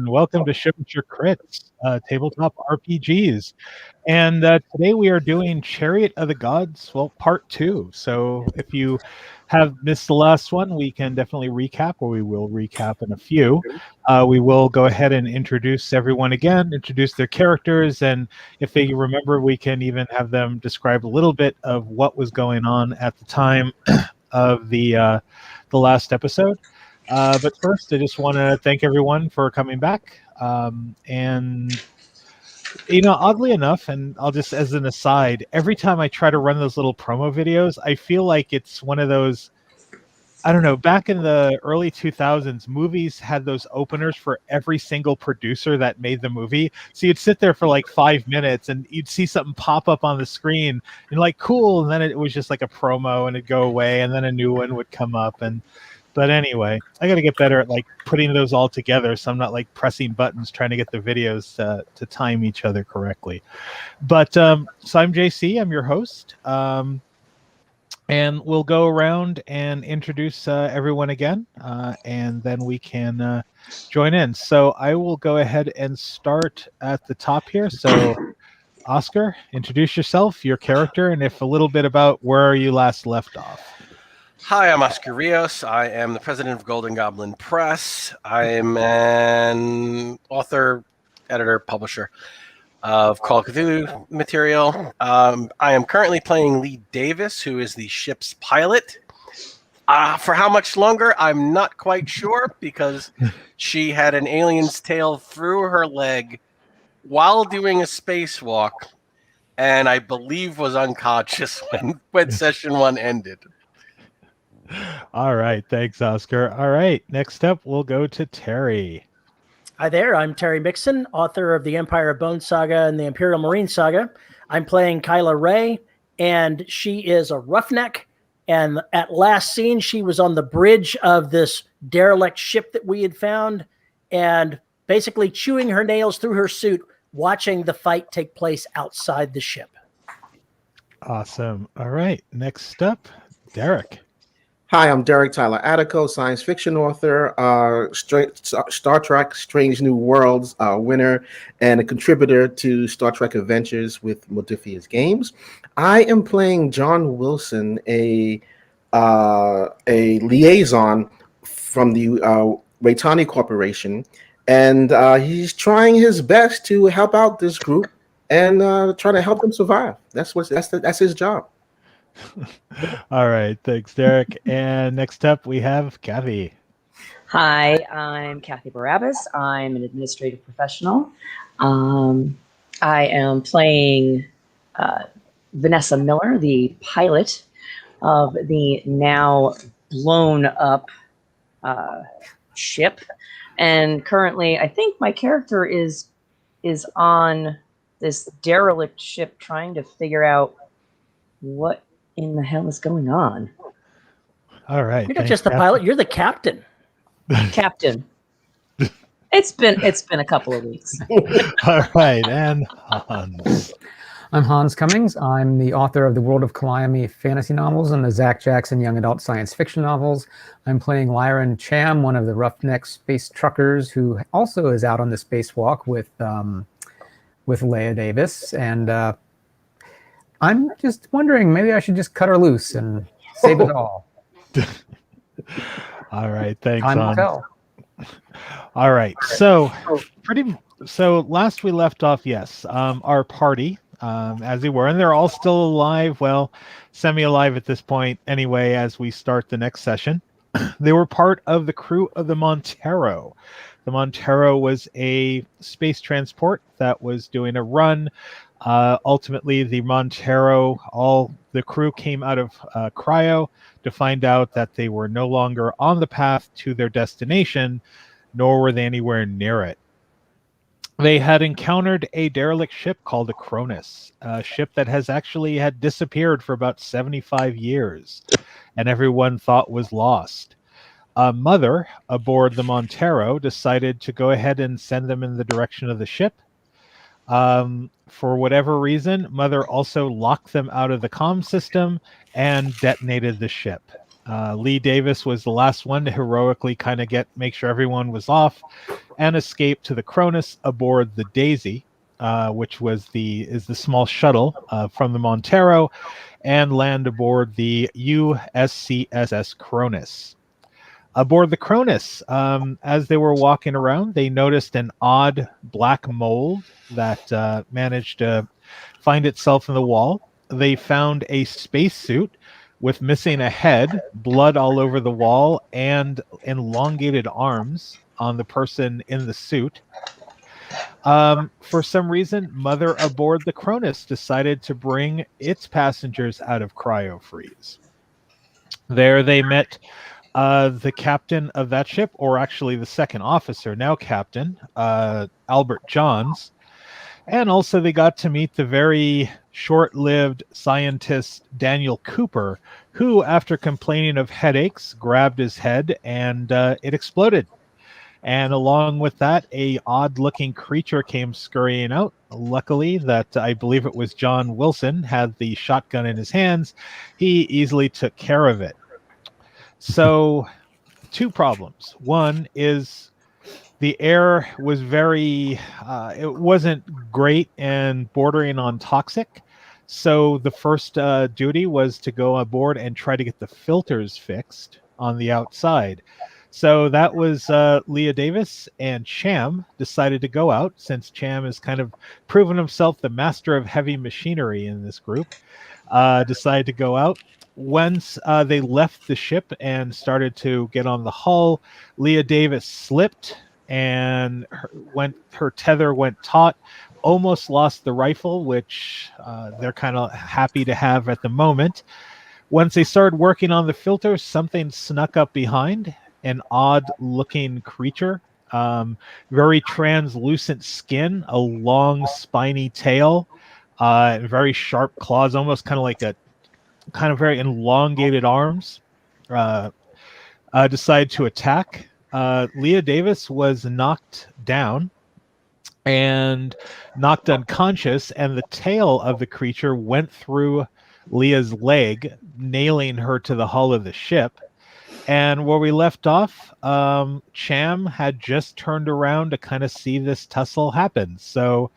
and welcome to Ship With Your Crits, tabletop RPGs. And today we are doing Chariot of the Gods, well, part 2. So if you have missed the last one, we can definitely recap, or we will recap in a few. We will go ahead and introduce everyone again, introduce their characters, and if they remember, we can even have them describe a little bit of what was going on at the time of the last episode. But first, I just want to thank everyone for coming back. And, oddly enough, and I'll just as an aside, every time I try to run those little promo videos, I feel like it's one of those, I don't know, back in the early 2000s, movies had those openers for every single producer that made the movie. So you'd sit there for like 5 minutes and you'd see something pop up on the screen and like, cool. And then it was just like a promo and it'd go away and then a new one would come up. But anyway, I got to get better at like putting those all together, so I'm not like pressing buttons trying to get the videos to time each other correctly. But so I'm JC, I'm your host, and we'll go around and introduce everyone again, and then we can join in. So I will go ahead and start at the top here. So Oscar, introduce yourself, your character, and if a little bit about where you last left off. Hi, I'm Oscar Rios. I am the president of Golden Goblin Press. I am an author, editor, publisher of Call of Cthulhu material. I am currently playing Lee Davis, who is the ship's pilot. For how much longer, I'm not quite sure, because she had an alien's tail through her leg while doing a spacewalk, and I believe was unconscious when session 1 ended. All right. Thanks, Oscar. All right. Next up, we'll go to Terry. Hi there. I'm Terry Mixon, author of the Empire of Bone Saga and the Imperial Marine Saga. I'm playing Kyla Ray, and she is a roughneck. And at last seen, she was on the bridge of this derelict ship that we had found and basically chewing her nails through her suit, watching the fight take place outside the ship. Awesome. All right. Next up, Derek. Hi, I'm Derek Tyler Attico, science fiction author, Star Trek Strange New Worlds winner, and a contributor to Star Trek Adventures with Modiphius Games. I am playing John Wilson, a liaison from the Raytani Corporation, and he's trying his best to help out this group and trying to help them survive. That's his job. All right, thanks, Derek. And next up, we have Kathy. Hi, I'm Kathy Barabbas. I'm an administrative professional. I am playing Vanessa Miller, the pilot of the now blown up ship. And currently, I think my character is on this derelict ship trying to figure out what in the hell is going on. All right. You're not just the pilot, you're the captain. Captain. It's been a couple of weeks. All right, and Hans. I'm Hans Cummings. I'm the author of the World of Calliope fantasy novels and the Zach Jackson young adult science fiction novels. I'm playing Lyron Cham, one of the roughneck space truckers who also is out on the spacewalk with Leia Davis. And I'm just wondering, maybe I should just cut her loose and save it all. All right, thanks. Time will tell. All right, so last we left off, yes, our party, as they were, and they're all still alive, well, semi-alive at this point anyway, as we start the next session. They were part of the crew of the Montero. The Montero was a space transport that was doing a run. Ultimately, the Montero, all the crew came out of cryo to find out that they were no longer on the path to their destination, nor were they anywhere near it. They had encountered a derelict ship called the Cronus, a ship that had disappeared for about 75 years, and everyone thought was lost. A mother aboard the Montero decided to go ahead and send them in the direction of the ship. For whatever reason, Mother also locked them out of the comm system and detonated the ship. Lee Davis was the last one to heroically kind of make sure everyone was off and escape to the Cronus aboard the Daisy, which is the small shuttle from the Montero, and land aboard the USCSS Cronus. Aboard the Cronus, as they were walking around, they noticed an odd black mold that managed to find itself in the wall. They found a spacesuit with missing a head, blood all over the wall, and elongated arms on the person in the suit. For some reason, Mother aboard the Cronus decided to bring its passengers out of cryo-freeze. There they met the captain of that ship, or actually the second officer, now captain, Albert Johns. And also they got to meet the very short-lived scientist Daniel Cooper, who, after complaining of headaches, grabbed his head and it exploded. And along with that, a odd-looking creature came scurrying out. Luckily, that I believe it was John Wilson, had the shotgun in his hands. He easily took care of it. So, two problems. One is the air was it wasn't great and bordering on toxic. So the first duty was to go aboard and try to get the filters fixed on the outside. So that was Leah Davis, and Cham decided to go out, since Cham has kind of proven himself the master of heavy machinery in this group. Decided to go out. Once they left the ship and started to get on the hull, Leah Davis slipped and her tether went taut, almost lost the rifle, which they're kind of happy to have at the moment. Once they started working on the filter, something snuck up behind, an odd-looking creature, very translucent skin, a long spiny tail, and very sharp claws, almost kind of like very elongated arms. Decided to attack. Leah Davis was knocked down and knocked unconscious, and the tail of the creature went through Leah's leg, nailing her to the hull of the ship. And where we left off, Cham had just turned around to kind of see this tussle happen. So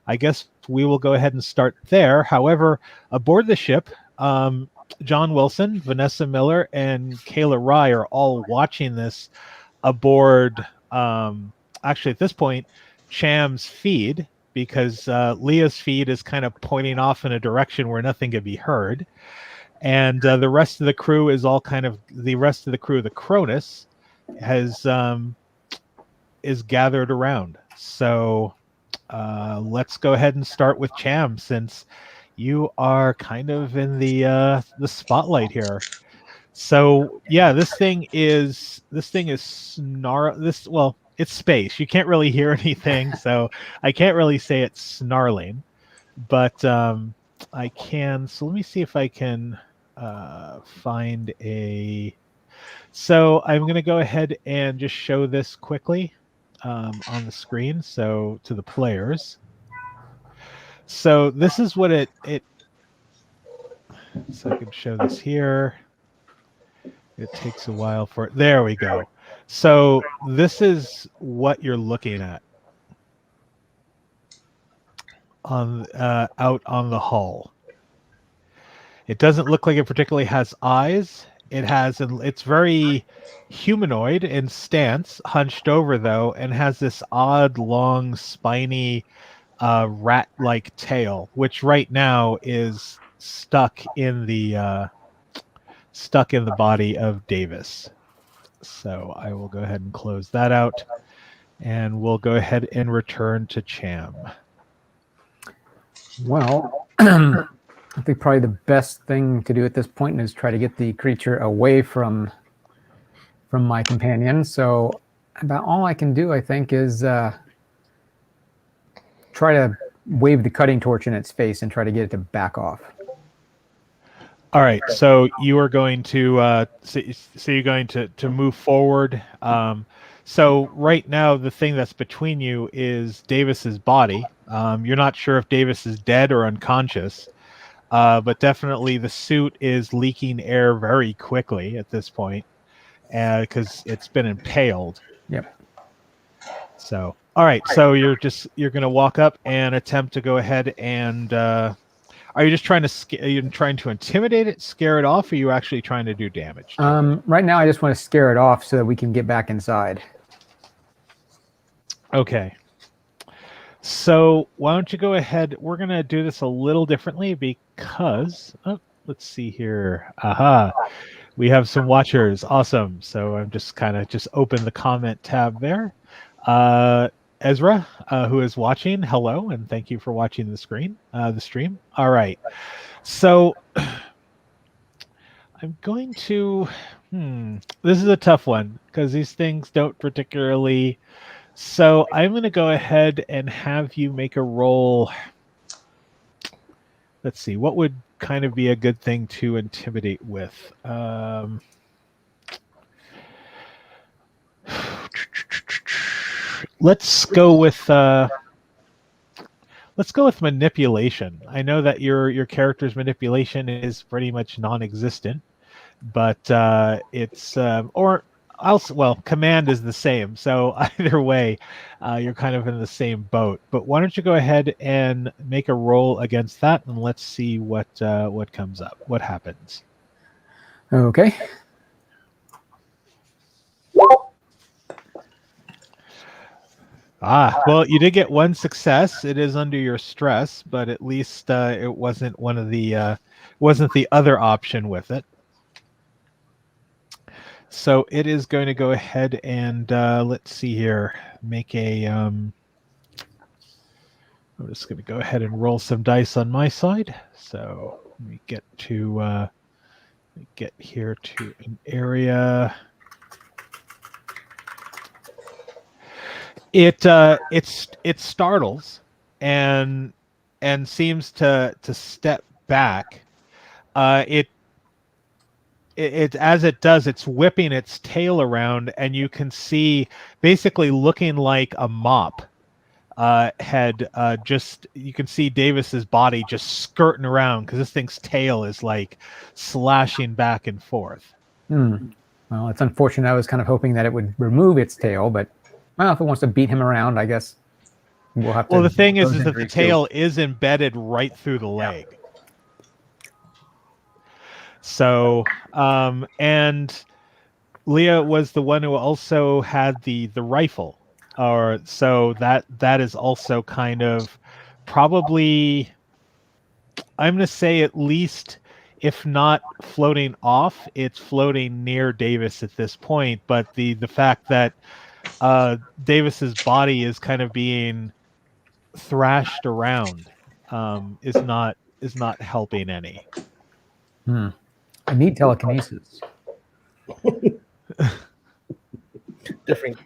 I guess we will go ahead and start there. However, aboard the ship, John Wilson, Vanessa Miller, and Kayla Rye are all watching this aboard, actually at this point, Cham's feed, because Leah's feed is kind of pointing off in a direction where nothing could be heard. And the rest of the crew is the rest of the crew of the Cronus is gathered around. So let's go ahead and start with Cham, since you are kind of in the spotlight here. So yeah, this thing is it's space. You can't really hear anything, so I can't really say it's snarling, but I can. So let me see if I can find a. So I'm going to go ahead and just show this quickly on the screen, so to the players. So this is what it. So I can show this here. It takes a while for it. There we go. So this is what you're looking at on out on the hull. It doesn't look like it particularly has eyes. It's very humanoid in stance, hunched over though, and has this odd, long, spiny, rat-like tail, which right now is stuck in the body of Davis. So I will go ahead and close that out, and we'll go ahead and return to Cham. Well, I think probably the best thing to do at this point is try to get the creature away from my companion. So about all I can do, I think, is try to wave the cutting torch in its face and try to get it to back off. All right, so you are going to you're going to move forward. So right now, the thing that's between you is Davis's body. You're not sure if Davis is dead or unconscious. but definitely the suit is leaking air very quickly at this point because it's been impaled. Yep. So, all right. So you're going to walk up and attempt to go ahead and. Are you just trying to are you trying to intimidate it, scare it off, or are you actually trying to do damage? Right now, I just want to scare it off so that we can get back inside. Okay. So why don't you go ahead? We're going to do this a little differently because, let's see here. Aha. We have some watchers. Awesome. So I'm just kind of just open the comment tab there. Ezra, who is watching, hello, and thank you for watching the stream. All right. So I'm going to, this is a tough one because these things don't particularly. So I'm going to go ahead and have you make a roll. Let's see, what would kind of be a good thing to intimidate with? Let's go with manipulation. I know that your character's manipulation is pretty much non-existent, but it's command is the same. So either way, you're kind of in the same boat. But why don't you go ahead and make a roll against that, and let's see what comes up, what happens. Okay. Well, you did get one success. It is under your stress, but at least it wasn't one of the wasn't the other option with it. So it is going to go ahead and let's see here. Make a. I'm just going to go ahead and roll some dice on my side. So let me get to get here to an area. It startles and seems to step back. It as it does, it's whipping its tail around, and you can see basically looking like a mop head. You can see Davis's body just skirting around because this thing's tail is like slashing back and forth. Well, it's unfortunate. I was kind of hoping that it would remove its tail, but well, if it wants to beat him around, I guess we'll have to. Well, the thing is that the tail is embedded right through the leg. So, and Leah was the one who also had the rifle, or so that is also kind of probably, I'm going to say at least, if not floating off, it's floating near Davis at this point. But the fact that Davis's body is kind of being thrashed around is not helping any. I need telekinesis. Different.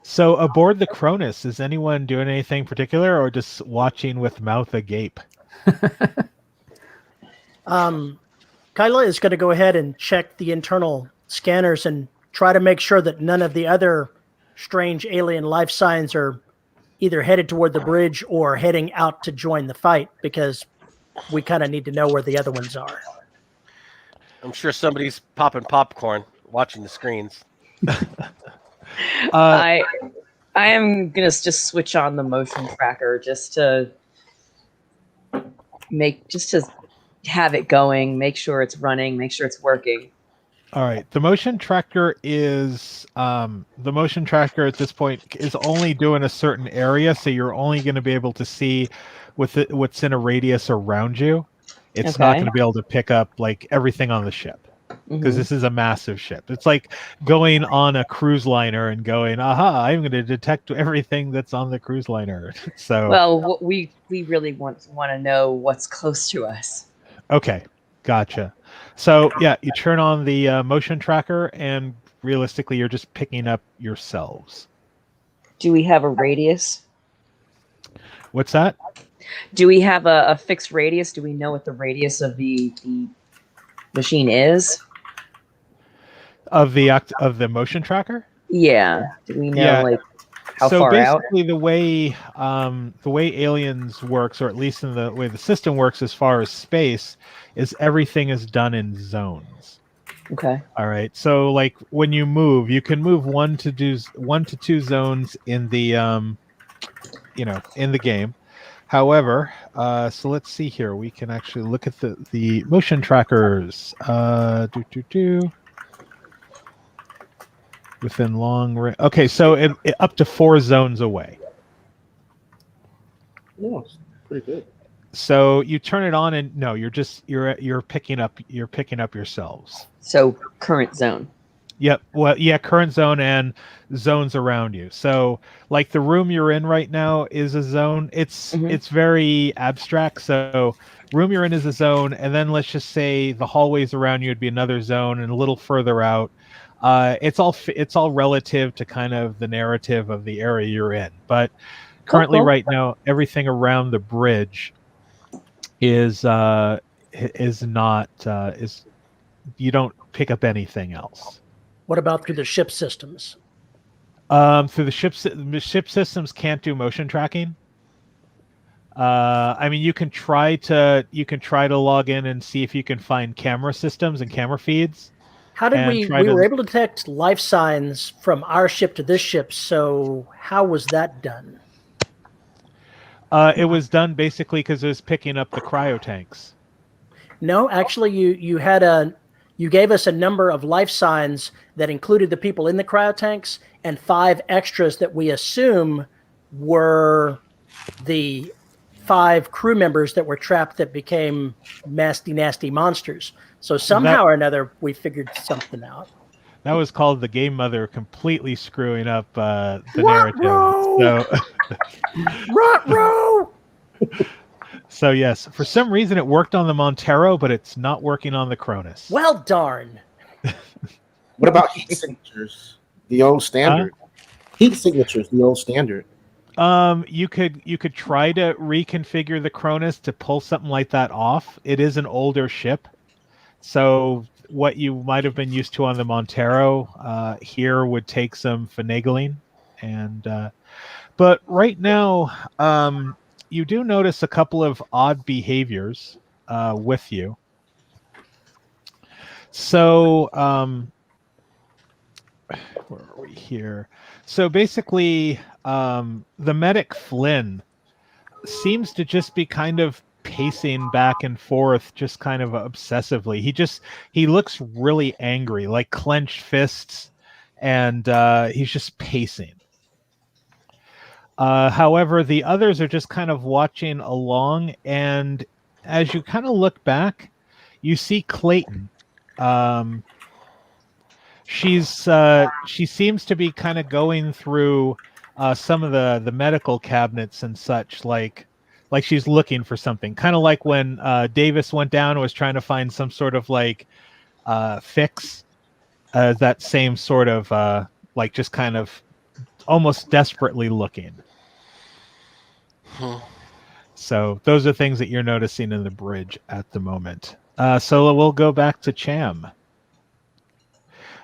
So aboard the Cronus, is anyone doing anything particular or just watching with mouth agape? Kyla is going to go ahead and check the internal scanners and try to make sure that none of the other strange alien life signs are either headed toward the bridge or heading out to join the fight, because we kind of need to know where the other ones are. I'm sure somebody's popping popcorn, watching the screens. I am gonna just switch on the motion tracker just to have it going, make sure it's running, make sure it's working. All right. The motion tracker at this point is only doing a certain area, so you're only going to be able to see what's in a radius around you. It's not going to be able to pick up like everything on the ship, because this is a massive ship. It's like going on a cruise liner and going, aha, I'm going to detect everything that's on the cruise liner. So, well, we really want to know what's close to us. Okay, gotcha. So yeah, you turn on the motion tracker, and realistically, you're just picking up yourselves. Do we have a radius? What's that? Do we have a fixed radius? Do we know what the radius of the machine is? Of the motion tracker? Yeah. Do we know like How so far out? basically the way aliens works, or at least in the way the system works as far as space, is everything is done in zones. Okay. All right. So like when you move, you can move 1 to 2 zones in the in the game. However, so let's see here. We can actually look at the motion trackers. Within long range. Okay, so up to 4 zones away. Yeah, it's pretty good. So you turn it on, and no, you're picking up yourselves. So current zone. Yep. Well, yeah, current zone and zones around you. So, like the room you're in right now is a zone. It's very abstract. So, room you're in is a zone, and then let's just say the hallways around you would be another zone, and a little further out, it's all relative to kind of the narrative of the area you're in. But currently, Cool. right now, everything around the bridge is not is you don't pick up anything else. What about through the ship systems? Through the ship systems can't do motion tracking. I mean, you can try to log in and see if you can find camera systems and camera feeds. How did And we try to- were able to detect life signs from our ship to this ship, so how was that done? It was done basically because it was picking up the cryo tanks. No, actually you gave us a number of life signs that included the people in the cryotanks and 5 extras that we assume were the 5 crew members that were trapped that became nasty monsters. So somehow or another we figured something out. That was called the game mother completely screwing up the narrative. Ruh-roh! So, Ruh-roh! so yes, for some reason it worked on the Montero, but it's not working on the Cronus. Well, darn. What about heat signatures? The old standard. Heat signatures, the old standard. You could try to reconfigure the Cronus to pull something like that off. It is an older ship, so what you might have been used to on the Montero here would take some finagling. And but right now, you do notice a couple of odd behaviors with you. So where are we here? So basically, the medic Flynn seems to just be kind of pacing back and forth, just kind of obsessively. He looks really angry, like clenched fists, and he's just pacing. However, the others are just kind of watching along, and as you kind of look back, you see Clayton. She seems to be kind of going through some of the medical cabinets and such, like she's looking for something, kind of like when Davis went down and was trying to find some sort of like fix. That same sort of like just kind of almost desperately looking. So those are things that you're noticing in the bridge at the moment. So we'll go back to Cham.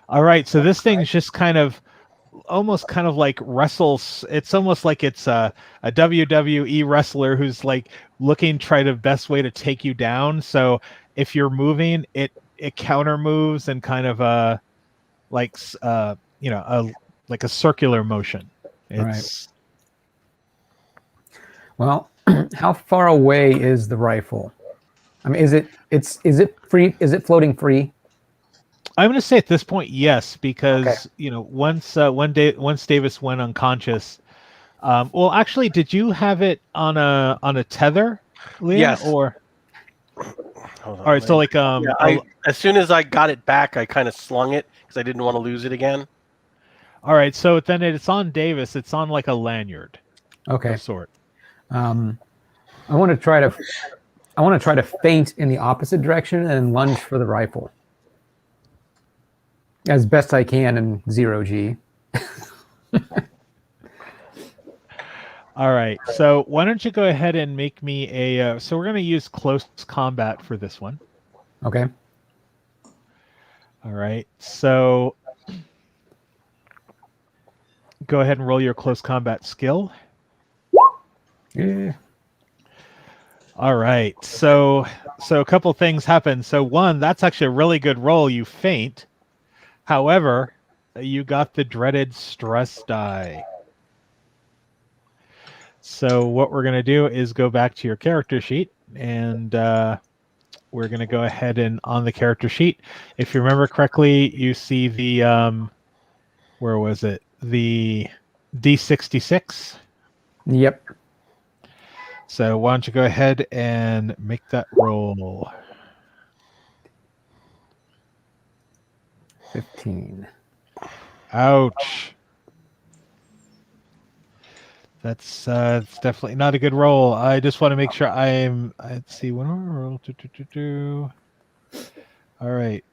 All right, so this thing's just kind of almost kind of like wrestles. It's almost like it's a WWE wrestler who's like looking try the best way to take you down. So if you're moving, it counter moves and kind of like like a circular motion. It's Well, how far away is the rifle? I mean, is it free? Is it floating free? I'm going to say at this point, yes, because once Davis went unconscious. Well, actually, did you have it on a tether, Liam? Yes. Or Hold on, all right, so like as soon as I got it back, I kind of slung it because I didn't want to lose it again. all right, so then it's on Davis. It's on like a lanyard, Okay. of sort. I want to try to feint in the opposite direction and lunge for the rifle as best I can in 0G. All right, so why don't you go ahead and make me a? So we're going to use close combat for this one. Okay. All right, so go ahead and roll your close combat skill. Yeah. All right. So a couple things happen. So one, that's actually a really good roll. You faint. However, you got the dreaded stress die. So what we're going to do is go back to your character sheet, and we're going to go ahead and on the character sheet, if you remember correctly, you see the where was it? The D66. Yep. So why don't you go ahead and make that roll? 15. Ouch. That's it's definitely not a good roll. I just want to make sure let's see, when I roll. All right.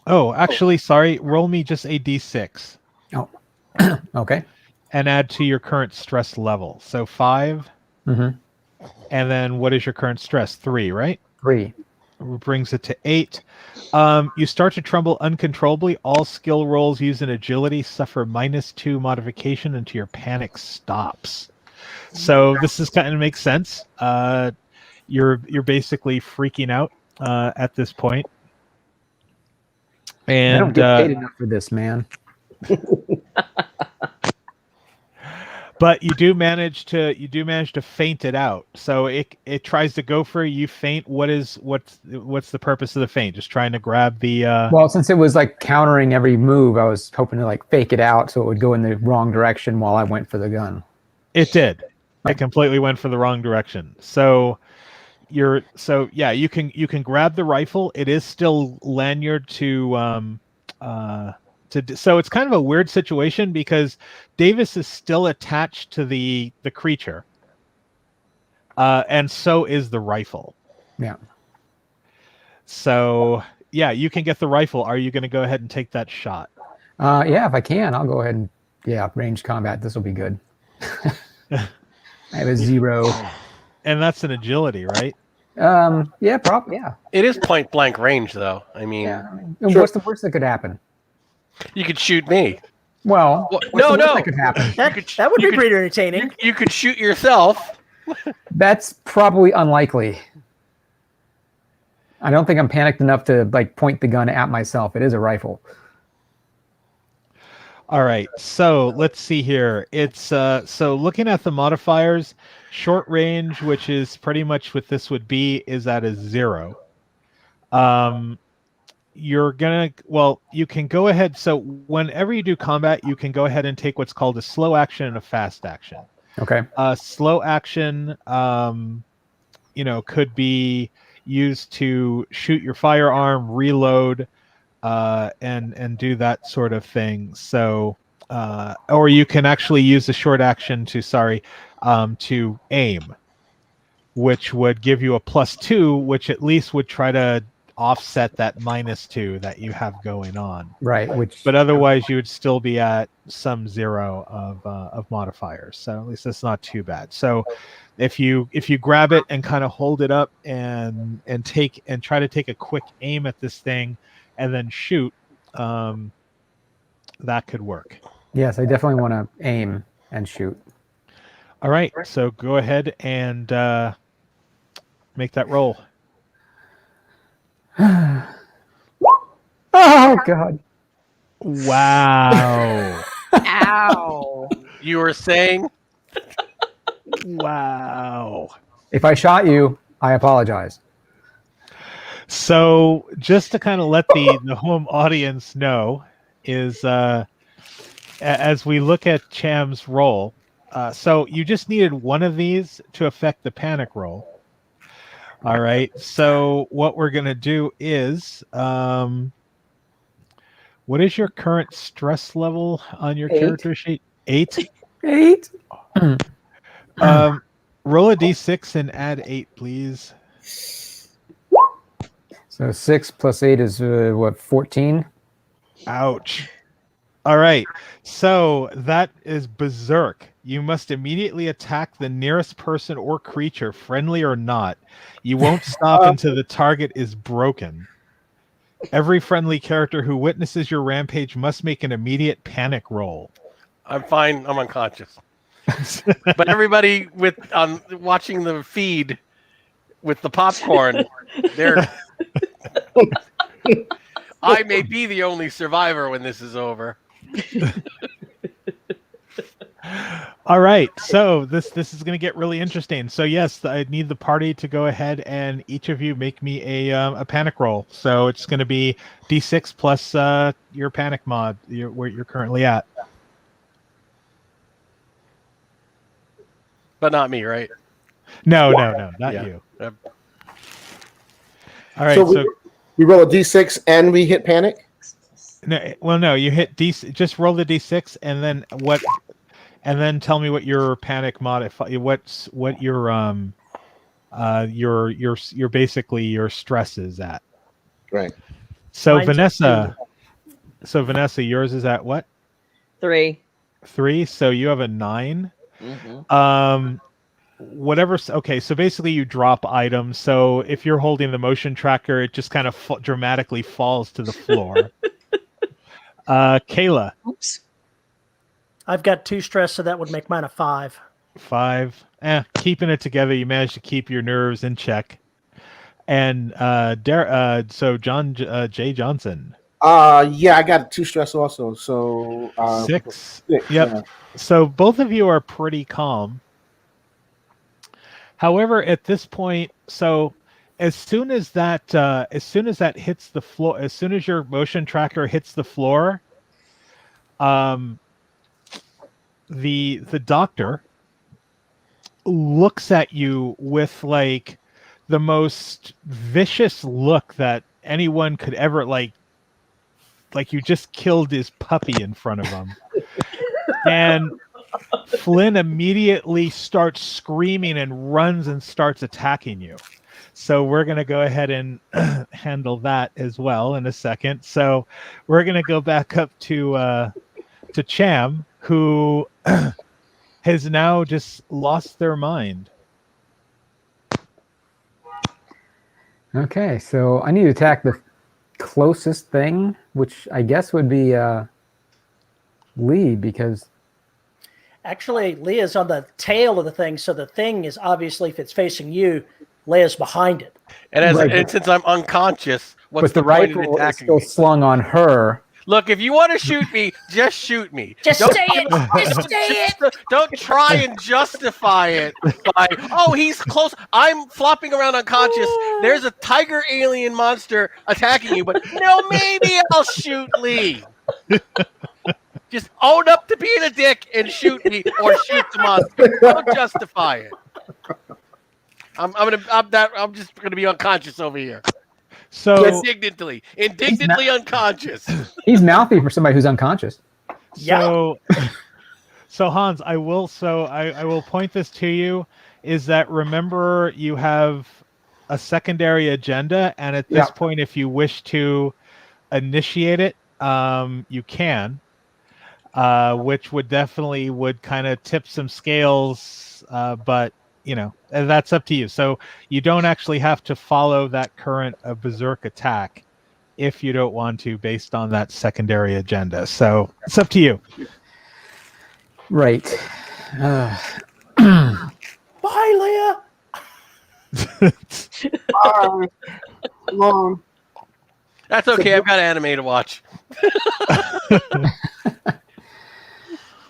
Oh, actually, sorry. Roll me just a d6 Oh, okay. and add to your current stress level. So 5. Mm-hmm. And then what is your current stress? 3, right? 3. Brings it to 8. You start to tremble uncontrollably. All skill rolls used in agility suffer -2 modification until your panic stops. So this is kind of makes sense. You're basically freaking out at this point. And I don't get paid enough for this, man. but you do manage to feint it out. So it tries to go for you. Feint. What's the purpose of the feint? Just trying to grab the. Well, since it was like countering every move, I was hoping to like fake it out so it would go in the wrong direction while I went for the gun. It did. It completely went for the wrong direction. So you can grab the rifle. It is still lanyard to so it's kind of a weird situation because Davis is still attached to the creature, and so is the rifle. Yeah. So yeah, you can get the rifle. Are you going to go ahead and take that shot? Yeah, if I can, I'll go ahead and range combat. This will be good. I have a 0. And that's an agility, right? Yeah, probably. Yeah. It is point blank range, though. I mean, Sure. What's the worst that could happen? you could shoot me. Well, what's the worst that could happen? That would be pretty entertaining. You could shoot yourself. That's probably unlikely. I don't think I'm panicked enough to like point the gun at myself. It is a rifle. All right, so let's see here. It's so looking at the modifiers, short range, which is pretty much what this would be, is at a 0. You can go ahead. So whenever you do combat, you can go ahead and take what's called a slow action and a fast action. Okay. Slow action, could be used to shoot your firearm, reload, and do that sort of thing. So, or you can actually use the short action to aim, which would give you a +2, which at least would try to offset that -2 that you have going on. Right. But otherwise, you would still be at some 0 of modifiers. So at least that's not too bad. So if you grab it and kind of hold it up and try to take a quick aim at this thing and then shoot, that could work. Yes, I definitely want to aim and shoot. All right, so go ahead and make that roll. Oh God! Wow! Ow. You were saying? Wow! If I shot you, I apologize. So just to kind of let the home audience know is as we look at Cham's roll, so you just needed one of these to affect the panic roll. All right. So what we're going to do is, what is your current stress level on your 8. character sheet? 8? 8. Roll a d6 and add 8, please. So 6 plus 8 is 14? Ouch. All right. So that is berserk. You must immediately attack the nearest person or creature, friendly or not. You won't stop until the target is broken. Every friendly character who witnesses your rampage must make an immediate panic roll. I'm fine. I'm unconscious. But everybody with watching the feed with the popcorn, they're. I may be the only survivor when this is over. All right, so this is going to get really interesting. So yes, I need the party to go ahead and each of you make me a panic roll. So it's going to be D6 plus your panic mod, where you're currently at. But not me, right? No, not Yeah. you. Yep. All right, So we roll a d6 and we hit panic. no, you hit D. Just roll the D6 and then and then tell me what your panic mod. What your basically your stress is at. Right. So Mine's at Vanessa, yours is at what? 3. 3. So you have a 9. Mm-hmm. Whatever. Okay, so basically you drop items. So if you're holding the motion tracker, it just kind of dramatically falls to the floor. Kayla. Oops. I've got 2 stress, so that would make mine a 5. 5. Keeping it together, you managed to keep your nerves in check. And so John J. Johnson. Yeah, I got 2 stress also. So 6. 6. Yep. Yeah. So both of you are pretty calm. However, at this point, so as soon as that hits the floor, as soon as your motion tracker hits the floor, the doctor looks at you with like the most vicious look that anyone could ever like you just killed his puppy in front of him. And Flynn immediately starts screaming and runs and starts attacking you. So we're going to go ahead and handle that as well in a second. So we're going to go back up to Cham, who has now just lost their mind. Okay, so I need to attack the closest thing, which I guess would be Lee, because Actually, Leah's on the tail of the thing, so the thing is obviously, if it's facing you, Leah's behind it. And Right. and since I'm unconscious, what's but the point in rifle is attacking still me? slung on her. Look, if you want to shoot me, just shoot me. Just Don't say it! Just say it! Don't try and justify it by, oh, he's close. I'm flopping around unconscious. There's a tiger alien monster attacking you, but no, maybe I'll shoot Lee. Just own up to being a dick and shoot me or shoot the monster. Don't justify it. I'm just gonna be unconscious over here. So Indignantly unconscious. He's mouthy for somebody who's unconscious. So Hans, I will point this to you, is that remember you have a secondary agenda, and at this point, if you wish to initiate it, you can, which would kind of tip some scales, but that's up to you. So you don't actually have to follow that current berserk attack if you don't want to, based on that secondary agenda. So it's up to you. Right. Bye, Leah! Long. That's okay. I've got anime to watch.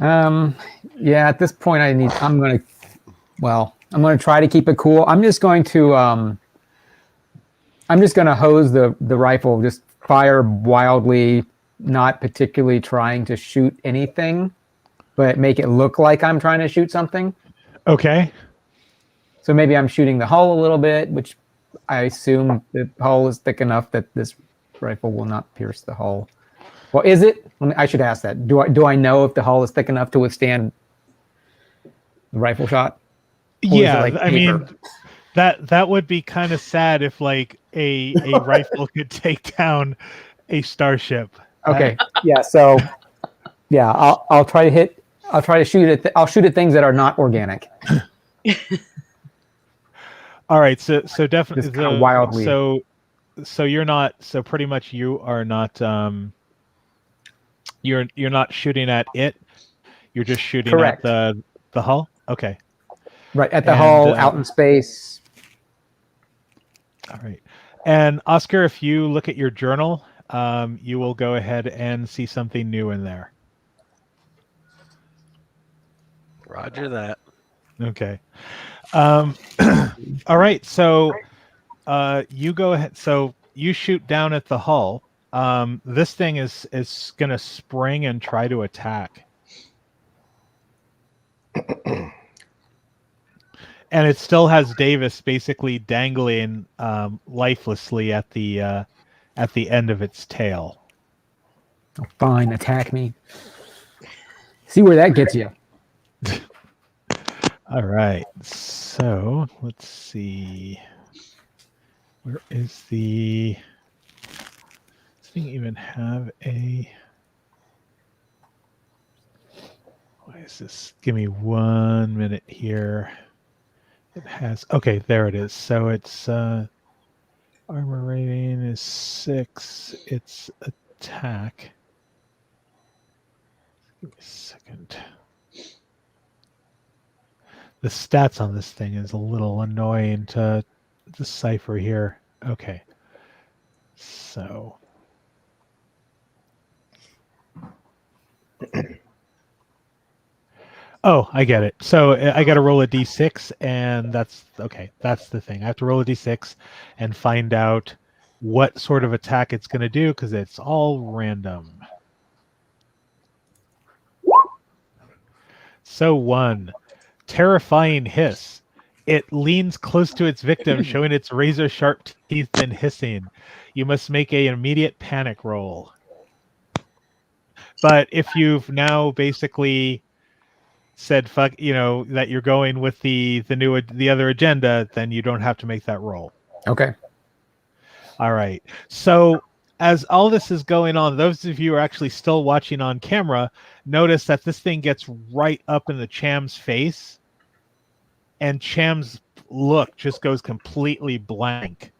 Yeah, at this point I'm going to try to keep it cool. I'm just going to hose the rifle, just fire wildly, not particularly trying to shoot anything, but make it look like I'm trying to shoot something. Okay. So maybe I'm shooting the hull a little bit, which I assume the hull is thick enough that this rifle will not pierce the hull. Well, is it? I should ask that. Do I know if the hull is thick enough to withstand the rifle shot? Yeah, like I mean, that would be kind of sad if like a rifle could take down a starship. Okay. Yeah. So, yeah, I'll try to hit. I'll try to shoot at. I'll shoot at things that are not organic. All right. So definitely Just kind of wildly. So so you're not. So pretty much you are not. You're not shooting at it. You're just shooting at Correct. the hull. Okay. Right at the And, hull, out in space. All right. And Oscar, if you look at your journal, you will go ahead and see something new in there. Roger that. Okay. All right. So you go ahead. So you shoot down at the hull. This thing is going to spring and try to attack. And it still has Davis basically dangling lifelessly at the end of its tail. Oh, fine, attack me. See where that gets you. All right. So let's see. Where is the? Does this thing even have a? Why is this? Give me 1 minute here. It has. Okay, there it is. So it's armor rating is 6. Its attack. Give me a second. The stats on this thing is a little annoying to decipher here. Okay. So. Oh, I get it. So I got to roll a d6, and that's okay. That's the thing. I have to roll a d6 and find out what sort of attack it's going to do because it's all random. So 1, terrifying hiss. It leans close to its victim, showing its razor-sharp teeth and hissing. You must make an immediate panic roll. But if you've now basically said fuck, that you're going with the other agenda, then you don't have to make that roll. Okay. All right. So as all this is going on, those of you who are actually still watching on camera notice that this thing gets right up in the Cham's face, and Cham's look just goes completely blank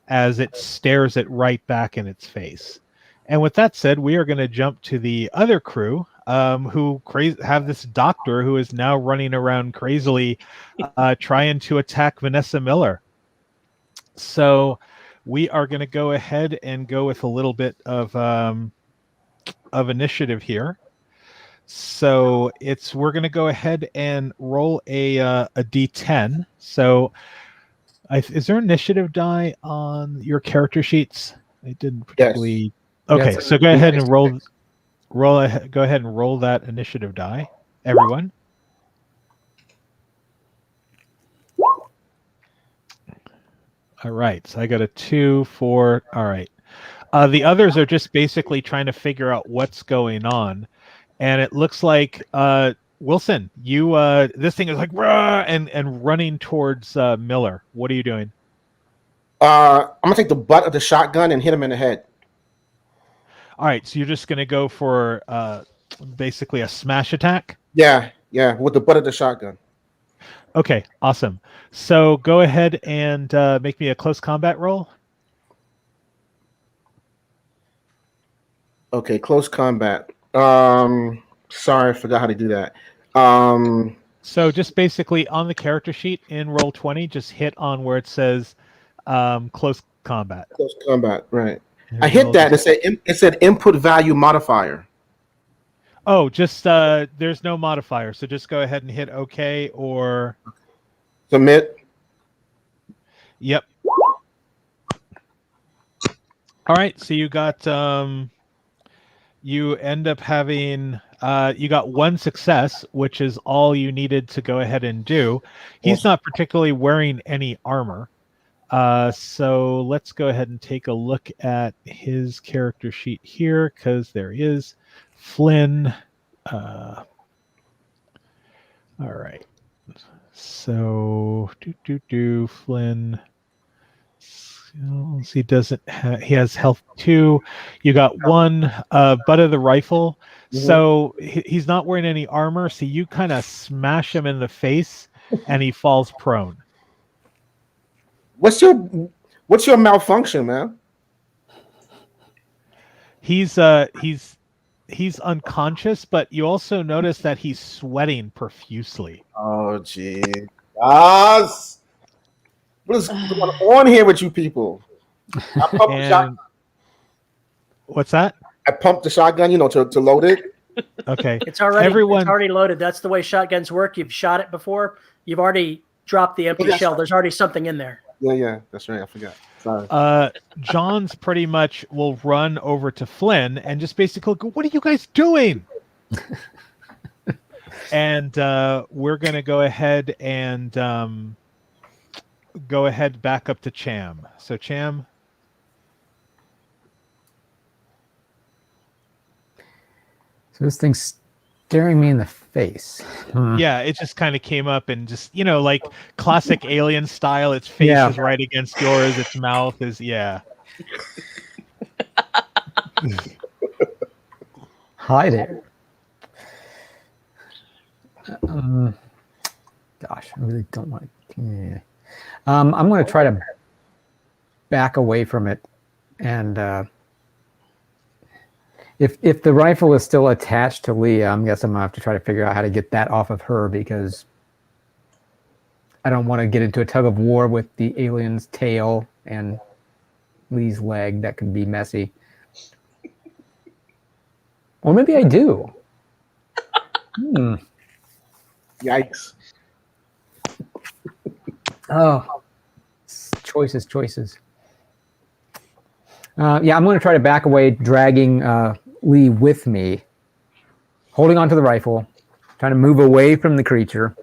as it stares it right back in its face. And with that said, we are going to jump to the other crew who have this doctor who is now running around crazily trying to attack Vanessa Miller. So we are going to go ahead and go with a little bit of initiative here. So we're going to go ahead and roll a d10. So is there initiative die on your character sheets? I didn't particularly. Yes. Okay, Yes. so go ahead and roll. Go ahead and roll that initiative die, everyone. All right, so I got a 2, 4. All right. The others are just basically trying to figure out what's going on, and it looks like Wilson, you this thing is like rah, and running towards Miller. What are you doing? I'm gonna take the butt of the shotgun and hit him in the head. All right, so you're just going to go for basically a smash attack? Yeah, with the butt of the shotgun. Okay, awesome. So go ahead and make me a close combat roll. Okay, close combat. Sorry, I forgot how to do that. So just basically on the character sheet in Roll20, just hit on where it says close combat. Close combat, right. I hit that and it said input value modifier. Oh, just there's no modifier. So just go ahead and hit OK or submit. Yep. All right. So you got you end up having you got 1 success, which is all you needed to go ahead and do. He's not particularly wearing any armor. So let's go ahead and take a look at his character sheet here, because there he is. Flynn. All right. So Flynn. He doesn't have, he has health 2. You got 1 butt of the rifle. Mm-hmm. So he's not wearing any armor. So you kind of smash him in the face and he falls prone. What's your What's your malfunction, man? He's unconscious, but you also notice that he's sweating profusely. Oh, gee. Yes. What is going on here with you people? And what's that? I pumped the shotgun, to load it. Okay. It's already loaded. That's the way shotguns work. You've shot it before. You've already dropped the empty shell. There's already something in there. Yeah, that's right. I forgot. Sorry. John's pretty much will run over to Flynn and just basically go, "What are you guys doing?" And we're going to go ahead and back up to Cham. So Cham. So this thing's staring me in the face. Yeah, it just kind of came up and just, like classic alien style. Its face is right against yours. Its mouth is, Hi there. Gosh, I really don't want to. Yeah. I'm going to try to back away from it, and if the rifle is still attached to Leah, I'm guessing I'm going to have to try to figure out how to get that off of her, because I don't want to get into a tug of war with the alien's tail and Lee's leg. That could be messy. Or maybe I do. Yikes. Oh, choices. Yeah, I'm going to try to back away, dragging Lee with me, holding onto the rifle, trying to move away from the creature,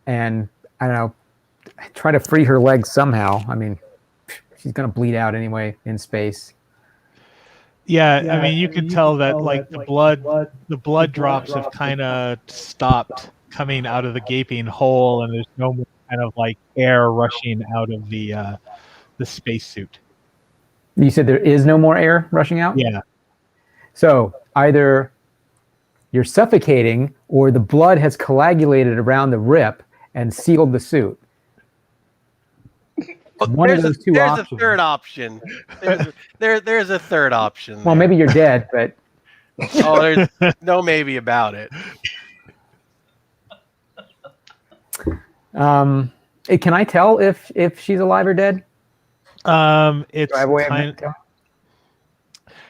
and I don't know, try to free her legs somehow. I mean, she's going to bleed out anyway in space. Yeah, I mean, you can tell that like the blood drops have kind of stopped coming out of the gaping hole, and there's no more kind of like air rushing out of the spacesuit. You said there is no more air rushing out? Yeah. So either you're suffocating or the blood has coagulated around the rip and sealed the suit. One of those two options. There's a third option. There's a third option. Well, maybe you're dead, but there's no maybe about it. Can I tell if she's alive or dead? It's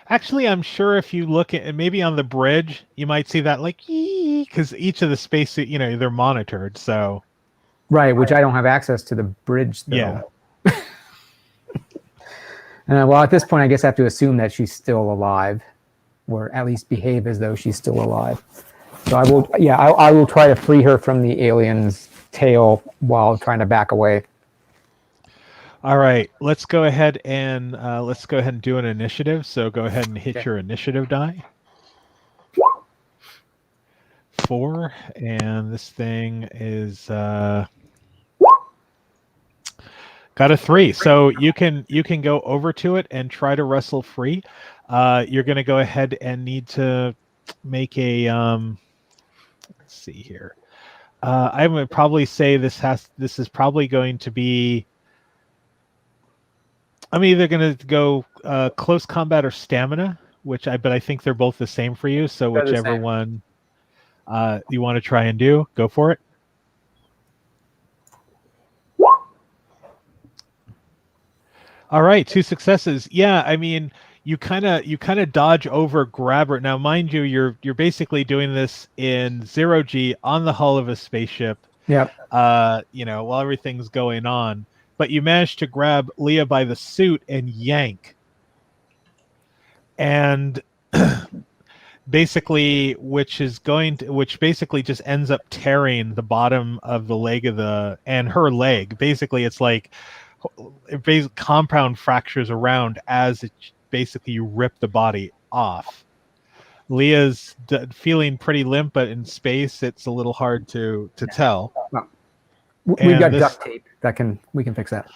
actually, I'm sure if you look at maybe on the bridge, you might see that like because each of the spacesuit, they're monitored. So right, which I don't have access to the bridge though. Yeah. Well, at this point, I guess I have to assume that she's still alive, or at least behave as though she's still alive. So I will, I will try to free her from the alien's tail while trying to back away. All right, let's go ahead and do an initiative. So go ahead and hit your initiative die. 4, and this thing is got a 3. So you can go over to it and try to wrestle free. You're going to go ahead and need to make a let's see here. I would probably say this is probably going to be. I'm either going to go close combat or stamina, but I think they're both the same for you. So whichever one you want to try and do, go for it. All right, 2 successes. Yeah, I mean, you kind of dodge over, grab her. Now, mind you, you're basically doing this in 0G on the hull of a spaceship. Yep. While everything's going on, but you manage to grab Leah by the suit and yank, and basically, which basically just ends up tearing the bottom of the leg and her leg. Basically, it's like compound fractures around as basically you rip the body off. Leah's feeling pretty limp, but in space it's a little hard to tell. Well, we've got duct tape we can fix that.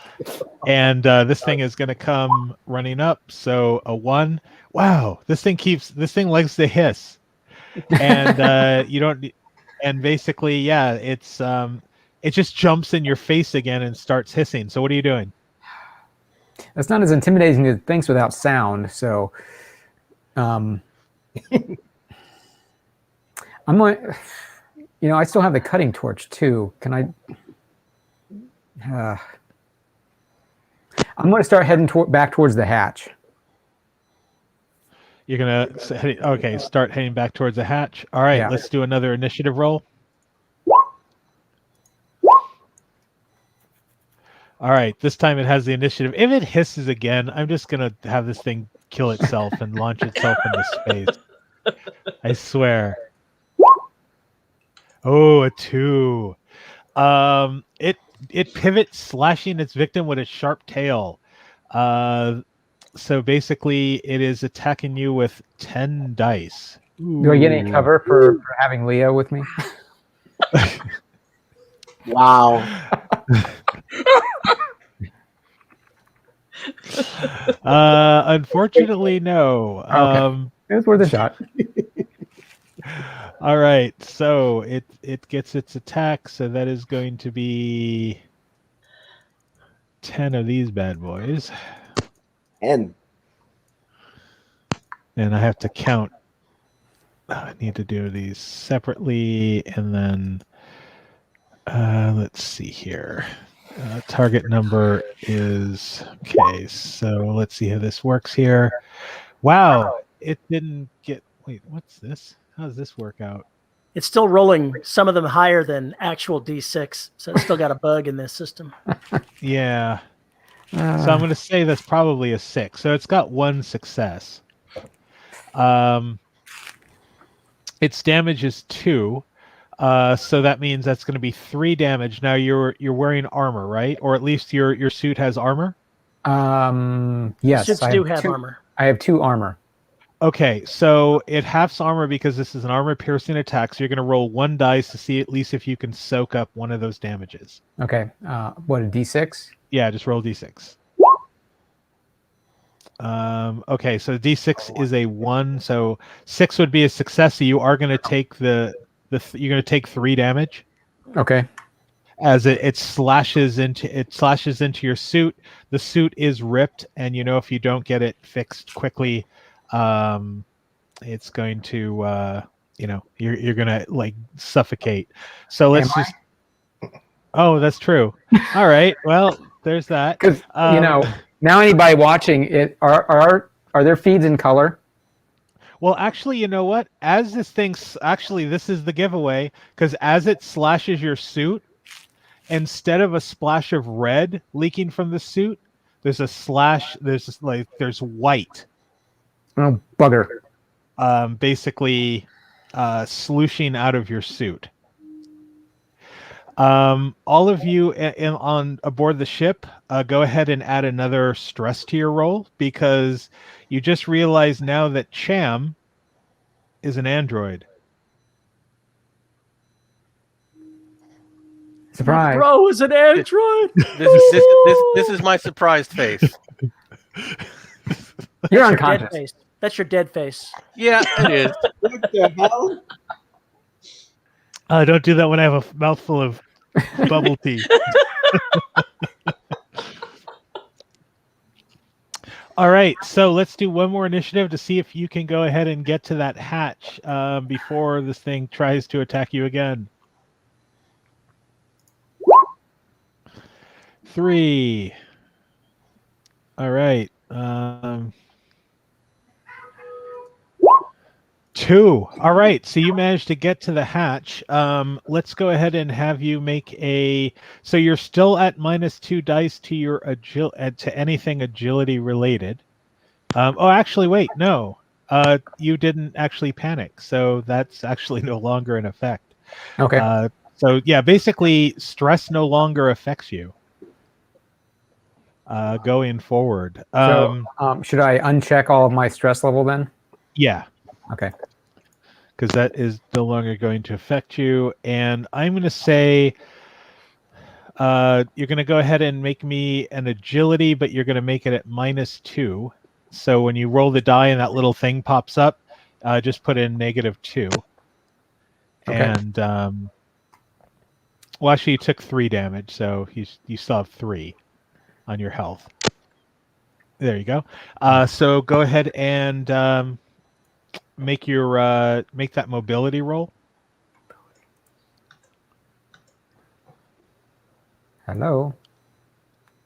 And this thing is going to come running up. So a 1. Wow, this thing likes to hiss, and you don't. And basically, it just jumps in your face again and starts hissing. So what are you doing? That's not as intimidating as things without sound. So, I'm going. I still have the cutting torch too. Can I? I'm going to start heading back towards the hatch. You're gonna start heading back towards the hatch. All right, Yeah. let's do another initiative roll. All right, this time it has the initiative. If it hisses again, I'm just gonna have this thing kill itself and launch itself into space. I swear. Oh, a 2. It pivots, slashing its victim with its sharp tail. So basically, it is attacking you with 10 dice. Do I get any cover for having Leo with me? Wow. Unfortunately, no. Okay. It was worth a shot. All right, so it gets its attack, so that is going to be 10 of these bad boys. And I have to count. I need to do these separately, and then let's see here. Target number is okay. So let's see how this works here. Wow, it didn't get. Wait, what's this? How does this work out? It's still rolling some of them higher than actual D6, so it's still got a bug in this system. Yeah. So I'm going to say that's probably a 6. So it's got 1 success. Its damage is 2. So that means that's going to be 3 damage. Now you're wearing armor, right? Or at least your suit has armor? Yes. Suits do have armor. I have 2 armor. Okay, so it halves armor because this is an armor-piercing attack. So you're going to roll 1 dice to see at least if you can soak up one of those damages. Okay. What, a D6? Yeah, just roll D6. Okay, so D6 is a 1, so 6 would be a success. So you are going to take you're going to take 3 damage. Okay. As it slashes into your suit. The suit is ripped, and if you don't get it fixed quickly, it's going to you're going to suffocate. So let's just. Oh, that's true. All right. Well, there's that. Because now anybody watching it are there feeds in color? Well, actually, you know what? As this is the giveaway, because as it slashes your suit, instead of a splash of red leaking from the suit, there's a slash. There's white. Oh, bugger. Basically, slooshing out of your suit. All of you on aboard the ship, go ahead and add another stress to your roll, because you just realized now that Cham is an android. Surprise. Bro is an android. This is my surprised face. You're Dead unconscious. face. That's your dead face. Yeah, it is. what the hell? Don't do that when I have a mouthful of bubble tea. All right, so let's do one more initiative to see if you can go ahead and get to that hatch before this thing tries to attack you again. 3. All right. 2. All right. So you managed to get to the hatch. Let's go ahead and have you make a. So you're still at -2 dice to your to anything agility related. Actually, wait. No. You didn't actually panic, so that's actually no longer in effect. Okay. So yeah, basically, stress no longer affects you. Going forward. Should I uncheck all of my stress level then? Yeah. Okay. Because that is no longer going to affect you. And I'm going to say you're going to go ahead and make me an agility, but you're going to make it at -2. So when you roll the die and that little thing pops up, just put in -2. Okay. And well, actually, you took 3 damage, so you still have 3 on your health. There you go. So go ahead and make that mobility roll. Hello.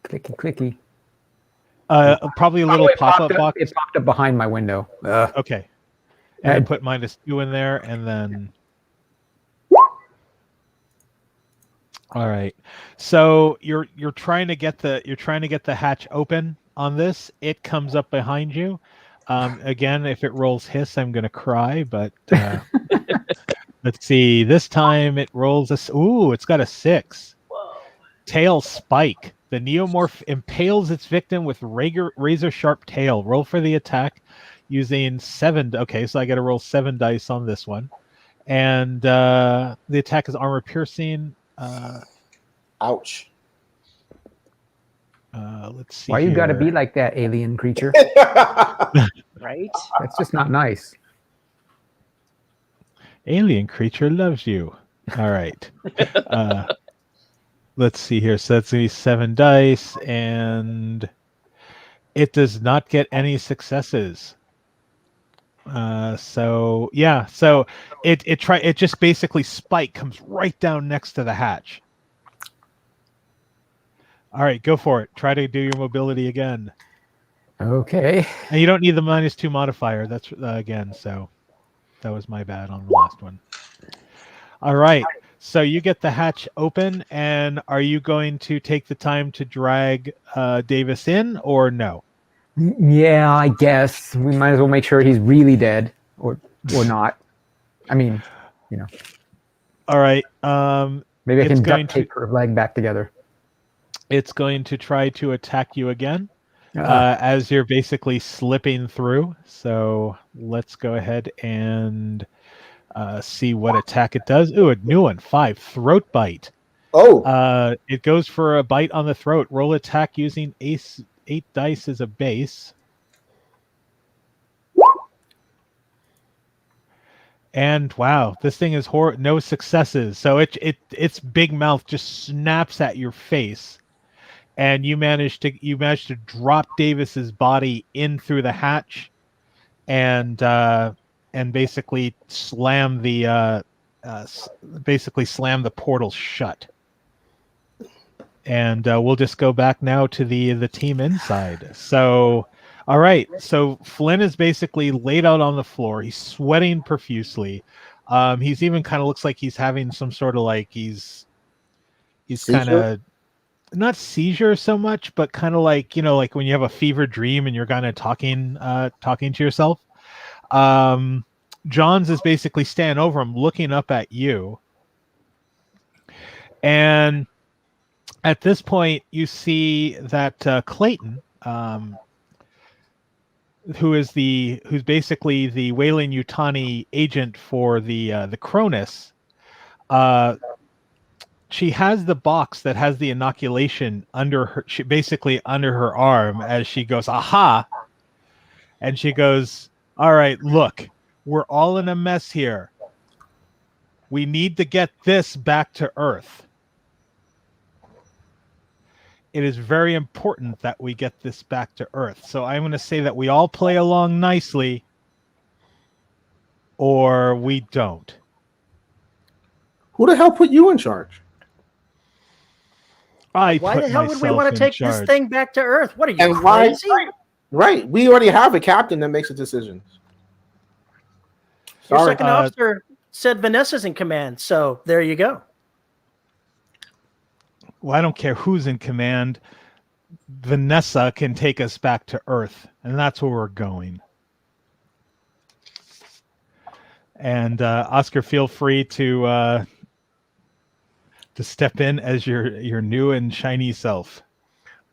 Clicky, clicky. Probably a little it pop-up popped up, box. It popped up behind my window. Okay. And then put -2 in there, and then. All right. So you're trying to get the hatch open on this. It comes up behind you. Again, if it rolls hiss, I'm gonna cry. But let's see. This time it rolls it's got a 6. Tail spike. The neomorph impales its victim with razor sharp tail. Roll for the attack using 7. Okay, so I got to roll 7 dice on this one. And the attack is armor piercing. Ouch. Let's see. Why you got to here. be like that, alien creature? Right? That's just not nice. Alien creature loves you. All right. Let's see here. So that's going to be 7 dice, and it does not get any successes. So yeah. So it just basically spike comes right down next to the hatch. All right, go for it. Try to do your mobility again. Okay. And you don't need the -2 modifier. That's again. So that was my bad on the last one. All right. So you get the hatch open, and are you going to take the time to drag Davis in, or no? Yeah, I guess we might as well make sure he's really dead, or not. I mean, All right. maybe I It's can going duct tape her leg back together. It's going to try to attack you again as you're basically slipping through. So let's go ahead and see what attack it does. Ooh, a new one. 5. Throat bite. Oh. It goes for a bite on the throat. Roll attack using 8 dice as a base. And wow, this thing is no successes. So its big mouth just snaps at your face. And you managed to drop Davis's body in through the hatch, and basically slam the portal shut. And we'll just go back now to the team inside. So, all right. So Flynn is basically laid out on the floor. He's sweating profusely. He's even kind of looks like he's having some sort of like he's kind of. Not seizure so much, but kind of like, like when you have a fever dream and you're kind of talking to yourself. Johns is basically standing over him, looking up at you. And at this point, you see that Clayton, who's basically the Weyland Yutani agent for the Cronus, she has the box that has the inoculation under her arm as she goes, aha. And she goes, all right, look, we're all in a mess here. We need to get this back to Earth. It is very important that we get this back to Earth. So I'm going to say that we all play along nicely, or we don't. Who the hell put you in charge? Why the hell would we want to take this thing back to Earth? What are you, crazy? Right. We already have a captain that makes the decisions. Your second officer said Vanessa's in command, so there you go. Well, I don't care who's in command. Vanessa can take us back to Earth, and that's where we're going. And Oscar, feel free to step in as your new and shiny self.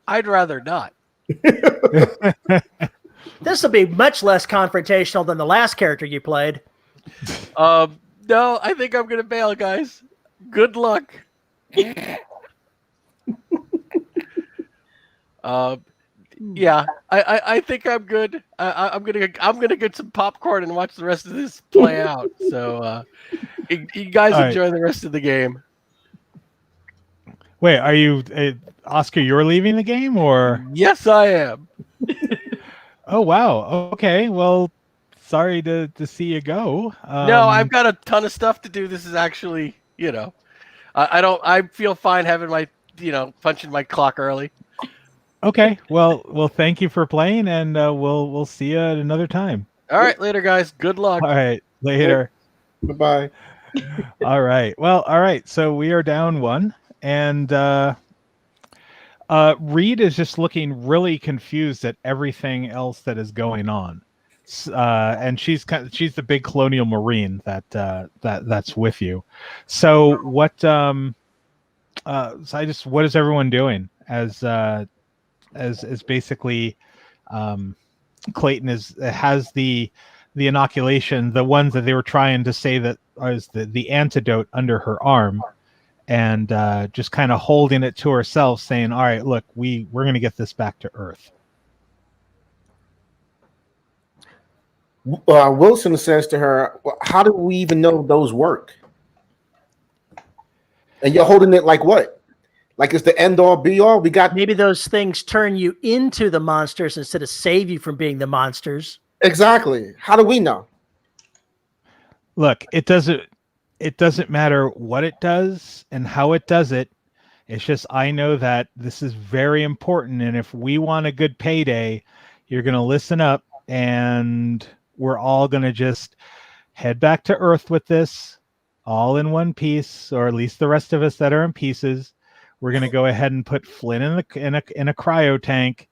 I'd rather not. This will be much less confrontational than the last character you played. No, I think I'm gonna bail, guys. Good luck. Yeah, I think I'm good. I'm gonna get some popcorn and watch the rest of this play out. So, you guys enjoy the rest of the game. Wait, are you Oscar? You're leaving the game, or yes, I am. Oh wow. Okay. Well, sorry to see you go. No, I've got a ton of stuff to do. This is actually, I don't. I feel fine having my, punching my clock early. Okay. Well, thank you for playing, and we'll see you at another time. All right, later, guys. Good luck. All right. Later. Goodbye. All right. Well, all right. So we are down one, and Reed is just looking really confused at everything else that is going on. And she's the big colonial marine that's with you. So what what is everyone doing as basically Clayton has the inoculation, the ones that they were trying to say that is the antidote under her arm, and just kind of holding it to herself, saying, all right, look, we're going to get this back to Earth. Wilson says to her, well, how do we even know those work? And you're holding it like what? Like it's the end all be all? We got Maybe those things turn you into the monsters instead of save you from being the monsters. Exactly. How do we know? Look, it doesn't matter what it does and how it does it. It's just I know that this is very important, and if we want a good payday, you're going to listen up, and we're all going to just head back to Earth with this, all in one piece, or at least the rest of us that are in pieces. We're going to go ahead and put Flynn in a cryo tank,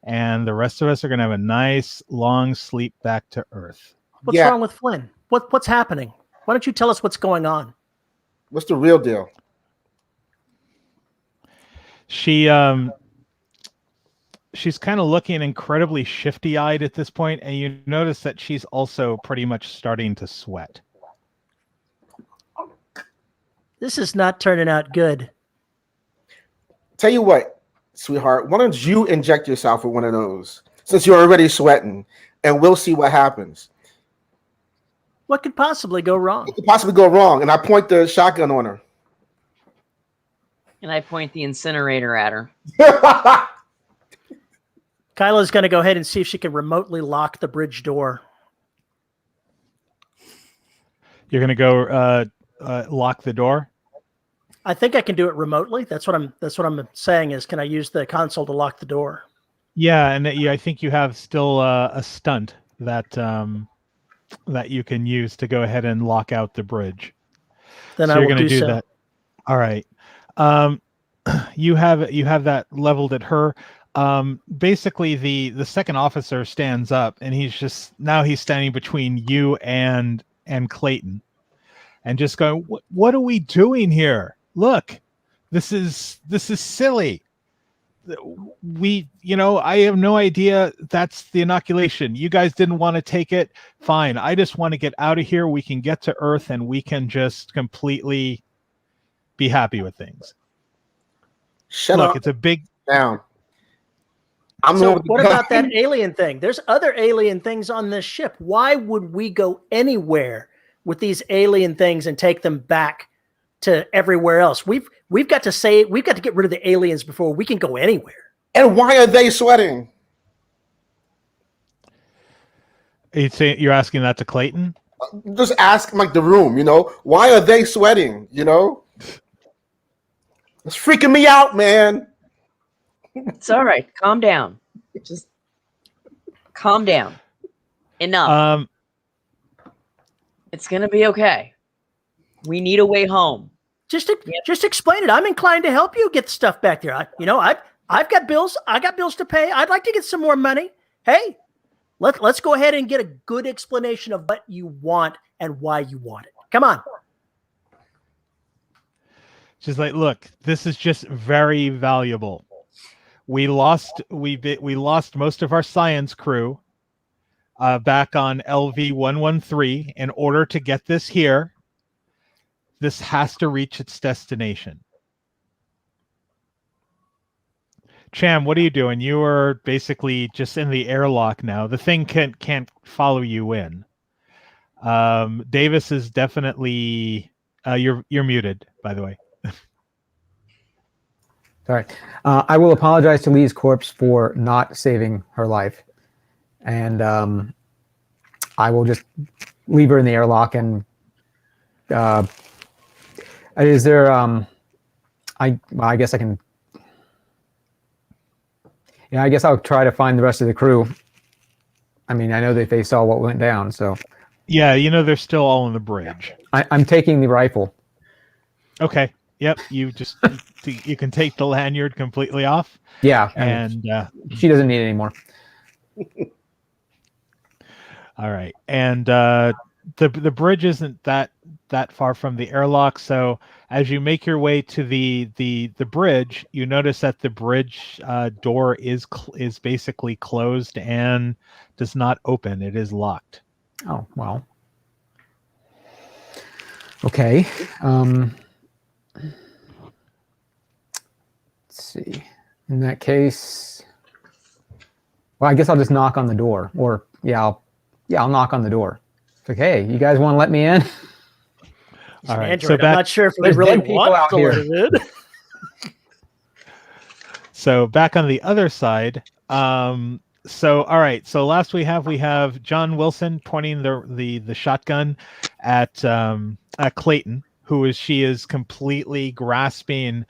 and the rest of us are going to have a nice long sleep back to Earth. What's wrong with Flynn? What's happening? Why don't you tell us what's going on? What's the real deal? She's kind of looking incredibly shifty-eyed at this point, and you notice that she's also pretty much starting to sweat. This is not turning out good. Tell you what, sweetheart, why don't you inject yourself with one of those since you're already sweating, and we'll see what happens. What could possibly go wrong? What could possibly go wrong? And I point the shotgun on her. And I point the incinerator at her. Kyla's going to go ahead and see if she can remotely lock the bridge door. You're going to go lock the door? I think I can do it remotely. That's what I'm saying is, can I use the console to lock the door? Yeah, and I think you have still a stunt that that you can use to go ahead and lock out the bridge. Then so I you're will going to do do so. that. All right. You have that leveled at her. Basically, the second officer stands up, and he's standing between you and Clayton, and just going, "What are we doing here? Look, this is silly. I have no idea that's the inoculation. You guys didn't want to take it. Fine. I just want to get out of here. We can get to Earth, and we can just completely be happy with things." Shut Look, up. it's a big down. So what about that alien thing? There's other alien things on this ship. Why would we go anywhere with these alien things and take them back to everywhere else? We've got to get rid of the aliens before we can go anywhere. And why are they sweating? You're asking that to Clayton? Just ask like the room, why are they sweating? It's freaking me out, man. It's all right. Calm down. Just calm down. Enough. It's gonna be okay. We need a way home. Just explain it. I'm inclined to help you get stuff back there. I've got bills. I got bills to pay. I'd like to get some more money. Hey, let's go ahead and get a good explanation of what you want and why you want it. Come on. She's like, look, this is just very valuable. We lost most of our science crew back on LV-113. In order to get this here, this has to reach its destination. Cham, what are you doing? You are basically just in the airlock now. The thing can't follow you in. Davis is definitely you're muted, by the way. Sorry. I will apologize to Lee's corpse for not saving her life. and I will just leave her in the airlock. And is there? I guess I can. Yeah, I guess I'll try to find the rest of the crew. I mean, I know that they saw what went down, so. Yeah, they're still all on the bridge. I'm taking the rifle. Okay. Yep. You can take the lanyard completely off. Yeah, and she doesn't need it anymore. All right, and the bridge isn't that far from the airlock. So as you make your way to the bridge, you notice that the bridge door is basically closed and does not open. It is locked. Oh, well. Okay. Let's see. In that case, well, I guess I'll just knock on the door. Or I'll knock on the door. It's like, hey, you guys want to let me in? All right. Android, I'm not sure if they really want to let it in. So back on the other side. So all right. So last we have John Wilson pointing the shotgun at Clayton, she is completely grasping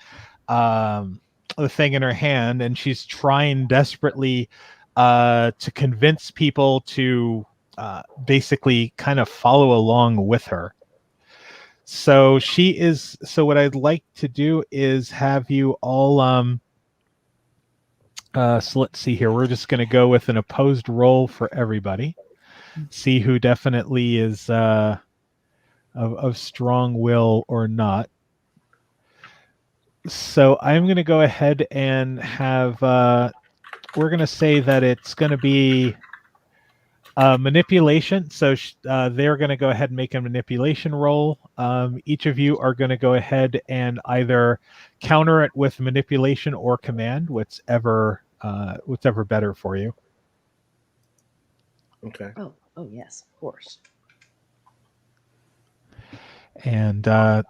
the thing in her hand, and she's trying desperately to convince people to basically kind of follow along with her. So what I'd like to do is have you all so let's see here. We're just going to go with an opposed roll for everybody. See who definitely is of strong will or not. So I'm going to go ahead and have we're going to say that it's going to be manipulation. So they're going to go ahead and make a manipulation roll. Each of you are going to go ahead and either counter it with manipulation or command, whatever better for you. Okay. Oh yes, of course. And all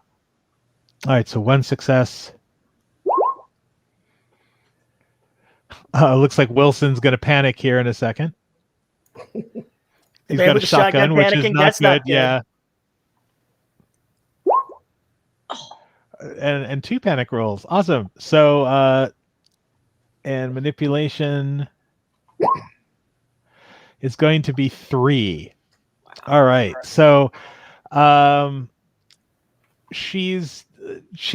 right, so one success. Looks like Wilson's going to panic here in a second. He's got a shotgun, which is not good. Yeah. And 2 panic rolls. Awesome. So, and manipulation is going to be 3. All right. So, she's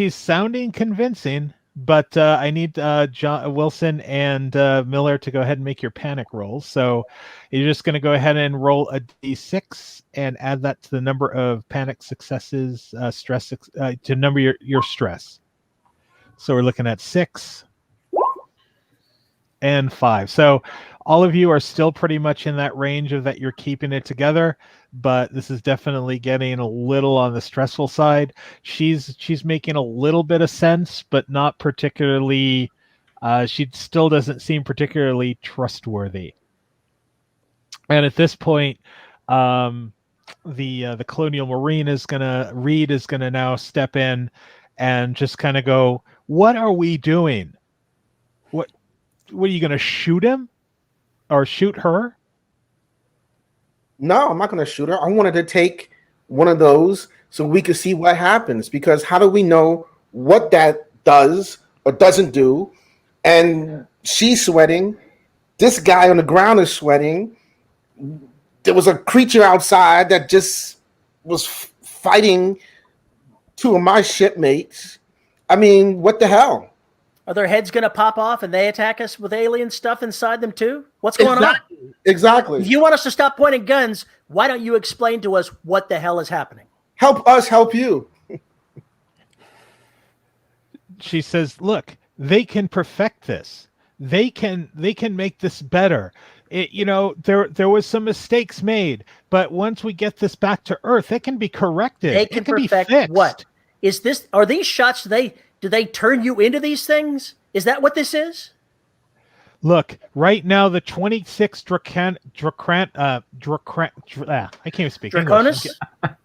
sounding convincing, but I need John Wilson and Miller to go ahead and make your panic rolls. So you're just going to go ahead and roll a d6 and add that to the number of panic successes, stress to number your stress. So we're looking at 6 and 5. So all of you are still pretty much in that range of that you're keeping it together, but this is definitely getting a little on the stressful side. She's making a little bit of sense, but not particularly. She still doesn't seem particularly trustworthy. And at this point, the Colonial Marine Reed is gonna now step in and just kind of go, "What are we doing? What are you gonna shoot him? Or shoot her?" No, I'm not going to shoot her. I wanted to take one of those so we could see what happens, because how do we know what that does or doesn't do? And she's sweating. This guy on the ground is sweating. There was a creature outside that just was fighting 2 of my shipmates. I mean, what the hell? Are their heads going to pop off and they attack us with alien stuff inside them too? What's going on? Exactly. If you want us to stop pointing guns, why don't you explain to us what the hell is happening? Help us help you. She says, "Look, they can perfect this. They can make this better. There was some mistakes made, but once we get this back to Earth, it can be corrected. They can perfect what? Is this? Are these shots? Do they turn you into these things? Is that what this is?" Look, right now the 26 I can't even speak English. Draconis?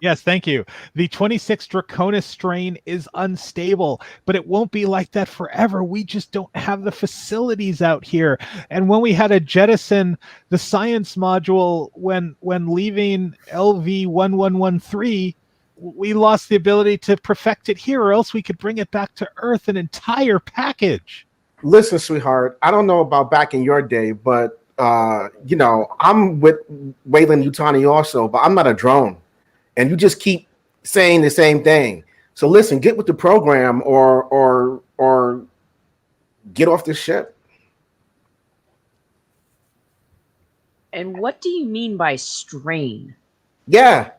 Yes, thank you. The 26 Draconis strain is unstable, but it won't be like that forever. We just don't have the facilities out here. And when we had to jettison the science module when leaving LV1113, we lost the ability to perfect it here, or else we could bring it back to Earth, an entire package. Listen, sweetheart, I don't know about back in your day, but I'm with Wayland Yutani also, but I'm not a drone. And you just keep saying the same thing. So listen, get with the program or get off this ship. And what do you mean by strain? Yeah.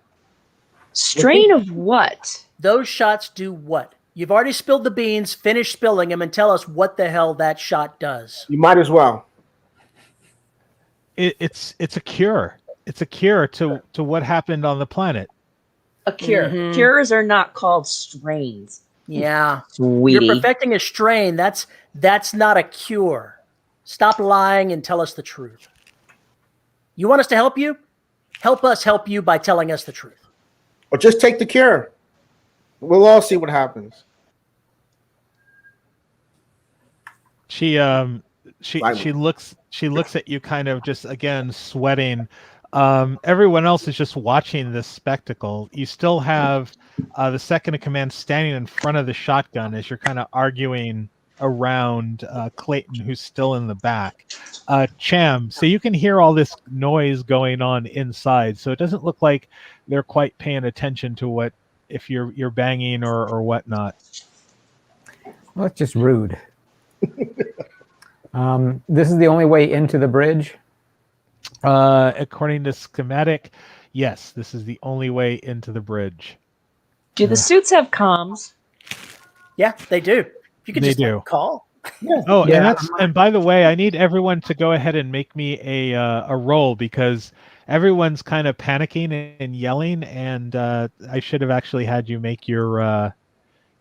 Strain of what? Those shots do what? You've already spilled the beans. Finish spilling them and tell us what the hell that shot does. You might as well. It's a cure. It's a cure to what happened on the planet. A cure. Mhm. Cures are not called strains. Yeah. Sweetie. You're perfecting a strain. That's not a cure. Stop lying and tell us the truth. You want us to help you? Help us help you by telling us the truth. Or just take the cure. We'll all see what happens. She looks at you kind of just again sweating. Everyone else is just watching this spectacle. You still have the second in command standing in front of the shotgun as you're kind of arguing around Clayton, who's still in the back. Cham, so you can hear all this noise going on inside, so it doesn't look like they're quite paying attention to what if you're banging or whatnot. Well, it's just rude. This is the only way into the bridge? According to schematic, yes, this is the only way into the bridge. Do the suits have comms? Yeah, they do. You can They just do. call. Oh, Yeah. and by the way, I need everyone to go ahead and make me a roll because everyone's kind of panicking and yelling, and I should have actually had you make your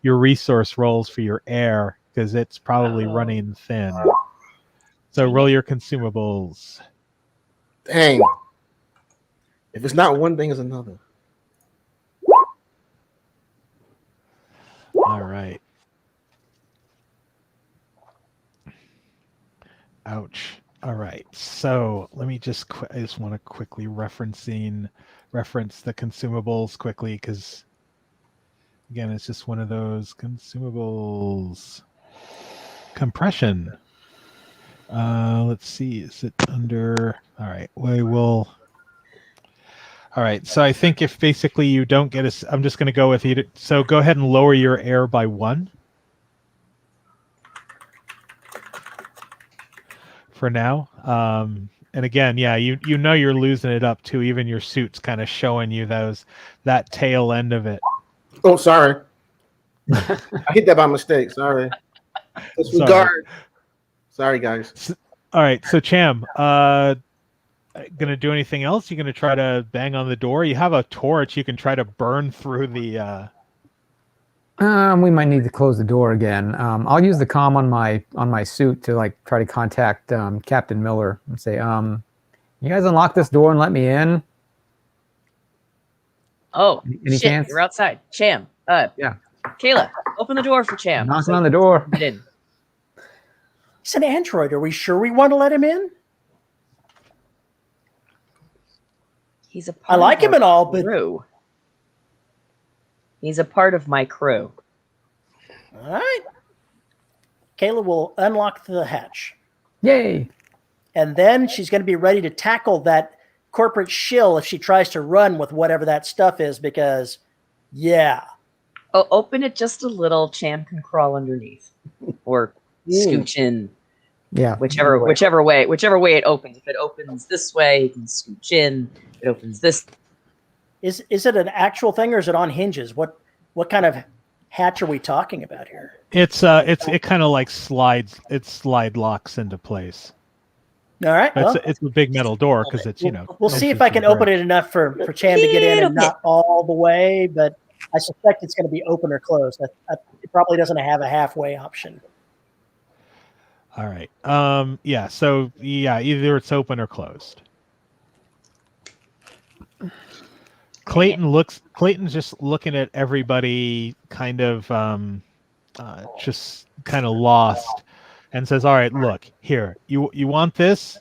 resource rolls for your air because it's probably running thin. So roll your consumables. Dang. If it's not one thing, it's another. All right. Ouch. All right. So let me just I just want to quickly reference the consumables quickly because again, it's just one of those consumables. Compression. Let's see. Is it under? All right. We will. All right. So I think if basically you don't get a, I'm just going to go with you. So go ahead and lower your air by 1. For now. And again, yeah, you know you're losing it up too. Even your suit's kind of showing you that tail end of it. Oh, sorry. I hit that by mistake. Sorry. Disregard. Sorry, guys. All right, so Cham, gonna do anything else? You gonna try to bang on the door? You have a torch. You can try to burn through the. We might need to close the door again. I'll use the comm on my suit to like try to contact Captain Miller and say, "You guys unlock this door and let me in." Oh, Any shit! chance? You're outside, Cham. Yeah. Kayla, open the door for Cham. Knocking on the door. Get in. He's an android. Are we sure we want to let him in? He's a part I like of him our and all, but crew. He's a part of my crew. all right. Kayla will unlock the hatch. Yay! And then she's going to be ready to tackle that corporate shill if she tries to run with whatever that stuff is because, yeah. Oh, open it just a little. Cham can crawl underneath or scooch in. Yeah. Whichever way it opens. If it opens this way, you can scooch in. If it opens this. Is it an actual thing or is it on hinges? What kind of hatch are we talking about here? It kind of like slide locks into place. All right. Well, It's a big metal door because it's we'll see if I can open it enough for Cham to get in and not all the way, but I suspect it's going to be open or closed. It probably doesn't have a halfway option. All right. Yeah. So yeah, either it's open or closed. Clayton's just looking at everybody kind of just kind of lost and says, all right, look here, you want this,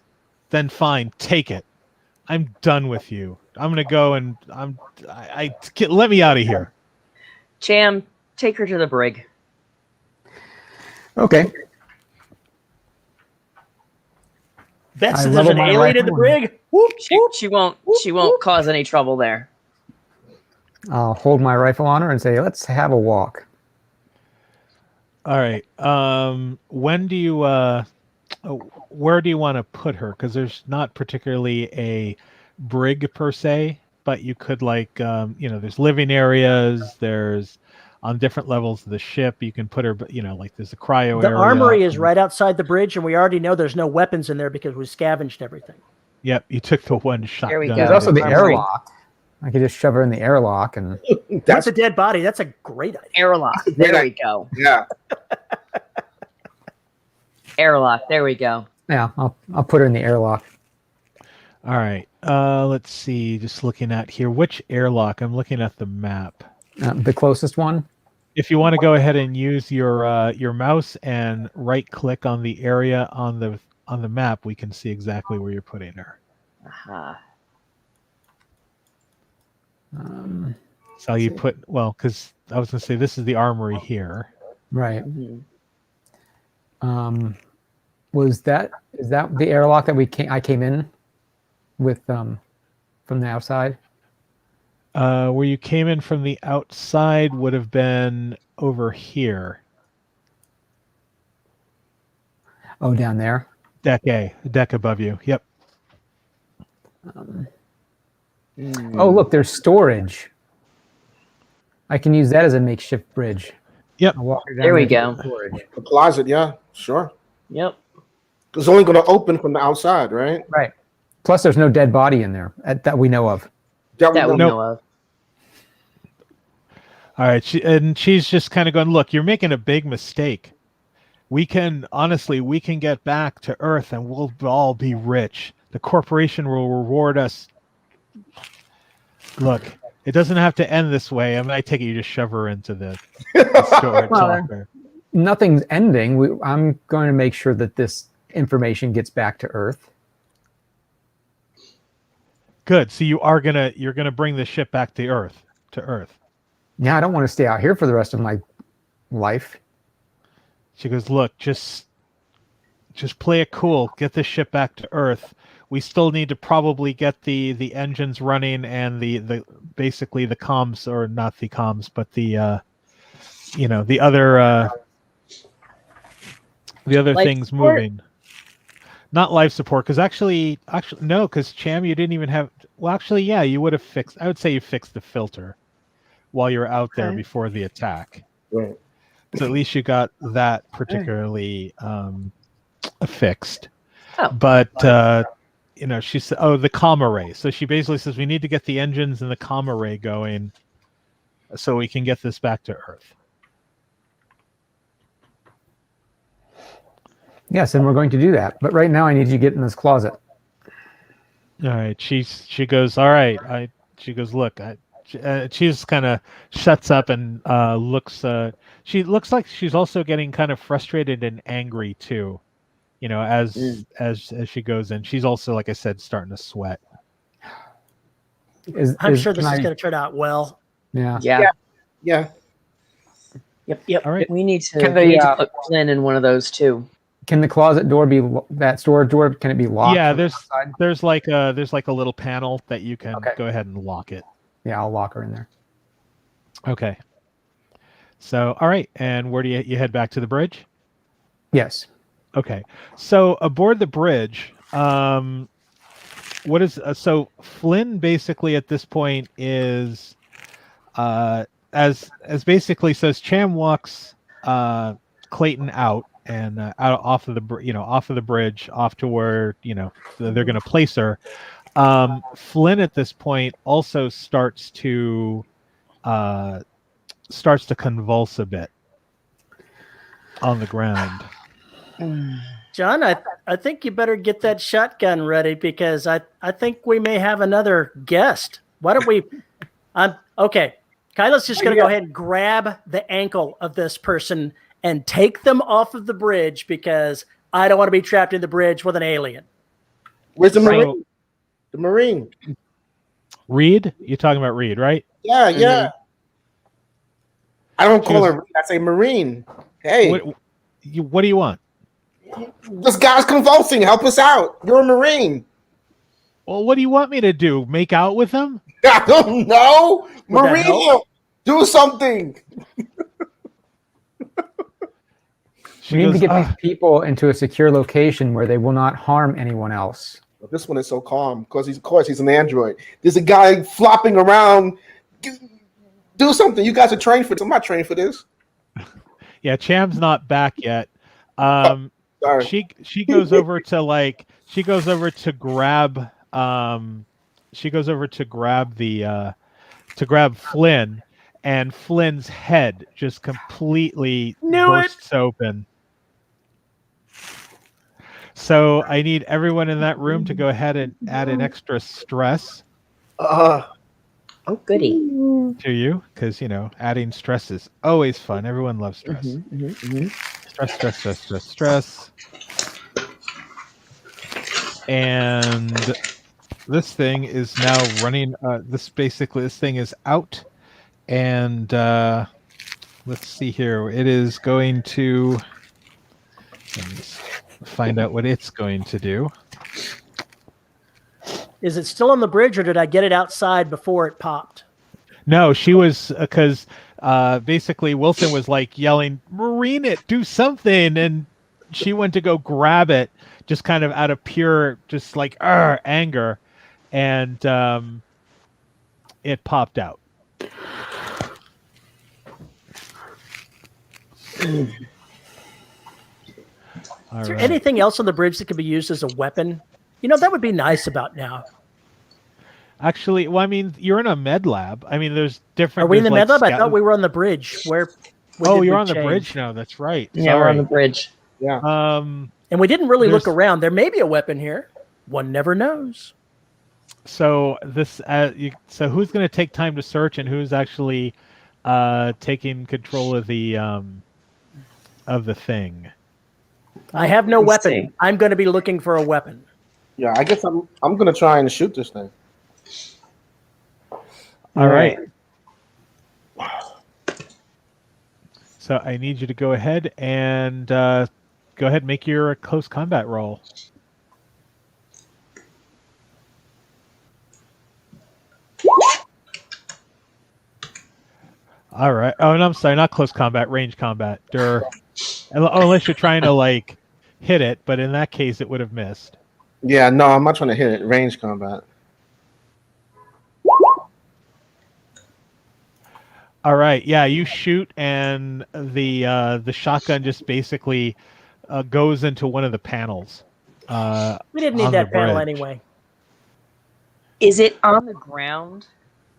then fine, take it. I'm done with you. I'm gonna go and let me out of here. Cham, take her to the brig. Okay. Betsy, I there's an level my alien in the rifle and- brig. Whoop, whoop. She won't cause any trouble there. I'll hold my rifle on her and say, let's have a walk. All right. When do you where do you want to put her? Because there's not particularly a brig per se, but you could there's living areas, there's on different levels of the ship, you can put her, like there's a cryo The area. armory is right outside the bridge, and we already know there's no weapons in there because we scavenged everything. Yep, you took the one shot. There we go. There's also the Armory. airlock. I could just shove her in the airlock and That's a dead body. That's a great idea. Airlock. There we go. Yeah. Airlock. There we go. yeah, I'll put her in the airlock. All right. Let's see. Just looking at here, which airlock? I'm looking at the map. The closest one. If you want to go ahead and use your mouse and right click on the area on the map, we can see exactly where you're putting her. Uh-huh. So you put because I was going to say this is the armory here. Right. Mhm. Is that the airlock that I came in with from the outside? Where you came in from the outside would have been over here. Oh, down there. Deck A, deck above you. Yep. Oh, look, there's storage. I can use that as a makeshift bridge. Yep. I'll walk her down There we to go. storage. The closet, yeah, sure. Yep. It's only going to open from the outside, right? Right. Plus, there's no dead body in there that we know of. That we Nope. know of. All right. She's just kind of going, look, you're making a big mistake. We can get back to Earth and we'll all be rich. The corporation will reward us. Look, it doesn't have to end this way. I take it you just shove her into the storage locker. Nothing's ending. I'm going to make sure that this information gets back to Earth. Good. So you're gonna bring the ship back to Earth. Yeah, I don't want to stay out here for the rest of my life. She goes, look, just play it cool. Get this ship back to Earth. We still need to probably get the engines running and the basically the comms, or not the comms, but the other Life things support? moving. Not life support, because actually no, because Cham, you didn't even have. Well, actually, yeah, you would have fixed. I would say you fixed the filter while you were out there Okay. before the attack. Right. So at least you got that particularly fixed. Oh. But she said, "Oh, the comm array." So she basically says we need to get the engines and the comm array going, so we can get this back to Earth. Yes, and we're going to do that. But right now, I need you to get in this closet. All right. She goes, all right. She goes, look. She just kind of shuts up and looks. She looks like she's also getting kind of frustrated and angry too. As she goes in, she's also, like I said, starting to sweat. I'm sure this is going to turn out well. Yeah. Yeah. Yeah. Yep. All right. We need to, Can we they, need to put Flynn in one of those too. Can the closet door be that storage door? Can it be locked? Yeah, from the there's outside? there's like a little panel that you can Okay. go ahead and lock it. Yeah, I'll lock her in there. Okay. So, all right, and where do you head back to the bridge? Yes. Okay. So aboard the bridge, what is so Flynn basically at this point is as basically says Cham walks Clayton out and out off of the bridge off to where they're going to place her. Flynn at this point also starts to convulse a bit on the ground. John, I think you better get that shotgun ready because I think we may have another guest. Why don't we? Okay. Kyla's just going to go ahead and grab the ankle of this person and take them off of the bridge because I don't want to be trapped in the bridge with an alien. Where's the Marine? The Marine. Reed? You're talking about Reed, right? Yeah, yeah. I don't call her Reed. I say Marine. Hey. What do you want? This guy's convulsing. Help us out. You're a Marine. Well, what do you want me to do? Make out with him? I don't know. Marine, do something. We need to get these people into a secure location where they will not harm anyone else. Well, this one is so calm because he's an android. There's a guy flopping around. Do something. You guys are trained for this. I'm not trained for this. Yeah, Cham's not back yet. Sorry. She goes over to grab Flynn, and Flynn's head just completely bursts open. So I need everyone in that room to go ahead and add an extra stress. Oh, goody. To you, because adding stress is always fun. Everyone loves stress. Stress. And this thing is now running. This thing is out, and let's see here. It is going to. Let me find out what it's going to do. Is it still on the bridge, or did I get it outside before it popped? No, she was because basically Wilson was like yelling, "Marine it, do something!" and she went to go grab it, just kind of out of pure, just like anger, and it popped out. Is there anything else on the bridge that could be used as a weapon? That would be nice about now. Actually, well, I mean, you're in a med lab. I mean, there's different. Are we in the med lab? I thought we were on the bridge. Where? You're on the bridge now. That's right. Yeah, Sorry. We're on the bridge. Yeah. And we didn't really look around. There may be a weapon here. One never knows. So this, so who's going to take time to search, and who's actually taking control of the thing? I have no weapon. I'm going to be looking for a weapon. Yeah, I guess I'm going to try and shoot this thing. All right. So I need you to go ahead and make your close combat roll. All right. Oh, and I'm sorry, not close combat, range combat. Unless you're trying to hit it, but in that case, it would have missed. Yeah, no, I'm not trying to hit it. Range combat. All right. Yeah, you shoot, and the shotgun just basically goes into one of the panels. We didn't need that panel anyway. Is it on the ground?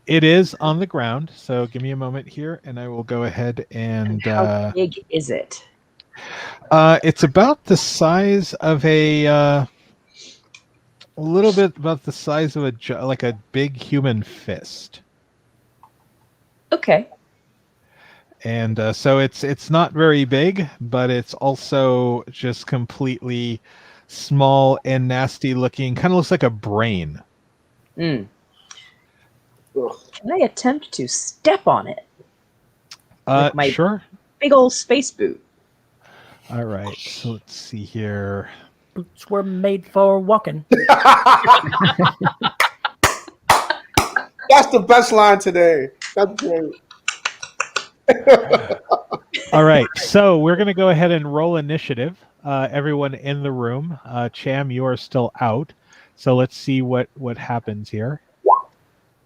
It is on the ground. So give me a moment here, and I will go ahead and. How big is it? It's about the size of a little bit about the size of a big human fist. Okay. And so it's not very big, but it's also just completely small and nasty looking. Kind of looks like a brain. Can I attempt to step on it? With my sure. Big old space boot. All right. So let's see here. Boots were made for walking. That's the best line today. That's great. All right. So we're going to go ahead and roll initiative. Everyone in the room. Cham, you are still out. So let's see what happens here.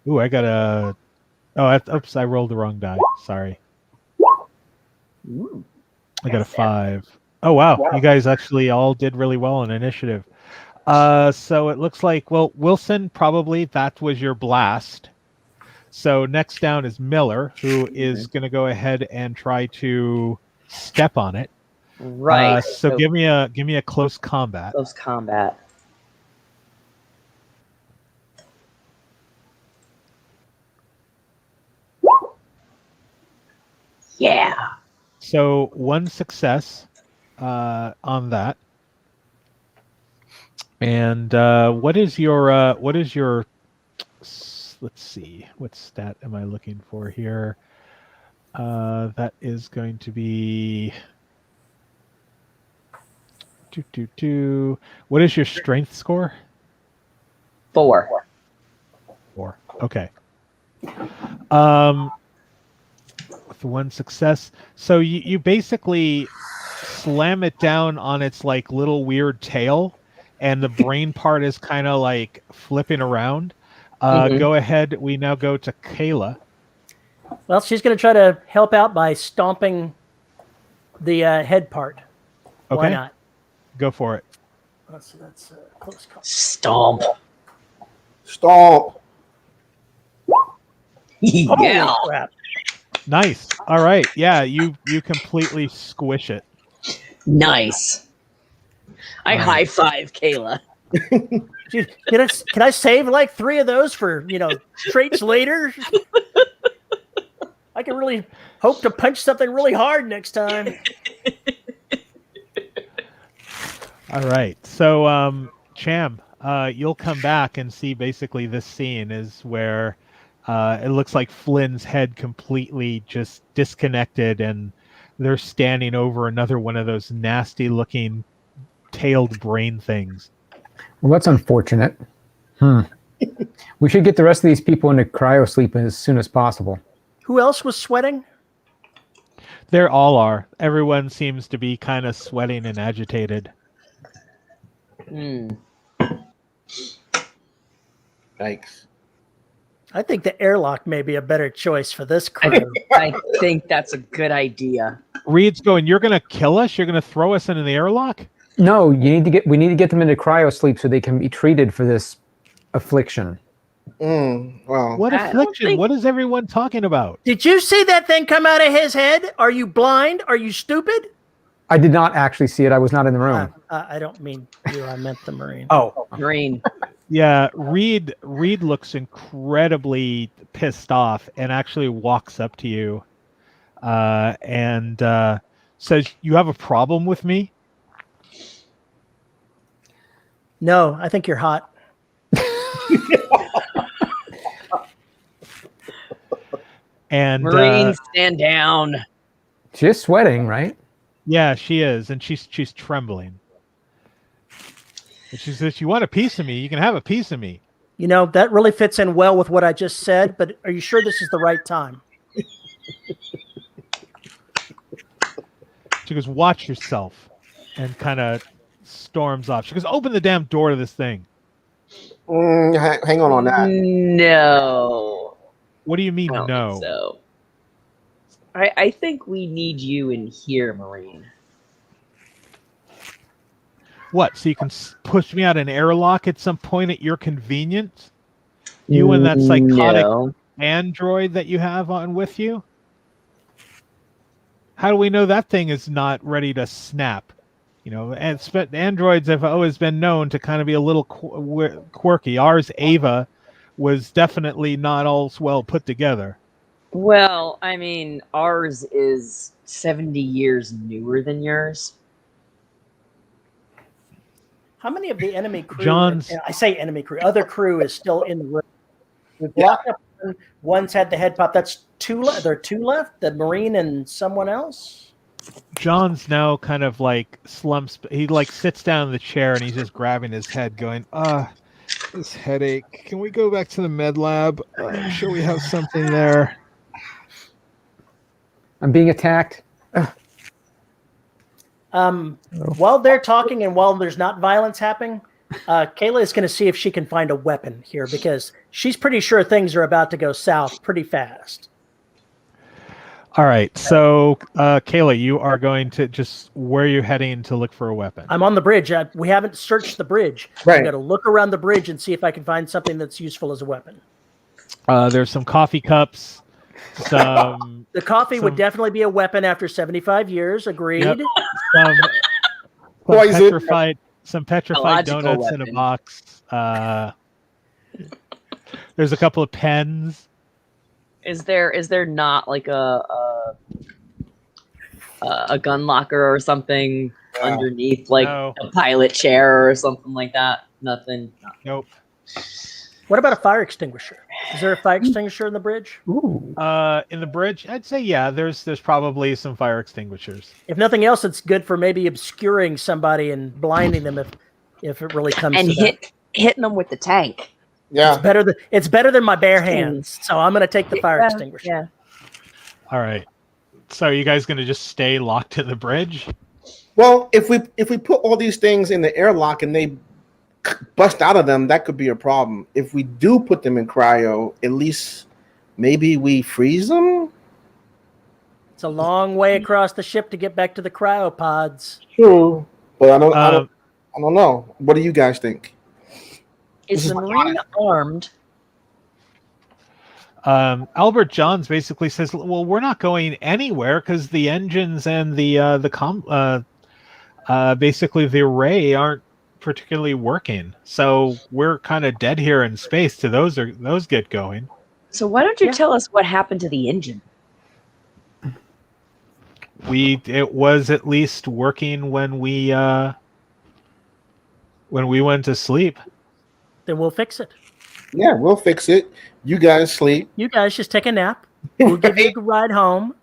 Ooh, I got a... oops, I rolled the wrong die. Sorry. Ooh, I got a 5. Oh, wow. You guys actually all did really well on initiative. So it looks like, well, Wilson, probably that was your blast. So next down is Miller, who is going to go ahead and try to step on it. Right. So give me a close combat. Close combat. Yeah. So 1 success on that. And what is your let's see, what stat am I looking for here? That is going to be what is your strength score? 4. 4. Okay. With 1 success. So you basically slam it down on its like little weird tail, and the brain part is kind of like flipping around. Go ahead. We now go to Kayla. Well, she's going to try to help out by stomping the head part. Okay. Why not? Go for it. That's close call. Stomp. Stomp. Yeah. Holy crap. Nice. All right. Yeah, you completely squish it. Nice. I high five Kayla. Can I save like 3 of those for traits later? I can really hope to punch something really hard next time. All right. So, Cham, you'll come back and see basically this scene is where it looks like Flynn's head completely just disconnected, and they're standing over another one of those nasty-looking tailed brain things. Well, that's unfortunate. We should get the rest of these people into cryo sleep as soon as possible. Who else was sweating? They all are. Everyone seems to be kind of sweating and agitated. Thanks. I think the airlock may be a better choice for this crew. I think that's a good idea. Reed's going, "You're going to kill us? You're going to throw us into the airlock?" No, we need to get them into cryo sleep so they can be treated for this affliction. Well, What affliction? What is everyone talking about? Did you see that thing come out of his head? Are you blind? Are you stupid? I did not actually see it. I was not in the room. I don't mean you. I meant the Marine. Oh, Green. Yeah, Reed looks incredibly pissed off and actually walks up to you and says, "You have a problem with me?" No, I think you're hot. And Marine, stand down. she's sweating, right? yeah, she is, and she's trembling. And she says, "You want a piece of me? You can have a piece of me." That really fits in well with what I just said, but are you sure this is the right time? She goes, "Watch yourself," and kind of storms off. She goes, "Open the damn door to this thing." Hang on that. No. What do you mean, I don't no? think so. I think we need you in here, Marine. What? So you can push me out an airlock at some point at your convenience? You and that psychotic android that you have on with you? How do we know that thing is not ready to snap? And androids have always been known to kind of be a little quirky. Ours, Ava, was definitely not all well put together. Well, I mean, ours is 70 years newer than yours. How many of the enemy crew? I say enemy crew. Other crew is still in the room. We've blocked up one. One's had the head pop. That's 2 left. There are 2 left. The Marine and someone else. John's now kind of like slumps. He like sits down in the chair and he's just grabbing his head, going, this headache. Can we go back to the med lab? I'm sure we have something there." I'm being attacked. While they're talking and while there's not violence happening, Kayla is going to see if she can find a weapon here because she's pretty sure things are about to go south pretty fast. All right, so Kayla, you are going to where are you heading to look for a weapon? I'm on the bridge. We haven't searched the bridge. Right. I'm going to look around the bridge and see if I can find something that's useful as a weapon. There's some coffee cups. some The coffee would some- definitely be a weapon after 75 years. Agreed. Yep. some Poison. petrified Biological donuts in a weapon. box. There's a couple of pens. Is there not like a gun locker or something underneath, like No. a pilot chair or something like that? Nothing. Nope. What about a fire extinguisher? Is there a fire extinguisher in the bridge? Ooh. In the bridge, I'd say yeah. There's probably some fire extinguishers. If nothing else, it's good for maybe obscuring somebody and blinding them if it really comes And to that. hitting them with the tank. Yeah. It's better than my bare hands. So I'm going to take the fire extinguisher. Yeah. All right. So are you guys going to just stay locked in the bridge? Well, if we put all these things in the airlock and they bust out of them, that could be a problem. If we do put them in cryo, at least maybe we freeze them. It's a long way across the ship to get back to the cryopods. True, but I don't know. What do you guys think? Is the Marine armed? Albert Johns basically says, "Well, we're not going anywhere because the engines and basically the array aren't particularly working. So we're kind of dead here in space till those get going." So why don't you tell us what happened to the engine? It was at least working when we went to sleep. Then we'll fix it. Yeah, we'll fix it. You guys sleep. You guys just take a nap. We'll give you a ride home.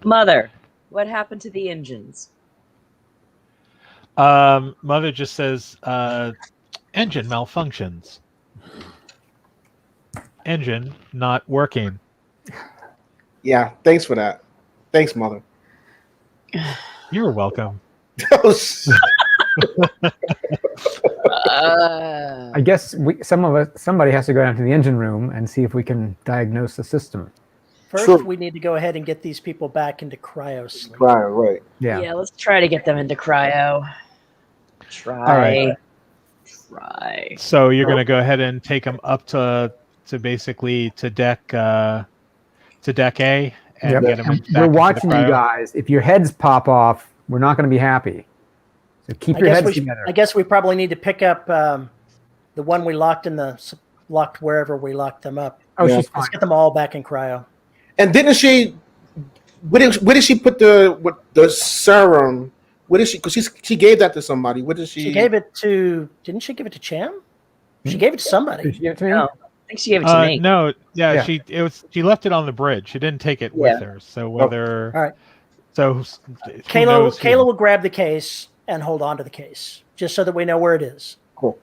Mother, what happened to the engines? Mother just says, engine malfunctions. Engine not working. Yeah, thanks for that. Thanks, Mother. You're welcome. I guess somebody has to go down to the engine room and see if we can diagnose the system. First, Sure. we need to go ahead and get these people back into cryo sleep. Right. Yeah. Let's try to get them into cryo. All Try. So you're going to go ahead and take them up to basically to deck A and Yep. get them. And we're watching you guys. If your heads pop off, we're not going to be happy. So keep your heads together. I guess we probably need to pick up the one we locked wherever we locked them up. Oh, Yeah. she's fine. Let's get them all back in cryo. And didn't she? Where did she put the serum? Where did she? Because she gave that to somebody. What did she? She gave it to. Didn't she give it to Cham? She gave it to Did somebody. she give it to me? No, I think she gave it to me. No, Yeah. she left it on the bridge. She didn't take it with her. So whether All right. so who Kayla knows who- will grab the case and hold on to the case just so that we know where it is. Cool.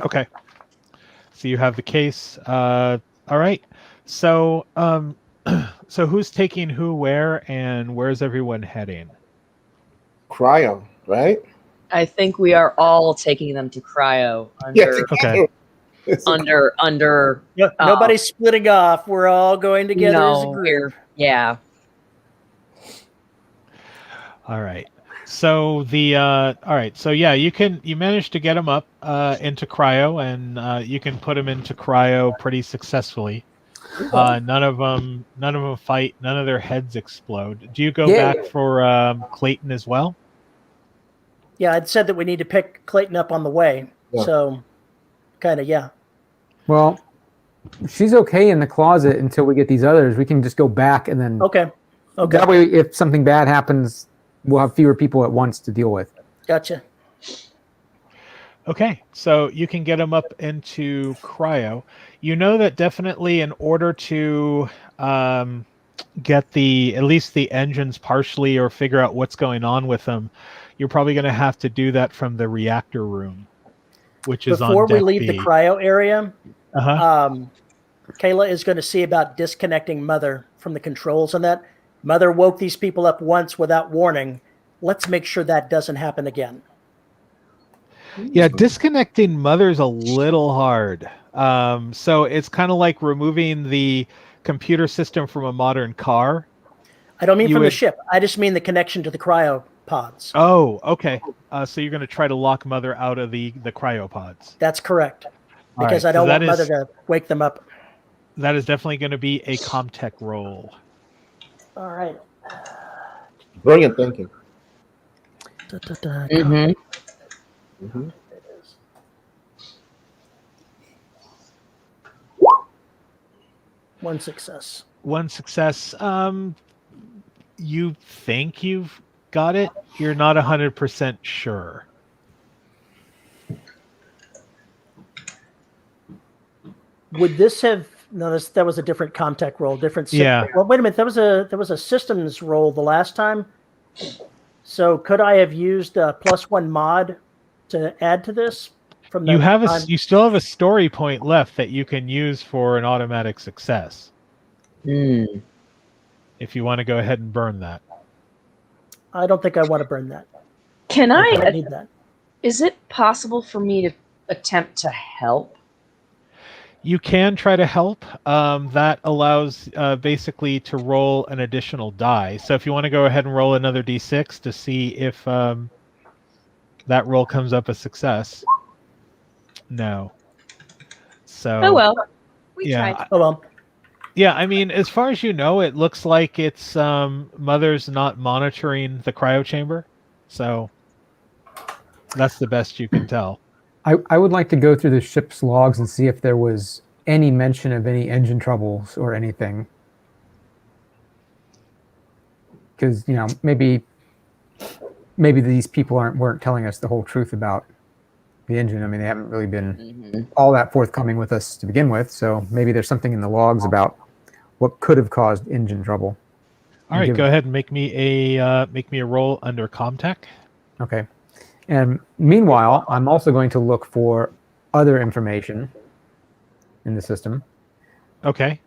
Okay. So you have the case. All right. So so who's taking who where and where's everyone heading? Cryo, right? I think we are all taking them to cryo under Okay. under Nobody's splitting off. We're all going together as a no, group. yeah. All right. So you managed to get them up into cryo, and you can put them into cryo pretty successfully. None of them fight. None of their heads explode. Do you go back for Clayton as well? Yeah, I'd said that we need to pick Clayton up on the way. Yeah. So, kind of, yeah. Well, she's okay in the closet until we get these others. We can just go back and then. Okay. That way, if something bad happens, we'll have fewer people at once to deal with. Gotcha. Okay, so you can get them up into cryo. You know that definitely in order to get at least the engines partially or figure out what's going on with them, you're probably going to have to do that from the reactor room, which is Before on we deck leave B. the cryo area, Uh-huh. Kayla is going to see about disconnecting Mother from the controls on that. Mother woke these people up once without warning. Let's make sure that doesn't happen again. Yeah, disconnecting Mother's a little hard. So it's kind of like removing the computer system from a modern car. I don't mean You from the would- ship. I just mean the connection to the cryo pods. Oh, okay. So you're going to try to lock Mother out of the cryopods. That's correct. All Because right, I don't so want that Mother is- to wake them up. That is definitely going to be a Comtech roll. All right. Brilliant thinking. Mhm. Mm-hmm. One success. One success. You think you've got it. You're not 100% sure. Would this have no? That was a different Comtech roll. Different. Yeah. Well, wait a minute. There was a systems roll the last time. So could I have used a +1 mod to add to this? From the You still have a story point left that you can use for an automatic success. Mm. If you want to go ahead and burn that. I don't think I want to burn that. Can I don't I? need that. Is it possible for me to attempt to help? You can try to help. That allows basically to roll an additional die. So if you want to go ahead and roll another d6 to see if that roll comes up a success. No. So. Oh well, we Yeah. tried. Oh well. Yeah, I mean, as far as you know, it looks like it's Mother's not monitoring the cryo chamber. So that's the best you can tell. I would like to go through the ship's logs and see if there was any mention of any engine troubles or anything. Because, maybe these people weren't telling us the whole truth about the engine. I mean, they haven't really been all that forthcoming with us to begin with. So maybe there's something in the logs about what could have caused engine trouble. All right, go ahead and make me a roll under Comtech. Okay. And meanwhile, I'm also going to look for other information in the system. Okay.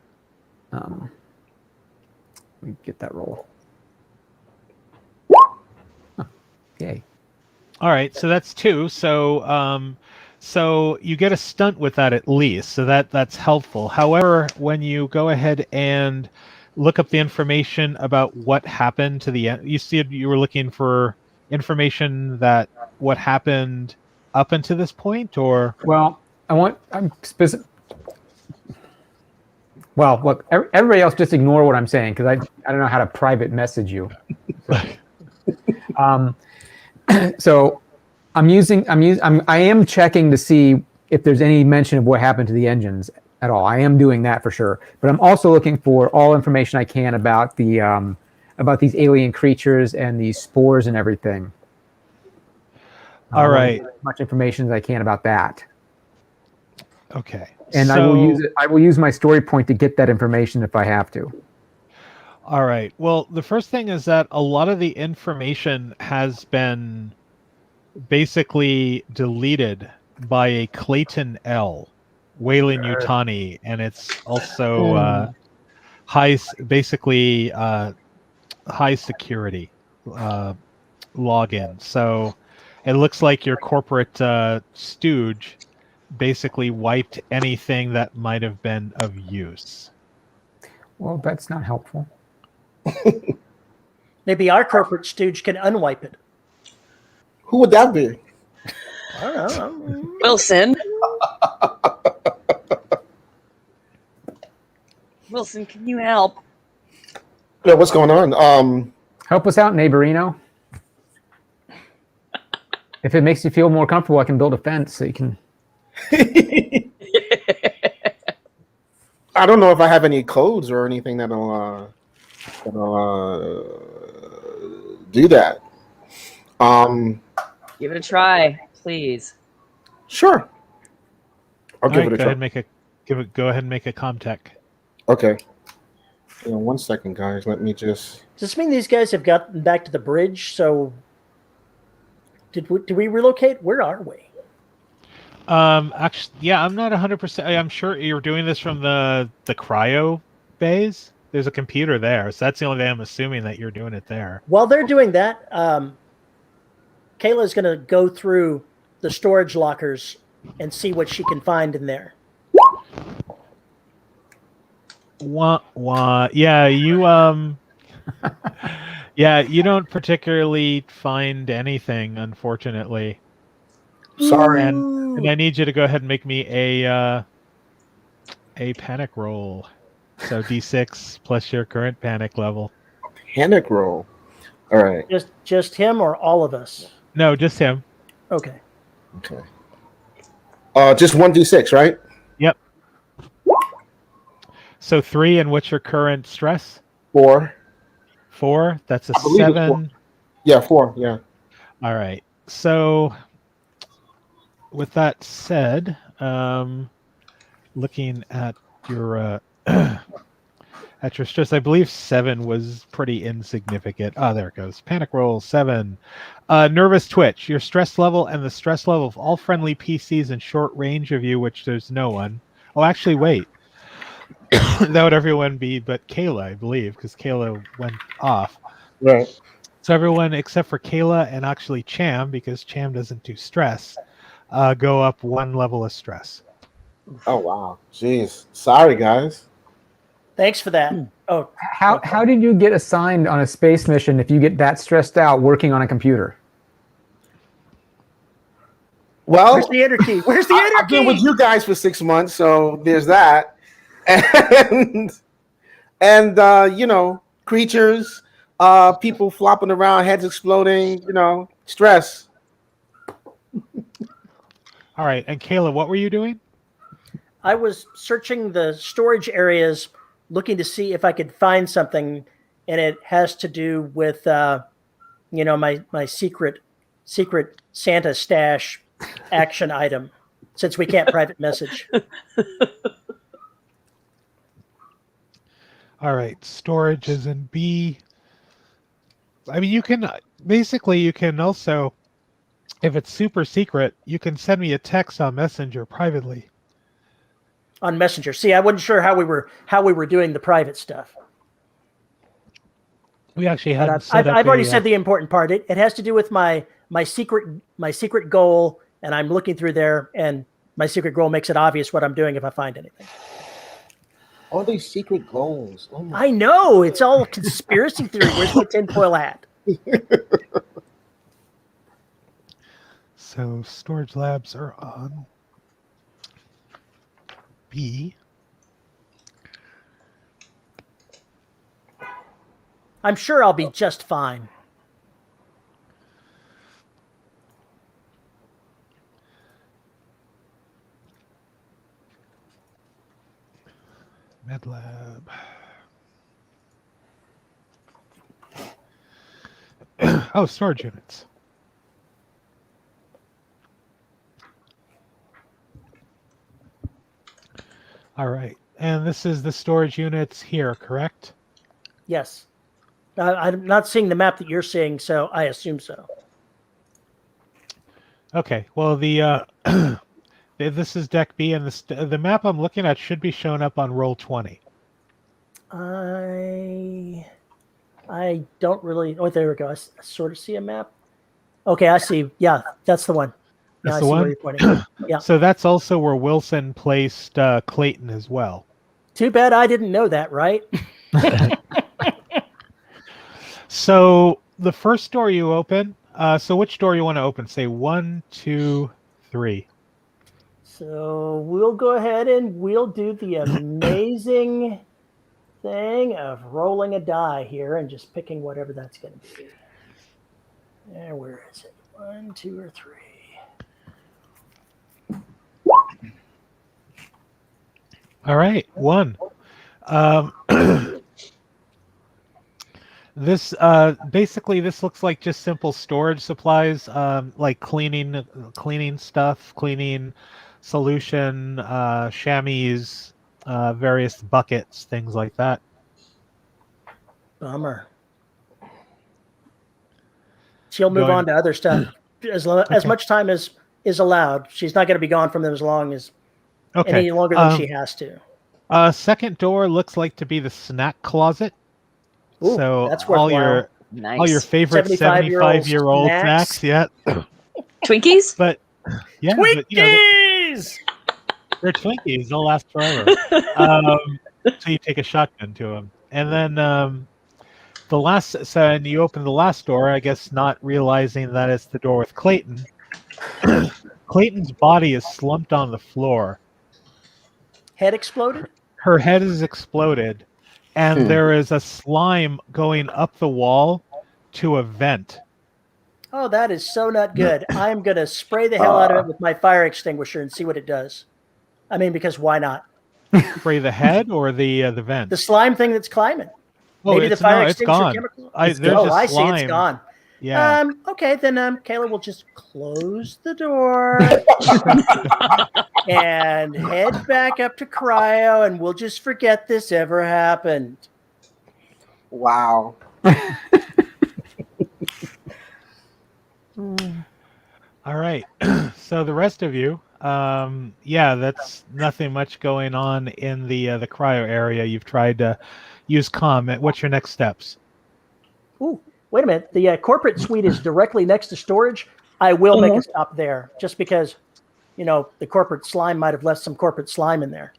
Let me get that roll. Huh. Yay. All right, so that's 2. So so you get a stunt with that at least. So that's helpful. However, when you go ahead and look up the information about what happened to the end, you said you were looking for information that what happened up until this point, or well, I'm specific. Well, look, everybody else just ignore what I'm saying because I don't know how to private message you. So I am checking to see if there's any mention of what happened to the engines at all. I am doing that for sure, but I'm also looking for all information I can about these alien creatures and these spores and everything. All right. As much information as I can about that. Okay. And so, I will use my story point to get that information if I have to. All right. Well, the first thing is that a lot of the information has been basically deleted by a Clayton L. Wayland Yutani, and it's also high security login. So it looks like your corporate stooge basically wiped anything that might have been of use. Well, that's not helpful. Maybe our corporate stooge can unwipe it. Who would that be? I don't know. Wilson. Wilson, can you help? Yeah, what's going on? Help us out, neighborino. If it makes you feel more comfortable, I can build a fence so you can. I don't know if I have any codes or anything that'll do that. Give it a try, please. Sure. I'll give it a Go try. Go ahead and make a Comtech. Okay. 1 second, guys. Let me just. Does this mean these guys have gotten back to the bridge? So did we relocate? Where are we? Actually, yeah, I'm not 100%. I'm sure you're doing this from the cryo bays. There's a computer there, so that's the only way I'm assuming that you're doing it there. While they're doing that, Kayla's going to go through the storage lockers and see what she can find in there. Yeah, yeah, you don't particularly find anything, unfortunately. Sorry. And I need you to go ahead and make me a a panic roll. So D6 plus your current panic level. Panic roll. All right. Just him or all of us? No, just him. Okay. Okay. Just 1d6, right? Yep. So 3, and what's your current stress? 4. 4. That's a I believe it's 7. 4. Yeah, 4. Yeah. All right. So with that said, looking at your at your stress, I believe 7 was pretty insignificant. Oh, there it goes. Panic roll 7. Nervous twitch. Your stress level and the stress level of all friendly PCs in short range of you, which there's no one. Oh, actually, wait. That would everyone be but Kayla, I believe, because Kayla went off. Right. So everyone except for Kayla and actually Cham, because Cham doesn't do stress, go up 1 level of stress. Oh wow. Jeez. Sorry, guys. Thanks for that. Oh, How did you get assigned on a space mission if you get that stressed out working on a computer? Well, where's the enter key? Where's the enter I've been with key? you guys for 6 months, so there's that. And you know, creatures, people flopping around, heads exploding, you know, stress. All right. And Kayla, what were you doing? I was searching the storage areas, looking to see if I could find something, and it has to do with, my secret Santa stash action item, since we can't private message. All right. Storage is in B. I mean, you can also, if it's super secret, you can send me a text on Messenger privately. On Messenger. See, I wasn't sure how we were doing the private stuff. We actually But hadn't set up I've already said the important part. It has to do with my secret goal, and I'm looking through there, and my secret goal makes it obvious what I'm doing if I find anything. All these secret goals. Oh my. I know, it's all conspiracy theory. Where's my tinfoil hat? So storage labs are on B. I'm sure I'll be just fine. Med lab. Oh, storage units. All right. And this is the storage units here, correct? Yes. I'm not seeing the map that you're seeing, so I assume so. Okay. Well, the this is deck B, and the map I'm looking at should be showing up on roll 20. I don't really. Oh, there we go. I sort of see a map. Okay, I see. Yeah, that's the one. That's I the see one? where you're pointing. Yeah. So that's also where Wilson placed Clayton as well. Too bad I didn't know that, right? So the first door you open. So which door you want to open? Say 1, 2, 3. So we'll go ahead and we'll do the amazing thing of rolling a die here and just picking whatever that's going to be. And where is it? 1, 2, or 3? All right, 1. This basically this looks like just simple storage supplies, like cleaning stuff, cleaning solution, chamois, various buckets, things like that. Bummer. She'll move on to other stuff as much time as is allowed. She's not going to be gone from them as long as any longer than she has to. Second door looks like to be the snack closet. Ooh, so that's all worthwhile. your favorite 75-year-old snacks, yeah. Twinkies? But yeah, Twinkies! They're Twinkies. They'll last forever. So you take a shotgun to them, and then and you open the last door. I guess not realizing that it's the door with Clayton. Clayton's body is slumped on the floor. head exploded? Her head is exploded, and there is a slime going up the wall to a vent. Oh, that is so not good. I'm going to spray the hell out of it with my fire extinguisher and see what it does. I mean, because why not? Spray the head or the vent? The slime thing that's climbing. Oh, Maybe the fire it's extinguisher gone. chemical. There's oh, just I see. It's slime. gone. Yeah. Okay, then Kayla will just close the door and head back up to cryo, and we'll just forget this ever happened. Wow. All right. So the rest of you, yeah, that's nothing much going on in the cryo area. You've tried to use comm. What's your next steps? Ooh, wait a minute. The corporate suite is directly next to storage. I will make a stop there, just because, you know, the corporate slime might have left some corporate slime in there.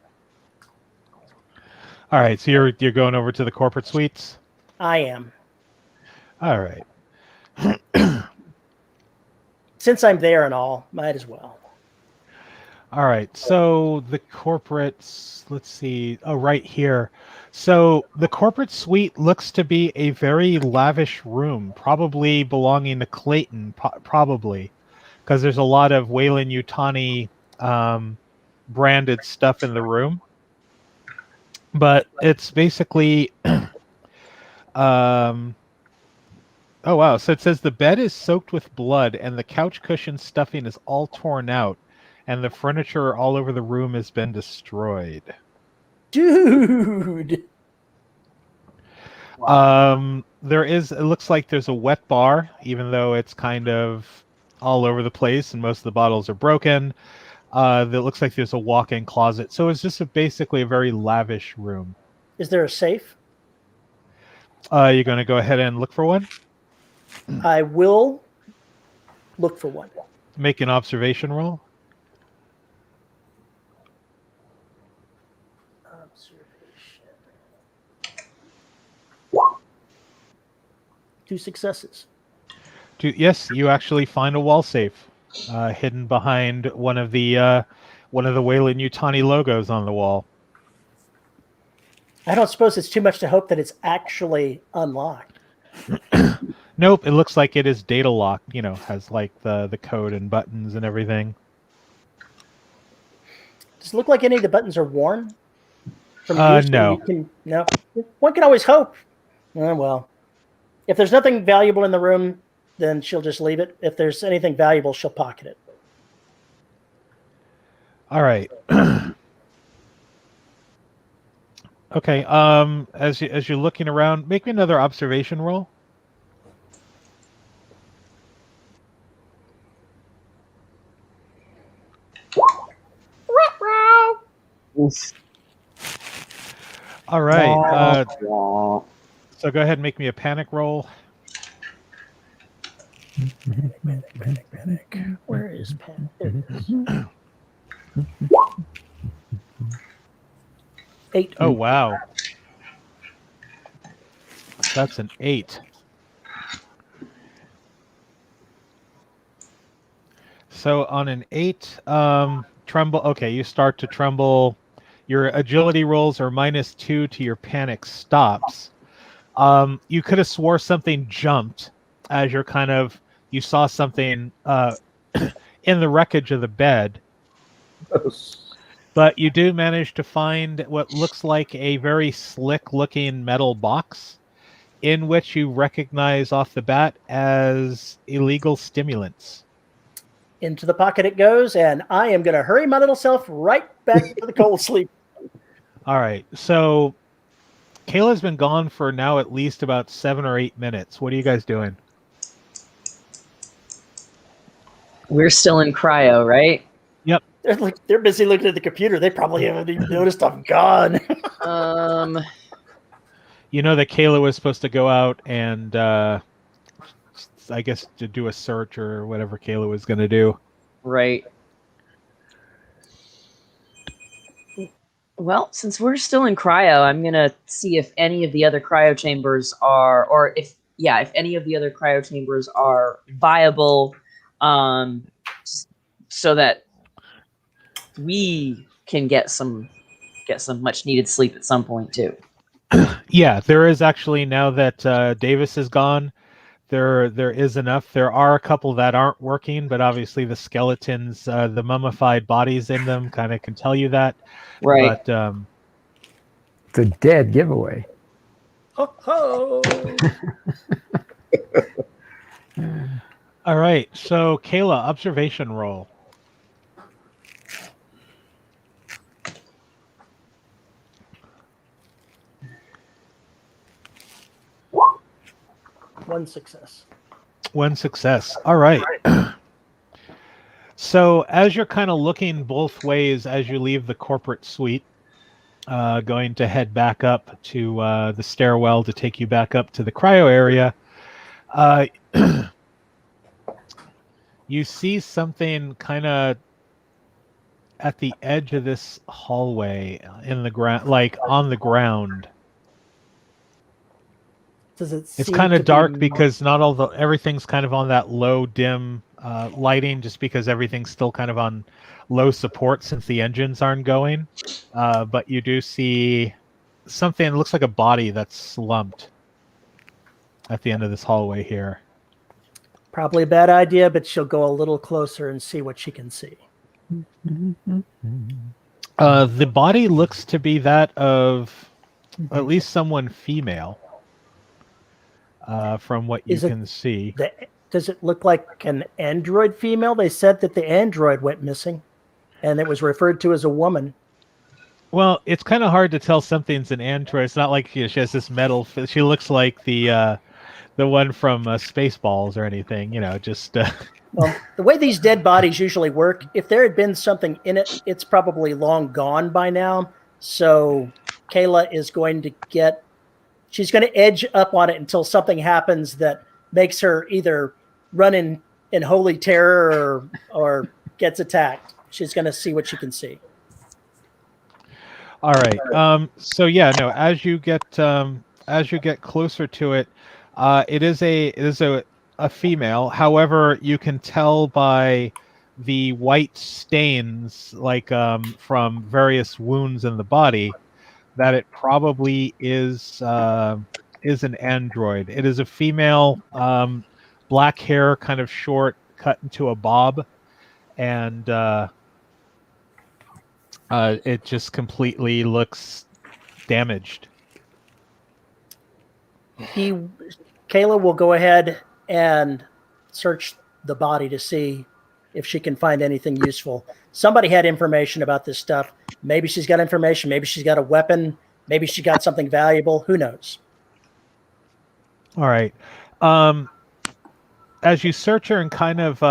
All right. So you're going over to the corporate suites. I am. All right. Since I'm there and all, might as well. All right. So the corporates, let's see. Oh, right here. So the corporate suite looks to be a very lavish room, probably belonging to Clayton, probably, because there's a lot of Wayland Yutani branded stuff in the room. But it's basically, oh wow! So it says the bed is soaked with blood, and the couch cushion stuffing is all torn out, and the furniture all over the room has been destroyed. Dude. It looks like there's a wet bar, even though it's kind of all over the place, and most of the bottles are broken. That looks like there's a walk-in closet, so it's just basically a very lavish room. Is there a safe? You're going to go ahead and look for one? I will look for one. Make an observation roll. Observation. 2 successes. Yes, you actually find a wall safe hidden behind one of the Wayland Yutani logos on the wall. I don't suppose it's too much to hope that it's actually unlocked. Nope, it looks like it is data locked. You know, has like the code and buttons and everything. Does it look like any of the buttons are worn? No. No. One can always hope. Well, if there's nothing valuable in the room, then she'll just leave it. If there's anything valuable, she'll pocket it. All right. Okay. As you're looking around, make me another observation roll. All right. So go ahead and make me a panic roll. Panic. Where is panic? There it is. 8. Oh, wow. That's an 8. So on an 8, tremble. Okay, you start to tremble. Your agility rolls are -2 to your panic stops. You could have swore something jumped as you saw something in the wreckage of the bed. But you do manage to find what looks like a very slick-looking metal box in which you recognize off the bat as illegal stimulants. Into the pocket it goes, and I am going to hurry my little self right back to the cold sleep. All right. So Kayla's been gone for now at least about 7 or 8 minutes. What are you guys doing? We're still in cryo, right? Yep. They're busy looking at the computer. They probably haven't even noticed I'm gone. You know that Kayla was supposed to go out and I guess to do a search or whatever Kayla was going to do. Right. Well, since we're still in cryo, I'm going to see if any of the other cryo chambers are, or if any of the other cryo chambers are viable, so that we can get some get some much needed sleep at some point too. Yeah, there is actually, now that Davis is gone, there is enough. There are a couple that aren't working, but obviously the skeletons, the mummified bodies in them kind of can tell you that. Right. But It's a dead giveaway. Ho ho! all right, so Kayla, observation roll. One success. One success. All right. So as you're kind of looking both ways as you leave the corporate suite, going to head back up to the stairwell to take you back up to the cryo area, you see something kind of at the edge of this hallway in the ground, like on the ground. Does it It's seem kind to of dark be because not all the everything's kind of on that low dim lighting, just because everything's still kind of on low support since the engines aren't going. But you do see something that looks like a body that's slumped at the end of this hallway here. probably a bad idea, but she'll go a little closer and see what she can see. The body looks to be that of at least someone female, from what you can see. Does it look like an android female? They said that the android went missing, and it was referred to as a woman. Well, it's kind of hard to tell something's an android. It's not like she has this metal. She looks like the one from Spaceballs or anything. You know, just. Well, the way these dead bodies usually work, if there had been something in it, it's probably long gone by now. So Kayla is going to she's going to edge up on it until something happens that makes her either run in holy terror or gets attacked. She's going to see what she can see. All right. So yeah, no. As you get closer to it, it is a female. However, you can tell by the white stains, like from various wounds in the body, that it probably is an android. It is a female, black hair, kind of short, cut into a bob, and it just completely looks damaged. Kayla will go ahead and search the body to see if she can find anything useful. Somebody had information about this stuff. Maybe she's got information. Maybe she's got a weapon. Maybe she got something valuable. Who knows? All right. As you search her and kind of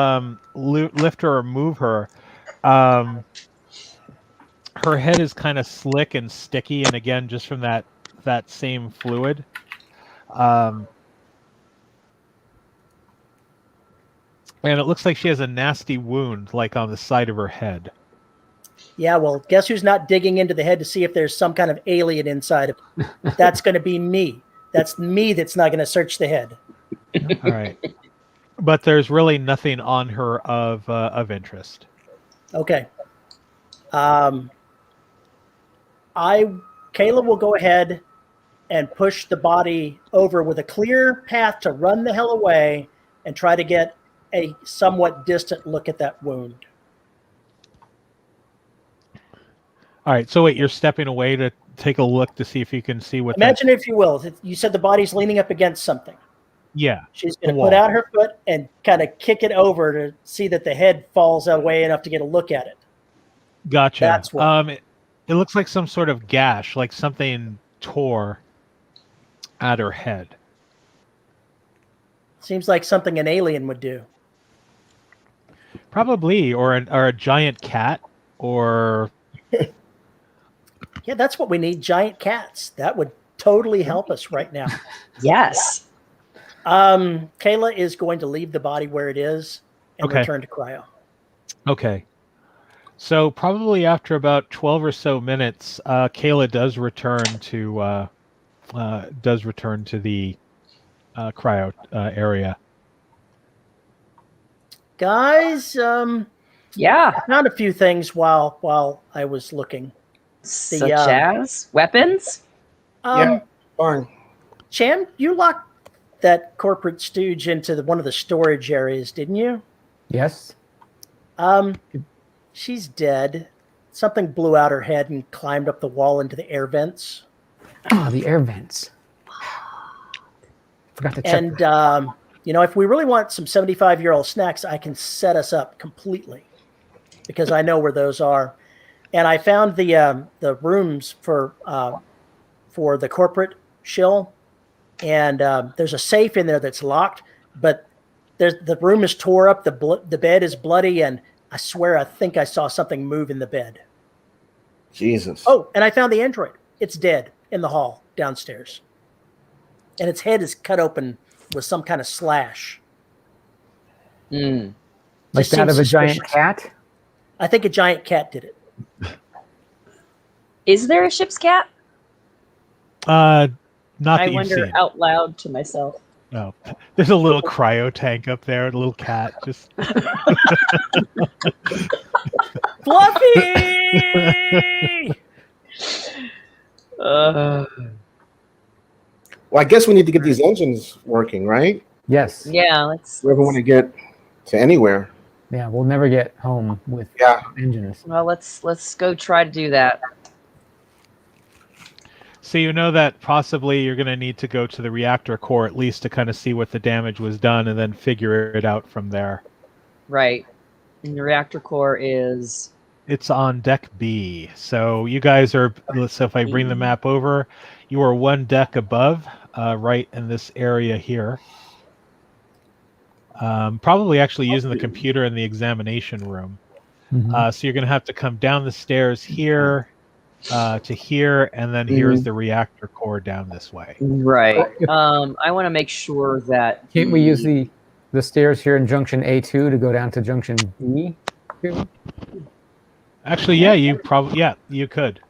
lift her or move her, her head is kind of slick and sticky, and again, just from that same fluid. And it looks like she has a nasty wound, like on the side of her head. Yeah, well, guess who's not digging into the head to see if there's some kind of alien inside of it? That's going to be me. That's me that's not going to search the head. All right. But there's really nothing on her of interest. Okay. Kayla will go ahead and push the body over with a clear path to run the hell away and try to get a somewhat distant look at that wound. All right. So wait, you're stepping away to take a look to see if you can see what. Imagine, if you will, you said the body's leaning up against something. Yeah. She's going to put out her foot and kind of kick it over to see that the head falls away enough to get a look at it. Gotcha. That's what. It looks like some sort of gash, like something tore at her head. Seems like something an alien would do. Probably, or a giant cat, or. Yeah, that's what we need, giant cats. That would totally help us right now. Yes. Kayla is going to leave the body where it is and return to cryo. Okay. So probably after about 12 or so minutes, Kayla does return to the cryo area. Guys, yeah, I found a few things while I was looking. Such as weapons? Yeah, fine. Cham, you locked that corporate stooge into one of the storage areas, didn't you? Yes. She's dead. Something blew out her head and climbed up the wall into the air vents. Oh, the air vents. Forgot to check. And if we really want some 75-year-old snacks, I can set us up completely because I know where those are. And I found the rooms for the corporate shill, and there's a safe in there that's locked, but the room is tore up. The bed is bloody, and I swear I think I saw something move in the bed. Jesus. Oh, and I found the android. It's dead in the hall downstairs, and its head is cut open with some kind of slash. Like Just that of seems a giant suspicious. cat? I think a giant cat did it. Is there a ship's cat? Not that I you've wonder seen. out loud to myself. No, there's a little cryo tank up there, a little cat. Just Fluffy. Well, I guess we need to get these engines working, right? Yes. Yeah, let's. We ever want to get to anywhere. Yeah, we'll never get home with engines. Well, let's go try to do that. so you know that possibly you're going to need to go to the reactor core at least to kind of see what the damage was done, and then figure it out from there. Right. And the reactor core is. It's on deck B. So you guys are. So if I bring the map over, you are one deck above, right in this area here. Probably actually using the computer in the examination room. So you're going to have to come down the stairs here to here, and then here's the reactor core down this way. Right. I want to make sure that. Can't we use the stairs here in junction A2 to go down to junction B? Actually, yeah, you could.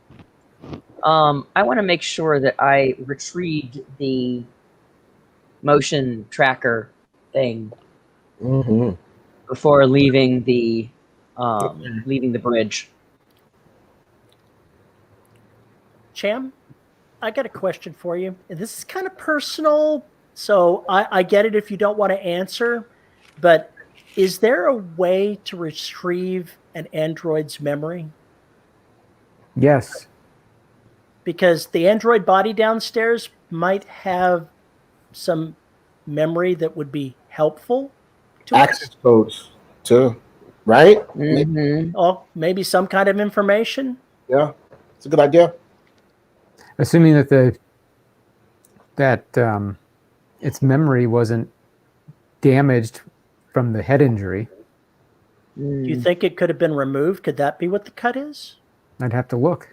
I want to make sure that I retrieved the motion tracker thing before leaving the bridge. Cham, I got a question for you. And this is kind of personal, so I get it if you don't want to answer, but is there a way to retrieve an android's memory? Yes. Because the android body downstairs might have some memory that would be helpful to Access codes too, right? Oh, maybe some kind of information. Yeah, it's a good idea. Assuming that its memory wasn't damaged from the head injury. Do you think it could have been removed? Could that be what the cut is? I'd have to look.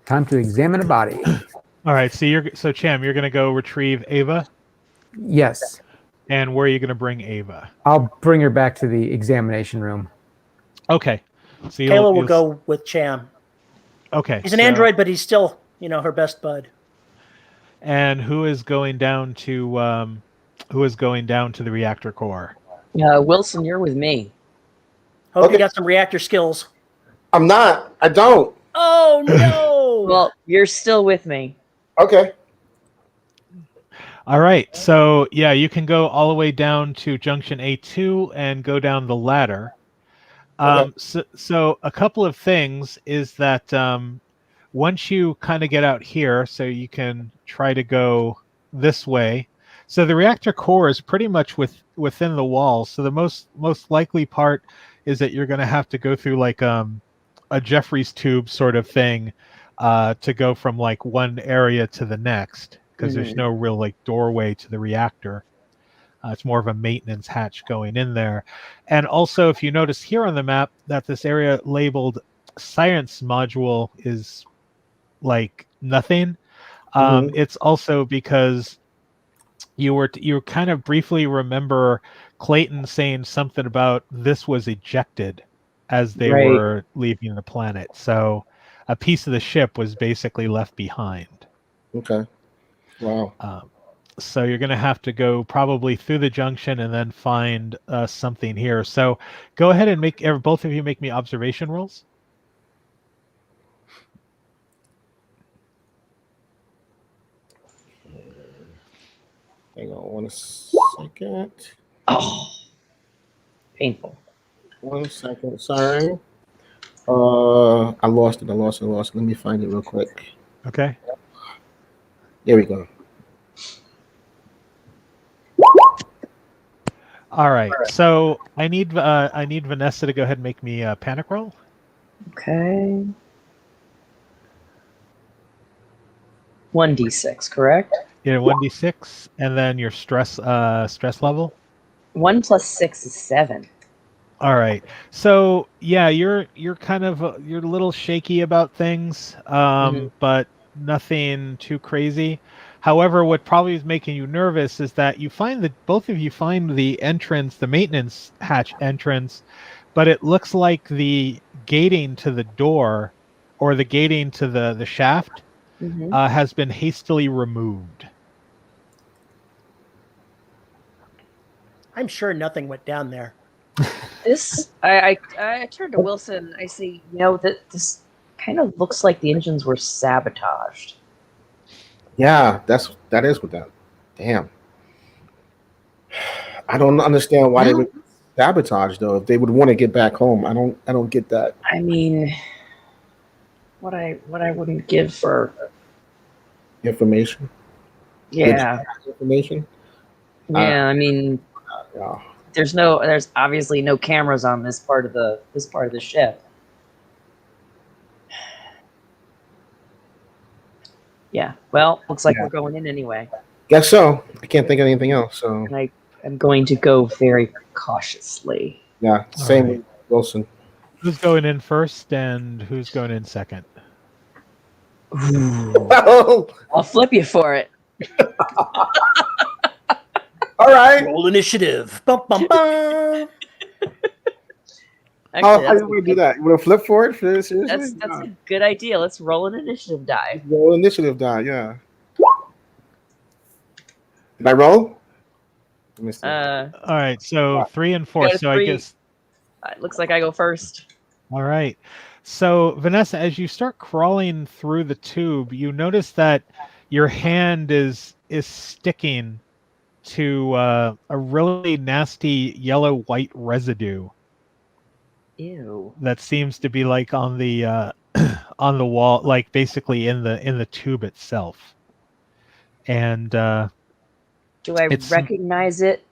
Time to examine a body. All right, so Cham, you're going to go retrieve Ava, Yes. and where are you going to bring Ava? I'll bring her back to the examination room. Okay. So Kayla will go with Cham. Okay. He's an android, but he's still, her best bud. And who is going down to the reactor core? Wilson, you're with me. Hope you got some reactor skills. I'm not. I don't. Oh no! Well, you're still with me. Okay. All right. So yeah, you can go all the way down to junction A2 and go down the ladder. So a couple of things is that once you kind of get out here, so you can try to go this way. So the reactor core is pretty much within the wall. So the most likely part is that you're going to have to go through like a Jeffrey's tube sort of thing to go from like one area to the next, because there's no real like doorway to the reactor. It's more of a maintenance hatch going in there. And also, if you notice here on the map that this area labeled science module is like nothing, it's also because you kind of briefly remember Clayton saying something about this was ejected as they were leaving the planet. So a piece of the ship was basically left behind. Okay. Wow. So you're going to have to go probably through the junction and then find something here. So go ahead and both of you make me observation rolls. Hang on 1 second. Oh, painful. 1 second. Sorry. I lost it. Let me find it real quick. Okay. There we go. All right. So I need Vanessa to go ahead and make me a panic roll. Okay. 1d6, correct? Yeah, 1d6, and then your stress level. 1 plus 6 is 7. All right. So yeah, you're kind of you're a little shaky about things, but nothing too crazy. However, what probably is making you nervous is that you find that both of you find the entrance, the maintenance hatch entrance, but it looks like the gating to the door or the gating to the shaft has been hastily removed. I'm sure nothing went down there. This, I turned to Wilson. I say, that this kind of looks like the engines were sabotaged. Yeah, that is what that. Damn. I don't understand why they would sabotage though. If they would want to get back home, I don't get that. I mean, what I wouldn't give for Information. yeah. Information. Yeah, I mean, Yeah. there's obviously no cameras on this part of the ship. Yeah. Well, looks like we're going in anyway. Guess so. I can't think of anything else. So And I am going to go very cautiously. yeah, same right. with Wilson. Who's going in first and who's going in second? Oh, I'll flip you for it. all right. Roll initiative. Bum, bum, bum. Actually, How do we do that? You want to flip for it? Seriously? that's a good idea. Let's roll an initiative die. Roll initiative die. Yeah. Did I roll? Let me see. All right, so 3 and 4. So three. I guess. It looks like I go first. All right. So Vanessa, as you start crawling through the tube, you notice that your hand is sticking to a really nasty yellow-white residue Ew. that seems to be like on the on the wall, like basically in the tube itself. And Do I recognize it?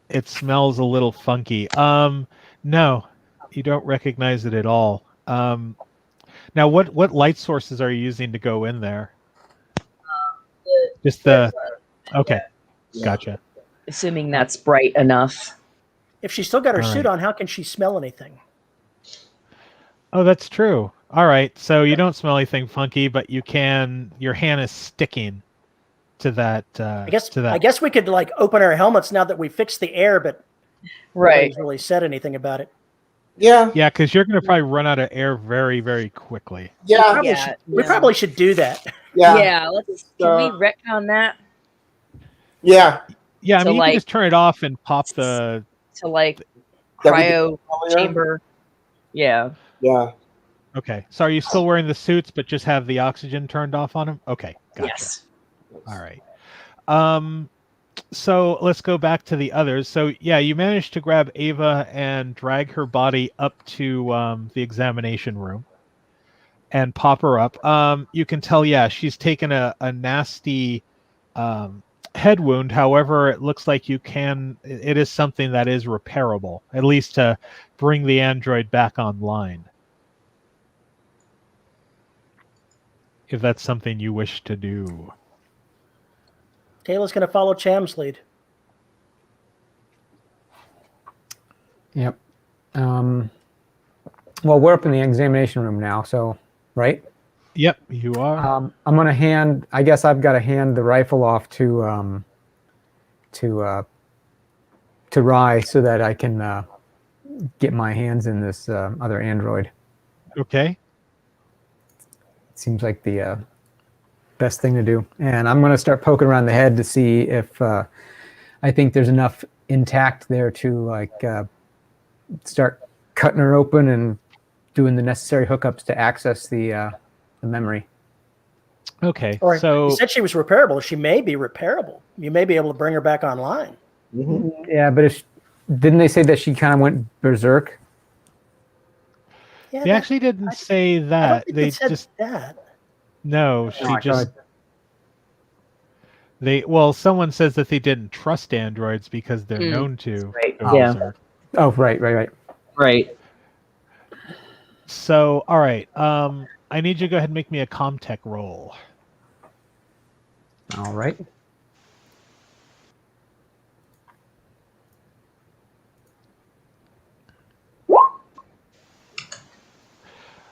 it smells a little funky. No, you don't recognize it at all. Now, what light sources are you using to go in there? Just the. Okay, gotcha. Assuming that's bright enough. If she's still got her All suit right. on, how can she smell anything? Oh, that's true. All right, so you don't smell anything funky, but you can. Your hand is sticking to that. I guess we could like open our helmets now that we fixed the air, but nobody's really said anything about it. Yeah. Yeah, because you're going to probably run out of air very, very quickly. Yeah. We probably should do that. Yeah. Yeah. Can we retcon that? Yeah. Yeah, I So, mean, you like, can just turn it off and pop the. To like That we cryo did earlier? chamber. Yeah. Yeah. Okay, so are you still wearing the suits, but just have the oxygen turned off on them? Okay, gotcha. Yes. All right. So let's go back to the others. So yeah, you managed to grab Ava and drag her body up to the examination room and pop her up. You can tell, yeah, she's taken a nasty head wound. However, it looks like it is something that is repairable, at least to bring the android back online. If that's something you wish to do. Taylor's going to follow Cham's lead. Yep. Well, we're up in the examination room now, so right? Yep, you are. I'm gonna hand. I guess I've got to hand the rifle off to Rye so that I can get my hands in this other android. Okay. Seems like the best thing to do. And I'm going to start poking around the head to see if I think there's enough intact there to like start cutting her open and doing the necessary hookups to access the memory. Okay, Or so you said she was repairable. She may be repairable. You may be able to bring her back online. Mm-hmm. Yeah, but didn't they say that she kind of went berserk? Yeah, they actually didn't say I don't that. think They it said just that. no. Oh, She I just thought- someone says that they didn't trust androids because they're known to right. go Yeah. berserk. Oh, right. Right. So, all right. I need you to go ahead and make me a Comtech roll. All right.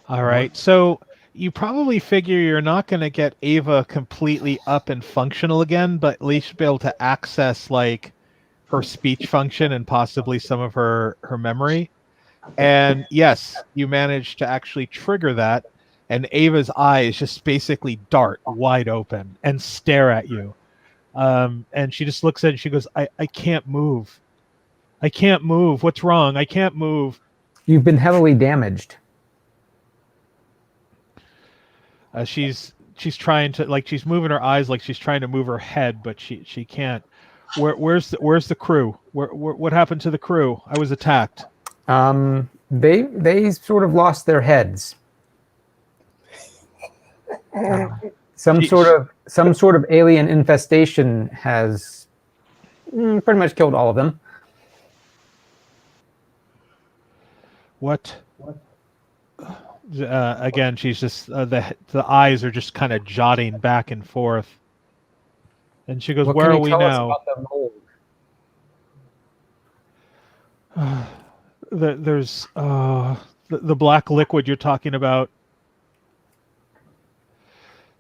All right. So you probably figure you're not going to get Ava completely up and functional again, but at least be able to access like her speech function and possibly some of her memory. And yes, you managed to actually trigger that, and Ava's eyes just basically dart wide open and stare at you. And she just looks at it and she goes, I can't move. I can't move. What's wrong? I can't move. You've been heavily damaged. She's trying to like she's moving her eyes like she's trying to move her head, but she can't. Where's the crew? What happened to the crew? I was attacked. They sort of lost their heads. Some She- sort of alien infestation has pretty much killed all of them. What? Again, she's just the eyes are just kind of jotting back and forth, and she goes, What "Where can are you we tell us now?" about the mold? There's the black liquid you're talking about.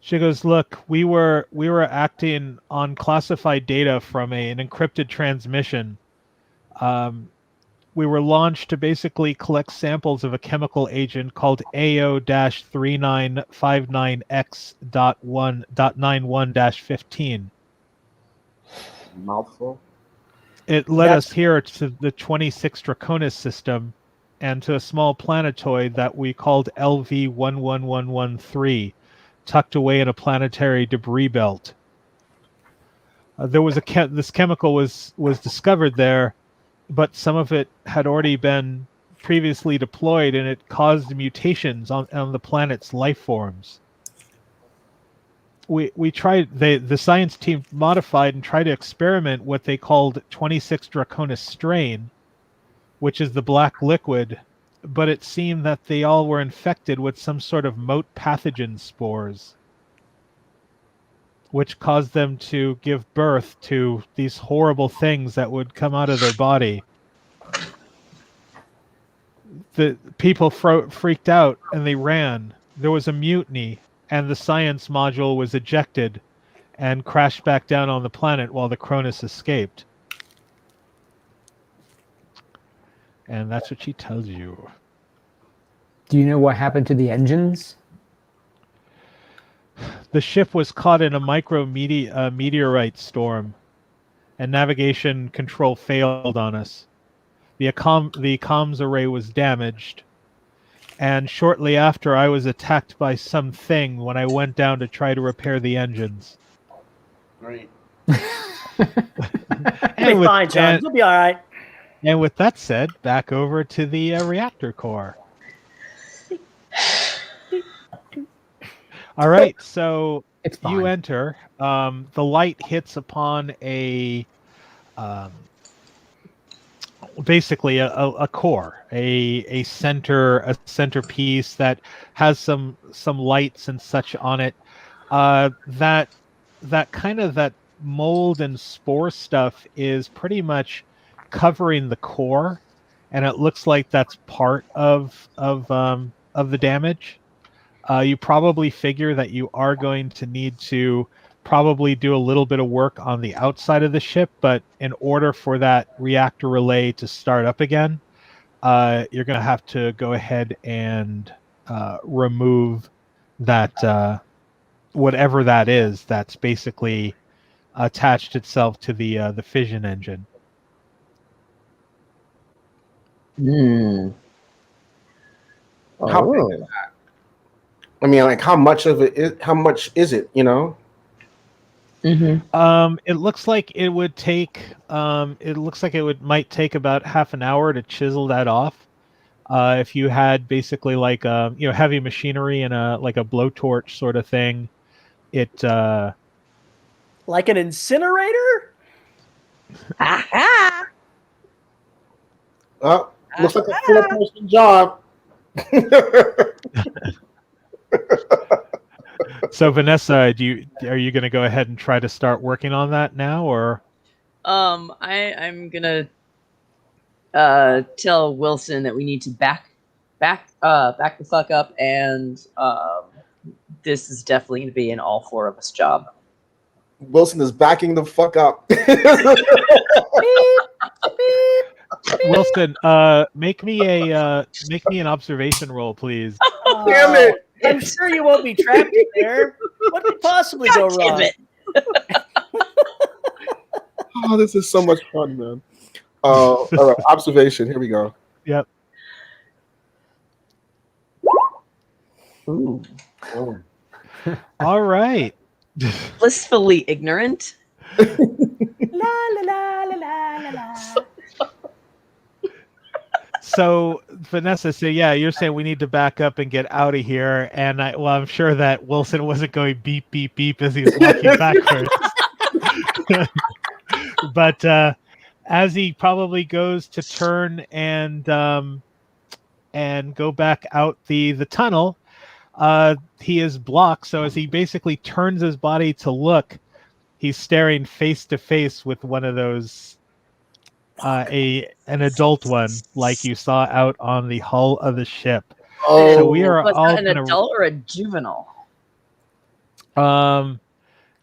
She goes, "Look, we were acting on classified data from an encrypted transmission. Um, we were launched to basically collect samples of a chemical agent called AO-3959X.1.91-15. Mouthful. It led That's us here to the 26 Draconis system and to a small planetoid that we called LV11113, tucked away in a planetary debris belt. There was this chemical was discovered there, but some of it had already been previously deployed, and it caused mutations on the planet's life forms. We tried the science team modified and tried to experiment what they called 26 Draconis strain, which is the black liquid, but it seemed that they all were infected with some sort of moat pathogen spores, which caused them to give birth to these horrible things that would come out of their body. The people freaked out and they ran. There was a mutiny, and the science module was ejected and crashed back down on the planet while the Cronus escaped. And that's what she tells you. Do you know what happened to the engines? The ship was caught in a meteorite storm, and navigation control failed on us. The comms array was damaged, and shortly after I was attacked by something when I went down to try to repair the engines. Great. You'll be fine, John. You'll be all right. And with that said, back over to the reactor core. All right, so It's fine. you enter. The light hits upon basically a core, a centerpiece that has some lights and such on it. That mold and spore stuff is pretty much covering the core, and it looks like that's part of the damage. You probably figure that you are going to need to probably do a little bit of work on the outside of the ship, but in order for that reactor relay to start up again, you're going to have to go ahead and remove that whatever that is that's basically attached itself to the fission engine. Hmm. How big Oh. is that? I mean, like how much of it is? How much is it? You know. It looks like it would take. It looks like might take about half an hour to chisel that off. If you had basically like heavy machinery and a blowtorch sort of thing, it like an incinerator. Oh, looks like a four-person job. So Vanessa, are you going to go ahead and try to start working on that now, or? I'm gonna tell Wilson that we need to back the fuck up, and this is definitely gonna be an all four of us job. Wilson is backing the fuck up. Wilson, make me an observation roll, please. Damn it! I'm sure you won't be trapped in there. What could possibly go wrong? Oh, this is so much fun, man. All right, observation. Here we go. Yep. Ooh. Oh. All right. Blissfully ignorant. La la la la la la. So Vanessa, yeah, you're saying we need to back up and get out of here, and I'm sure that Wilson wasn't going beep beep beep as he's walking backwards. But as he probably goes to turn and go back out the tunnel, he is blocked. So as he basically turns his body to look, he's staring face to face with one of those an adult one, like you saw out on the hull of the ship. Oh, so we are Was all that an adult or a juvenile?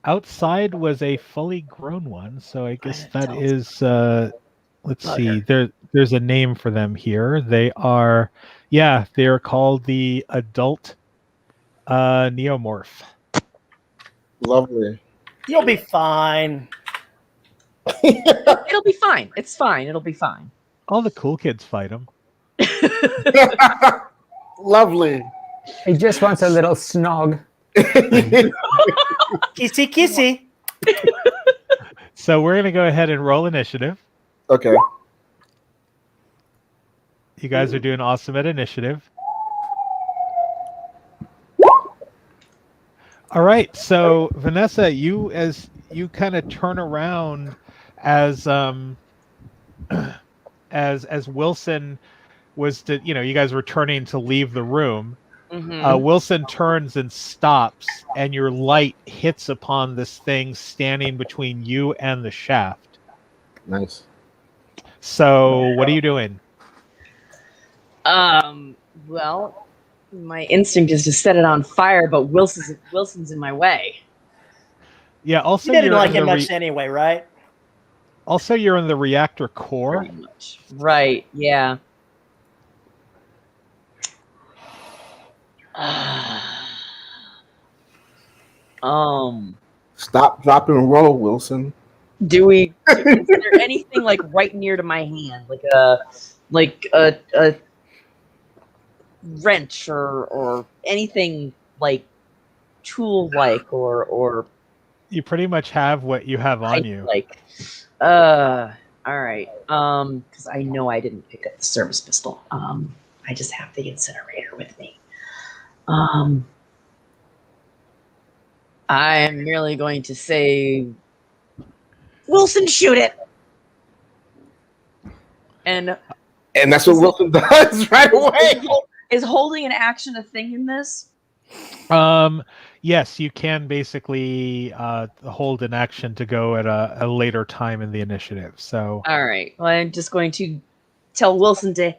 Outside was a fully grown one, so I guess that is let's see. There's a name for them here. They're called the adult neomorph. lovely. You'll be fine. It'll be fine. It's fine. It'll be fine. All the cool kids fight them. Lovely. He just wants a little snog. Kissy, kissy. So we're gonna go ahead and roll initiative. Okay. You guys are doing awesome at initiative. All right, so Vanessa, you kind of turn around as Wilson was you guys were turning to leave the room. Wilson turns and stops, and your light hits upon this thing standing between you and the shaft. Nice. So what are you doing? Well, my instinct is to set it on fire, but Wilson's in my way. Yeah. Also, You didn't like him much anyway, right? Also, you're in the reactor core. Pretty much. Right. Yeah. Stop, drop, and roll, Wilson. Is there anything like right near to my hand, like a wrench or anything like tool like or You pretty much have what you have on you. Like, all right. Because I know I didn't pick up the service pistol. I just have the incinerator with me. I am merely going to say, Wilson, shoot it. And that's what Wilson does right away. Is holding an action a thing in this? Yes, you can basically hold an action to go at a later time in the initiative. So all right. Well, I'm just going to tell Wilson to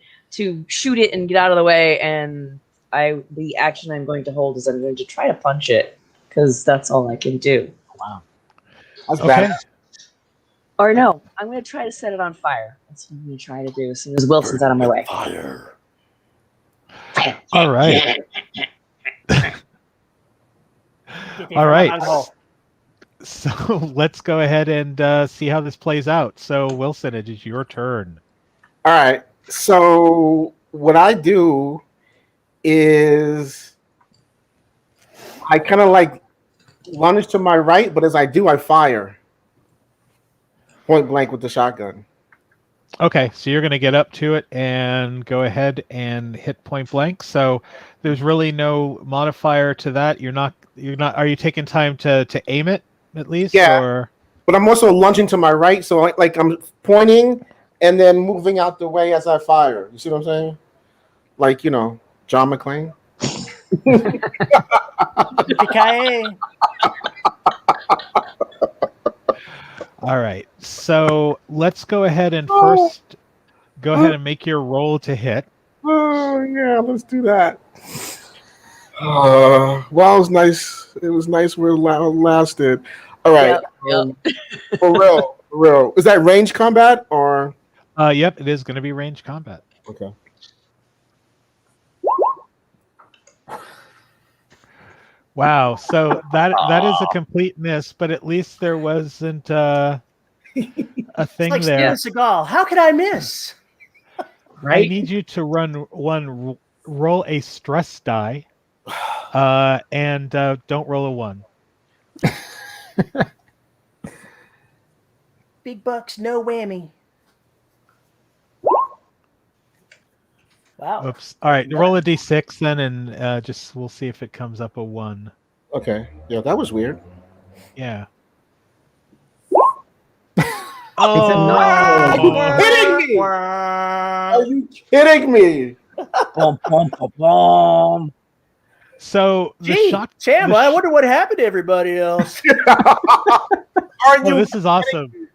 shoot it and get out of the way, and the action I'm going to hold is I'm going to try to punch it because that's all I can do. Wow. That's okay. bad. Or no, I'm going to try to set it on fire. That's what I'm going to try to do as soon as Wilson's out of my way. Fire. All right. All right. So let's go ahead and see how this plays out. So Wilson, it is your turn. All right. So what I do is I kind of like lunge to my right, but as I do, I fire point blank with the shotgun. Okay, so you're going to get up to it and go ahead and hit point blank. So there's really no modifier to that. You're not. Are you taking time to aim it at least? Yeah. Or But I'm also lunging to my right, so I'm pointing and then moving out the way as I fire. You see what I'm saying? Like, John McClane. Yippee-ki-yay. all right. So let's go ahead and first go ahead and make your roll to hit. Oh yeah, let's do that. Well, it was nice. It was nice where it lasted. All right. Yep. For real. Is that range combat or? Yep, it is going to be range combat. Okay. Wow. So that is a complete miss, but at least there wasn't a thing It's like there. Steven Seagal. How could I miss? I need you to roll a stress die, and don't roll a 1. Big bucks, no whammy. Wow. Oops. All right, roll a d6 then, and we'll see if it comes up a 1. Okay. Yeah, that was weird. Yeah. Are you kidding me? Are you kidding me? Bum, bum, bum, bum. So Gee, Cham, I wonder what happened to everybody else. This is awesome.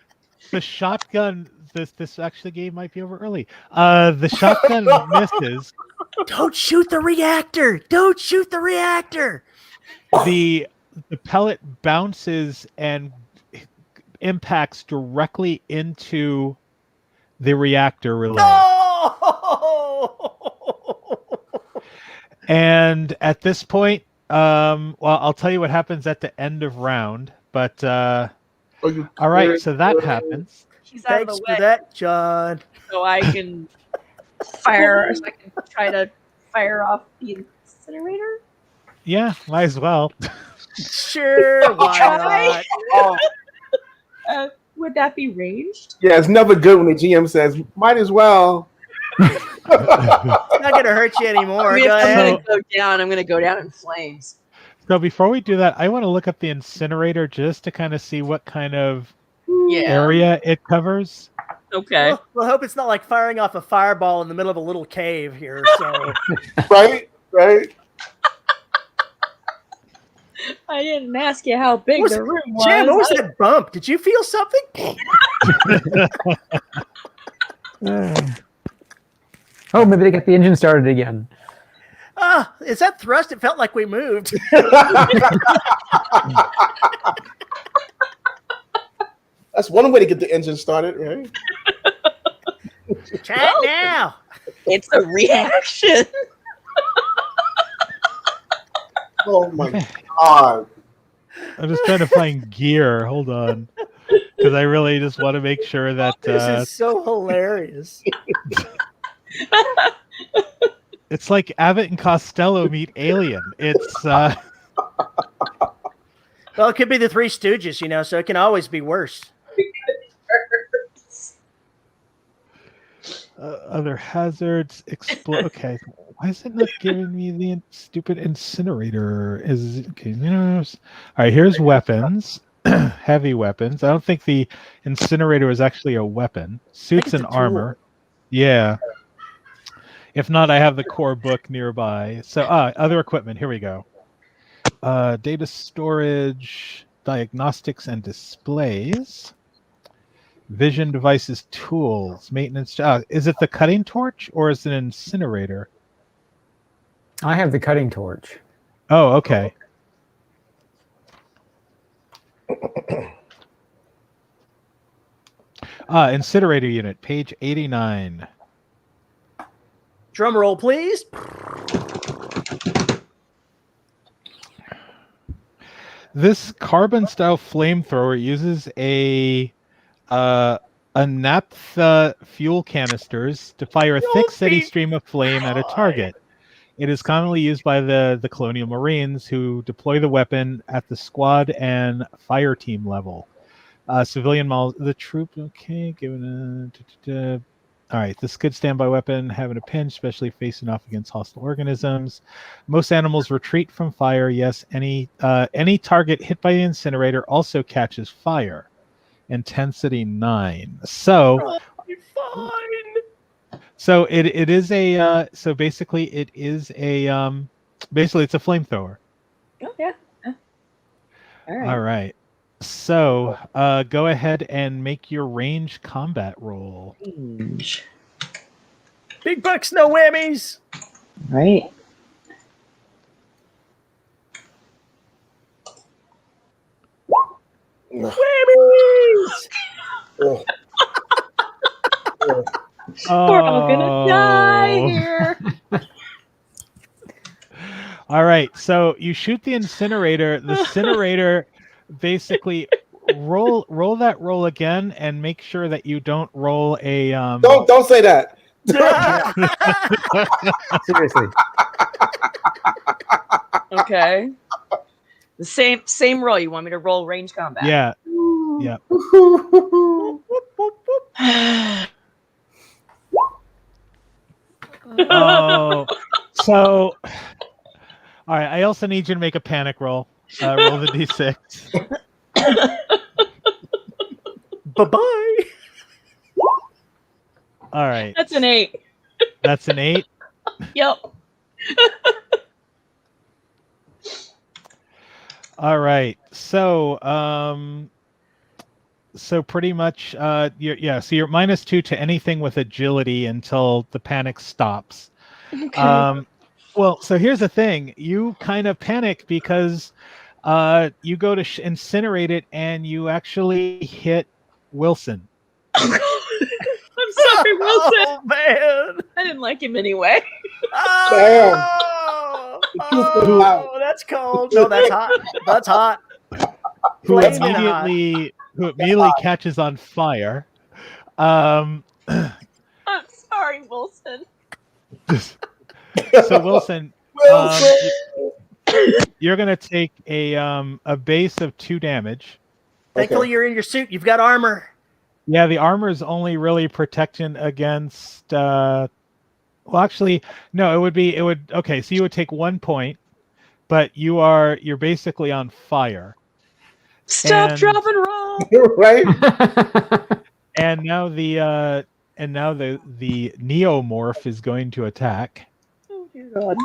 The shotgun. This actually game might be over early. The shotgun misses. Don't shoot the reactor. Don't shoot the reactor. The pellet bounces and impacts directly into the reactor relay. No! And at this point, well, I'll tell you what happens at the end of round. But all right, so that happens. She's out of Thanks the for way, that, John. so I can fire. So I can try to fire off the incinerator. Yeah, might as well. Sure, why not? Would that be ranged? Yeah, it's never good when the GM says, "Might as well." It's not going to hurt you anymore. I mean, Go if I'm ahead. going to go down, I'm going to go down in flames. So before we do that, I want to look up the incinerator just to kind of see what kind of area it covers. Okay. Well, hope it's not like firing off a fireball in the middle of a little cave here. So, Right. I didn't ask you how big the room was. Cham, what was that bump? Did you feel something? Oh, maybe they got the engine started again. Is that thrust? It felt like we moved. That's one way to get the engine started, right? Chat now. It's a reaction. Oh my god! I'm just trying to find gear. Hold on, because I really just want to make sure that This is so hilarious. it's like Abbott and Costello meet Alien. It's Well, it could be the Three Stooges, so it can always be worse. Other hazards. Okay, why is it not giving me the stupid incinerator? All right, here's weapons. Heavy weapons. I don't think the incinerator is actually a weapon. Suits and armor. Yeah. If not, I have the core book nearby. So, other equipment. Here we go. Data storage, diagnostics and displays. Vision devices, tools, maintenance. Is it the cutting torch or is it an incinerator? I have the cutting torch. Oh, okay. Incinerator unit, page 89. Drum roll, please. This carbon-style flamethrower uses a naphtha fuel canisters to fire a thick, steady stream of flame at a target. It is commonly used by the Colonial Marines who deploy the weapon at the squad and fire team level. Civilian models, the troop, okay, given a... All right, this good standby weapon, having a pinch, especially facing off against hostile organisms. Most animals retreat from fire. Yes, any target hit by the incinerator also catches fire. Intensity 9. So it is a so basically it is a basically it's a flamethrower. Oh yeah. All right. All right. So go ahead and make your range combat roll. Range. Big bucks, no whammies. Right. Whammies. We're all gonna die here. All right. So you shoot the incinerator. The incinerator basically roll that roll again and make sure that you don't roll a Don't say that. Seriously. Okay. The same roll. You want me to roll range combat? Yeah. Yeah. Oh. So all right, I also need you to make a panic roll. Roll the d6. Bye-bye. All right. That's an 8. That's an 8. Yep. All right. So so pretty much so you're -2 to anything with agility until the panic stops. Okay. Well, so here's the thing. You kind of panic because you go to incinerate it and you actually hit Wilson. I'm sorry, Wilson. Oh man. I didn't like him anyway. Oh, that's cold. No, that's hot. That's hot. Who Flaming hot. immediately catches on fire. I'm sorry, Wilson. So Wilson, you're gonna take a base of 2 damage. Thankfully, you're in your suit. You've got armor. Yeah, the armor is only really protection against. Well, actually, no. It would. Okay, so you would take 1 point, but you're basically on fire. Stop, drop, and roll. Right? And now the neomorph is going to attack. Oh dear God.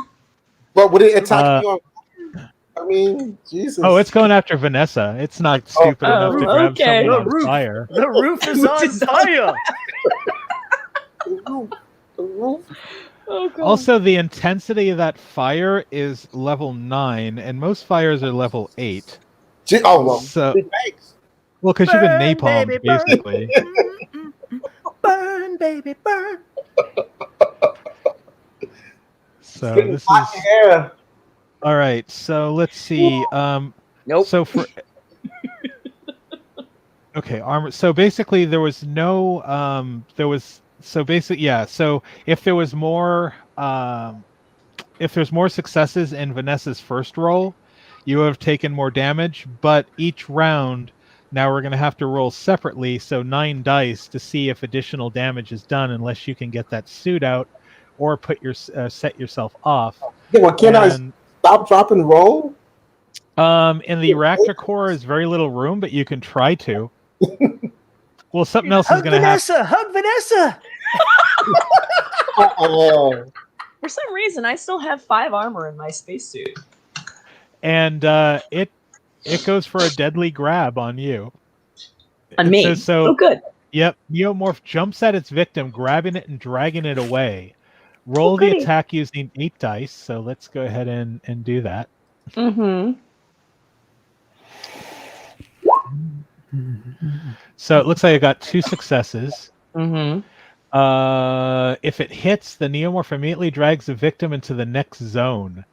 But would it attack you on? I mean, Jesus. Oh, it's going after Vanessa. It's not stupid enough to grab okay. someone The on roof. fire. The roof is on fire. The roof. Oh God. Also, the intensity of that fire is level 9, and most fires are level 8. Oh well. So, Thanks. well, because you've been Burn, napalmed, baby, burn. basically. Burn, baby, burn. So this is Yeah. all right. So let's see. Nope. So for okay, armor. So basically, there was no. There was so basically, yeah. So if there was more, if there's more successes in Vanessa's first roll, you have taken more damage. But each round, now we're going to have to roll separately. So 9 dice to see if additional damage is done, unless you can get that suit out or put your set yourself off. Yeah, well, can I stop, drop, and roll? In the reactor core is very little room, but you can try to. Well, something else is going to happen. Hug Vanessa. Oh, For some reason, I still have 5 armor in my spacesuit. And it goes for a deadly grab on you. On me. So oh, good. Yep, Neomorph jumps at its victim, grabbing it and dragging it away. Roll the goody. attack using 8 dice. So let's go ahead and do that. Mm-hmm. So it looks like I got 2 successes. Mm-hmm. If it hits, the Neomorph immediately drags the victim into the next zone.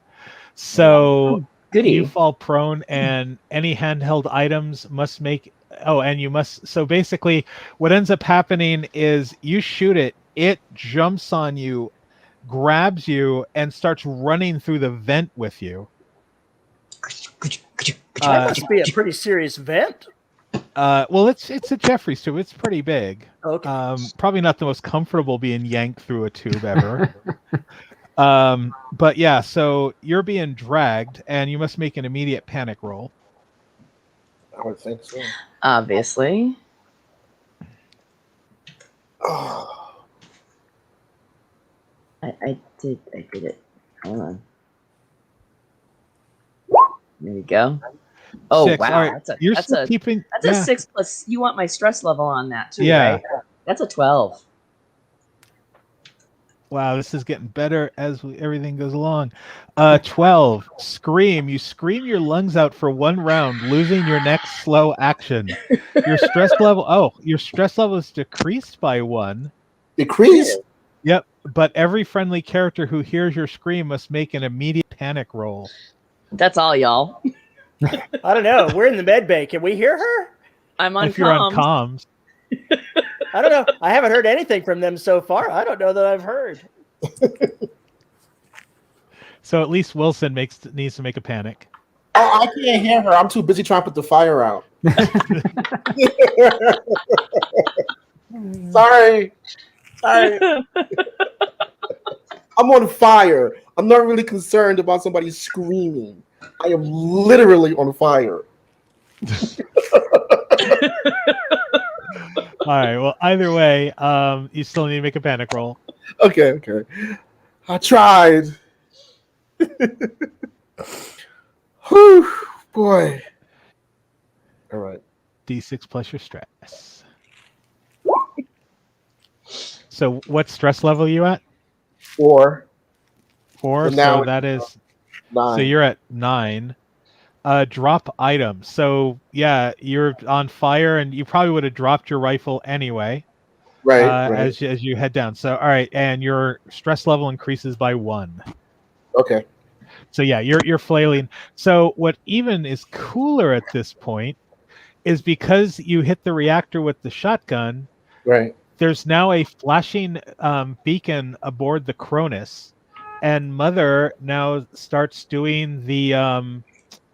So Goody. you fall prone, and any handheld items must make. Oh, and you must. So basically, what ends up happening is you shoot it. It jumps on you, grabs you and starts running through the vent with you. That must be a pretty serious vent. Well, it's a Jeffries tube. It's pretty big. Okay. Probably not the most comfortable being yanked through a tube ever. But yeah, so you're being dragged, and you must make an immediate panic roll. I would think so. Obviously. Oh. I did it. Hold on. There we go. Oh 6. wow, All right. that's a keeping. That's a 6 plus. You want my stress level on that too, Yeah. right? That's a 12. Wow, this is getting better as everything goes along. 12. Scream. You scream your lungs out for 1 round, losing your next slow action. Your stress level. Oh, your stress level is decreased by 1. Decrease? Yep. But every friendly character who hears your scream must make an immediate panic roll. That's all, y'all. I don't know. We're in the med bay. Can we hear her? I'm on If you're on comms. I don't know. I haven't heard anything from them so far. I don't know that I've heard. So at least Wilson needs to make a panic. Oh, I can't hear her. I'm too busy trying to put the fire out. Sorry. I'm on fire. I'm not really concerned about somebody screaming. I am literally on fire. All right. Well, either way, you still need to make a panic roll. Okay. I tried. Whew, boy. All right. D6 plus your stress. So what stress level are you at? 4. 4. So now So that is 9. So you're at 9. Drop item. So yeah, you're on fire, and you probably would have dropped your rifle anyway. Right. As you head down. So all right, and your stress level increases by 1. Okay. So yeah, you're flailing. So what even is cooler at this point is because you hit the reactor with the shotgun. Right. There's now a flashing beacon aboard the Cronus, and Mother now starts doing the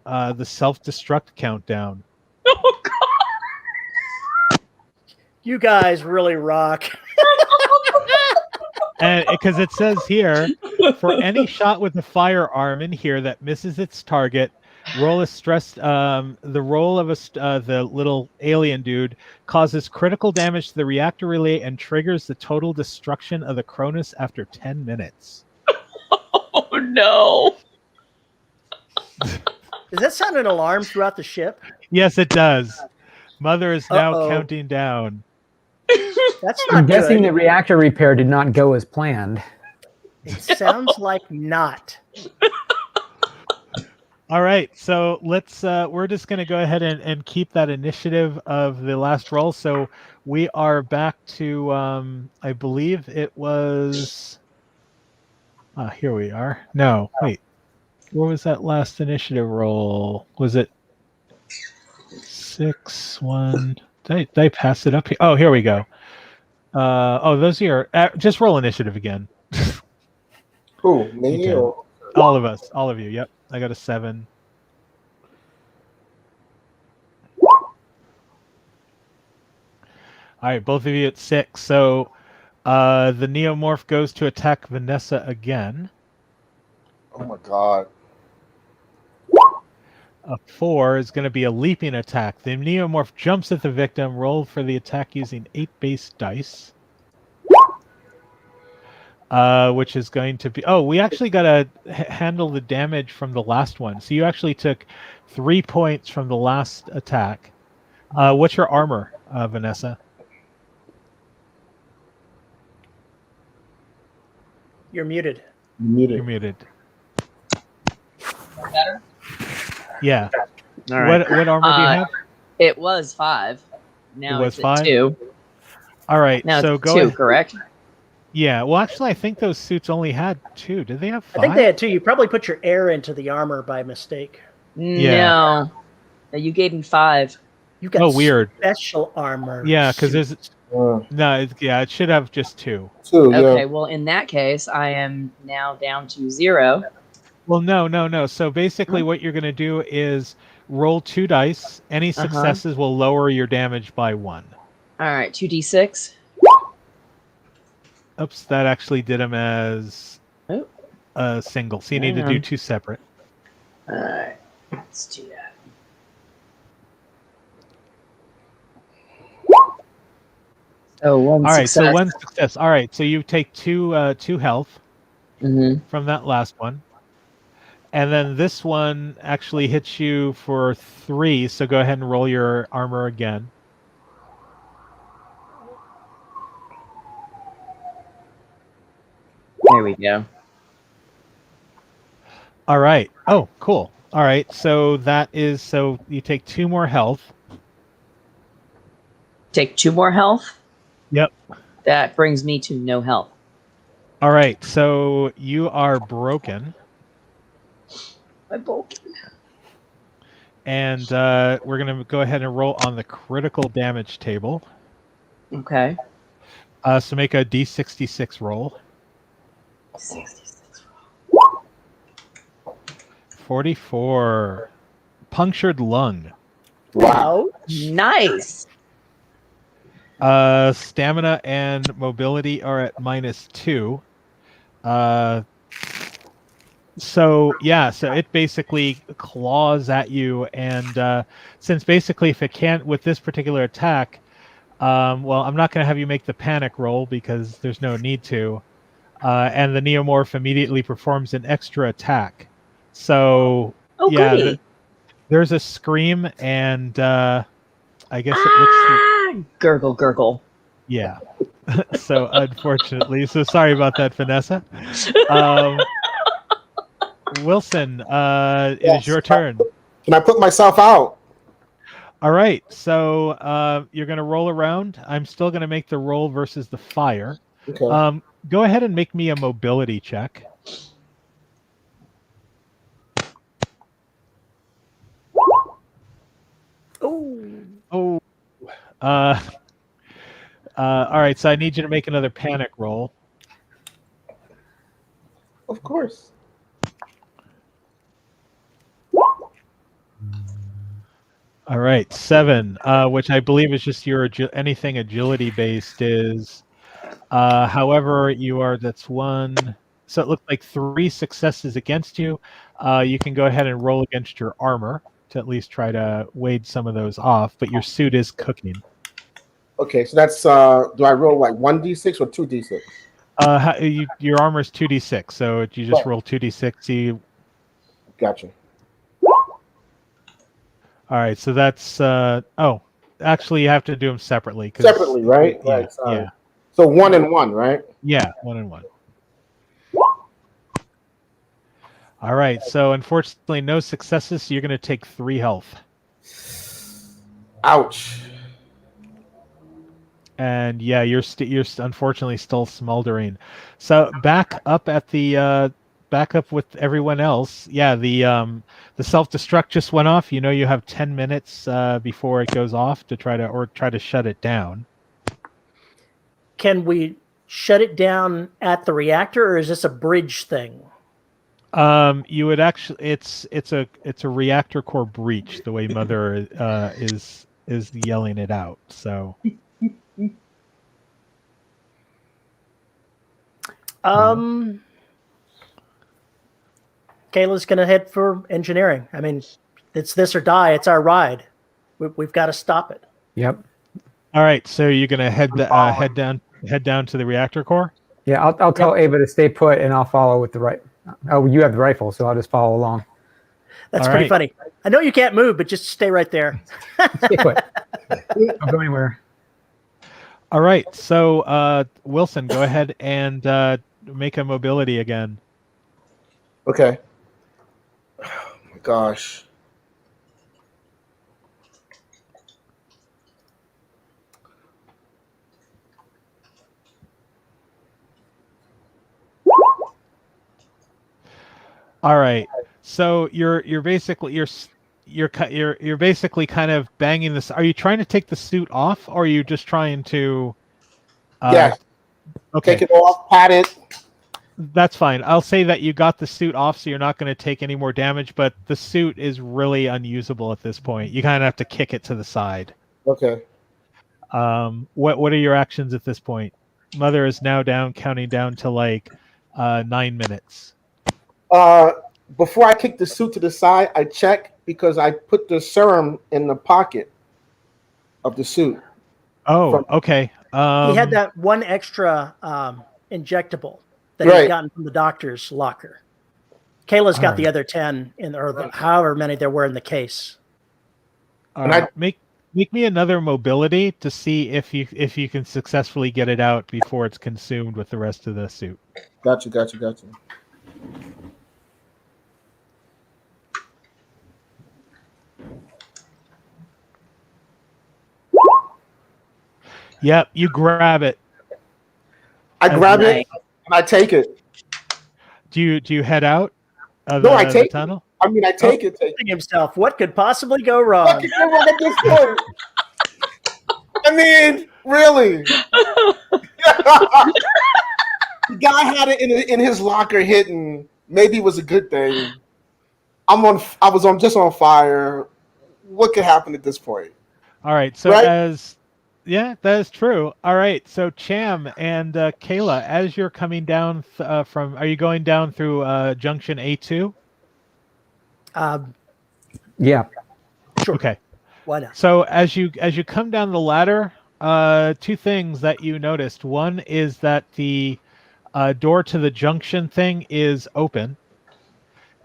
self-destruct countdown. Oh God! You guys really rock. And because it says here, for any shot with a firearm in here that misses its target, roll a stress. The roll of the little alien dude causes critical damage to the reactor relay and triggers the total destruction of the Cronus after 10 minutes. Oh no! Does that sound an alarm throughout the ship? Yes, it does. Mother is now counting down. That's not I'm guessing good. the reactor repair did not go as planned. It sounds like not. All right, so let's. We're just going to go ahead and keep that initiative of the last roll. So we are back to. I believe it was. Here we are. No, wait. What was that last initiative roll? Was it 6, 1? Did I pass it up here? Oh, here we go. Those are just roll initiative again. Who? Me or all of us, all of you. Yep, I got a 7. All right, both of you at 6. So the neomorph goes to attack Vanessa again. Oh my God. A 4 is going to be a leaping attack. The neomorph jumps at the victim. Roll for the attack using 8 base dice. Which is going to be... Oh, we actually got to handle the damage from the last one. So you actually took 3 points from the last attack. What's your armor, Vanessa? You're muted. You're muted. Better? Yeah. All right. What armor do you have? It was 5. Now It was it's 5? at 2. All right. Now so it's go 2, ahead. correct? Yeah. Well, actually, I think those suits only had 2. Did they have 5? I think they had 2. You probably put your air into the armor by mistake. No. You gave me 5. You got weird. special armor. Yeah, because there's No, it should have just 2. 2, yeah. Okay, well, in that case, I am now down to 0. Well, no. So basically, what you're going to do is roll 2 dice. Any successes will lower your damage by 1. All right, 2d6. Oops, that actually did him as Oh. a single. So you need to do 2 separate. All right, let's do that. Oh, one All right, success. so 1 success. All right, so you take 2 health Mm-hmm. from that last one. And then this one actually hits you for 3, so go ahead and roll your armor again. There we go. All right. Oh, cool. All right, so you take 2 more health. Take 2 more health. Yep. That brings me to no health. All right, so you are broken. I'm broken. And we're going to go ahead and roll on the critical damage table. Okay. So make a D66 roll. 66. 44. Punctured lung. Wow. Nice. Stamina and mobility are at -2. So it basically claws at you, and since basically if it can't with this particular attack, well, I'm not going to have you make the panic roll because there's no need to, and the neomorph immediately performs an extra attack. So goody. There's a scream, and I guess it looks gurgle gurgle. Yeah. So unfortunately, so sorry about that, Vanessa. Wilson, it is your turn. Can I put myself out? All right, so you're going to roll around. I'm still going to make the roll versus the fire. Okay. Go ahead and make me a mobility check. Oh. All right, so I need you to make another panic roll. Of course. All right, 7, which I believe is just your anything agility based is. However, that's 1. So it looks like 3 successes against you. You can go ahead and roll against your armor to at least try to wade some of those off, but your suit is cooking. Okay, so that's do I roll like 1d6 or 2d6? Your armor is 2d6, so you just roll 2d6. Gotcha. All right, so that's actually you have to do them separately. Separately, right? Yeah, Right. yeah. So 1 and 1, right? Yeah, 1 and 1. All right, so unfortunately no successes, so you're going to take 3 health. Ouch. And yeah, you're unfortunately still smoldering. So back up with everyone else. Yeah, the self-destruct just went off. You know you have 10 minutes before it goes off to try to shut it down. Can we shut it down at the reactor, or is this a bridge thing? You would actually it's a reactor core breach the way Mother is yelling it out. So Kayla's gonna head for engineering. I mean, it's this or die. It's our ride. We've got to stop it. Yep. All right, so you're gonna head down to the reactor core. Yeah, I'll tell Ava to stay put, and I'll follow with the right. Oh, you have the rifle, so I'll just follow along. That's pretty funny. I know you can't move, but just stay right there. Stay put. Don't go anywhere. All right, so Wilson, go ahead and make a mobility again. Okay. Oh my gosh. All right, so you're basically basically kind of banging this. Are you trying to take the suit off, or are you just trying to Yes. Okay. Take it off, pat it. That's fine. I'll say that you got the suit off, so you're not going to take any more damage, but the suit is really unusable at this point. You kind of have to kick it to the side. Okay. What are your actions at this point? Mother is now counting down to like 9 minutes. Before I kick the suit to the side, I check because I put the serum in the pocket of the suit. Oh, okay. He had that one extra injectable that he had gotten from the doctor's locker. Kayla's got the other 10 however many there were in the case. All right. Make me another mobility to see if you can successfully get it out before it's consumed with the rest of the suit. Gotcha. Yep, you grab it. I grab it and I take it. Do you head out of I take the tunnel? I mean, I take it. Himself. What could possibly go wrong? What could go wrong at this point? I mean, really? The guy had it in his locker hidden. Maybe it was a good thing. I was just on fire. What could happen at this point? All right. So that is true. All right. So Cham and Kayla, as you're coming down are you going down through junction A2? Yeah. Sure. Okay. Why not? So as you come down the ladder, two things that you noticed. One is that the door to the junction thing is open.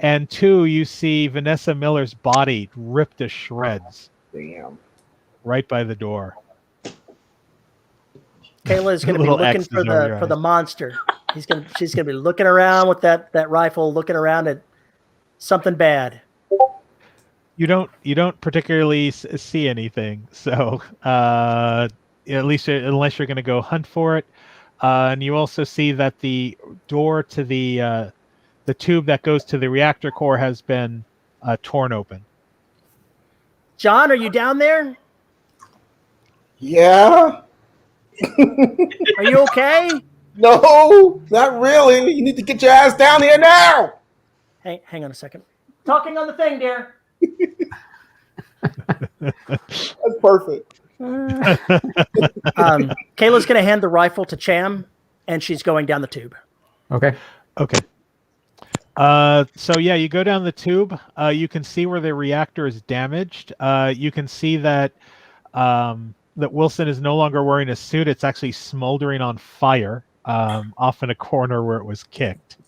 And two, you see Vanessa Miller's body ripped to shreds. Damn. Right by the door. Kayla is going to be looking for the monster. She's going to be looking around with that rifle, looking around at something bad. You don't particularly see anything, so at least unless you're going to go hunt for it, and you also see that the door to the tube that goes to the reactor core has been torn open. John, are you down there? Yeah. Are you okay? No, not really. You need to get your ass down here now. Hang on a second. Talking on the thing, dear. That's perfect. Kayla's going to hand the rifle to Cham, and she's going down the tube. Okay. So yeah, you go down the tube. You can see where the reactor is damaged. You can see that that Wilson is no longer wearing a suit. It's actually smoldering on fire off in a corner where it was kicked.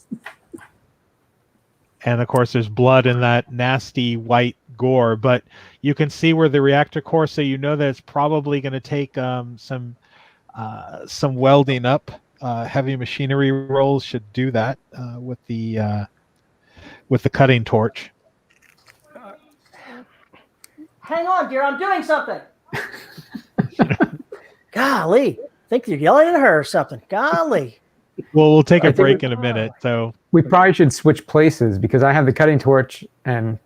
And of course, there's blood in that nasty white gore. But you can see where the reactor core, so you know that it's probably going to take some welding up. Heavy machinery rolls should do that with the cutting torch. Hang on, dear. I'm doing something. Golly, I think you're yelling at her or something. Golly. Well, we'll take a break in a minute. So we probably should switch places because I have the cutting torch and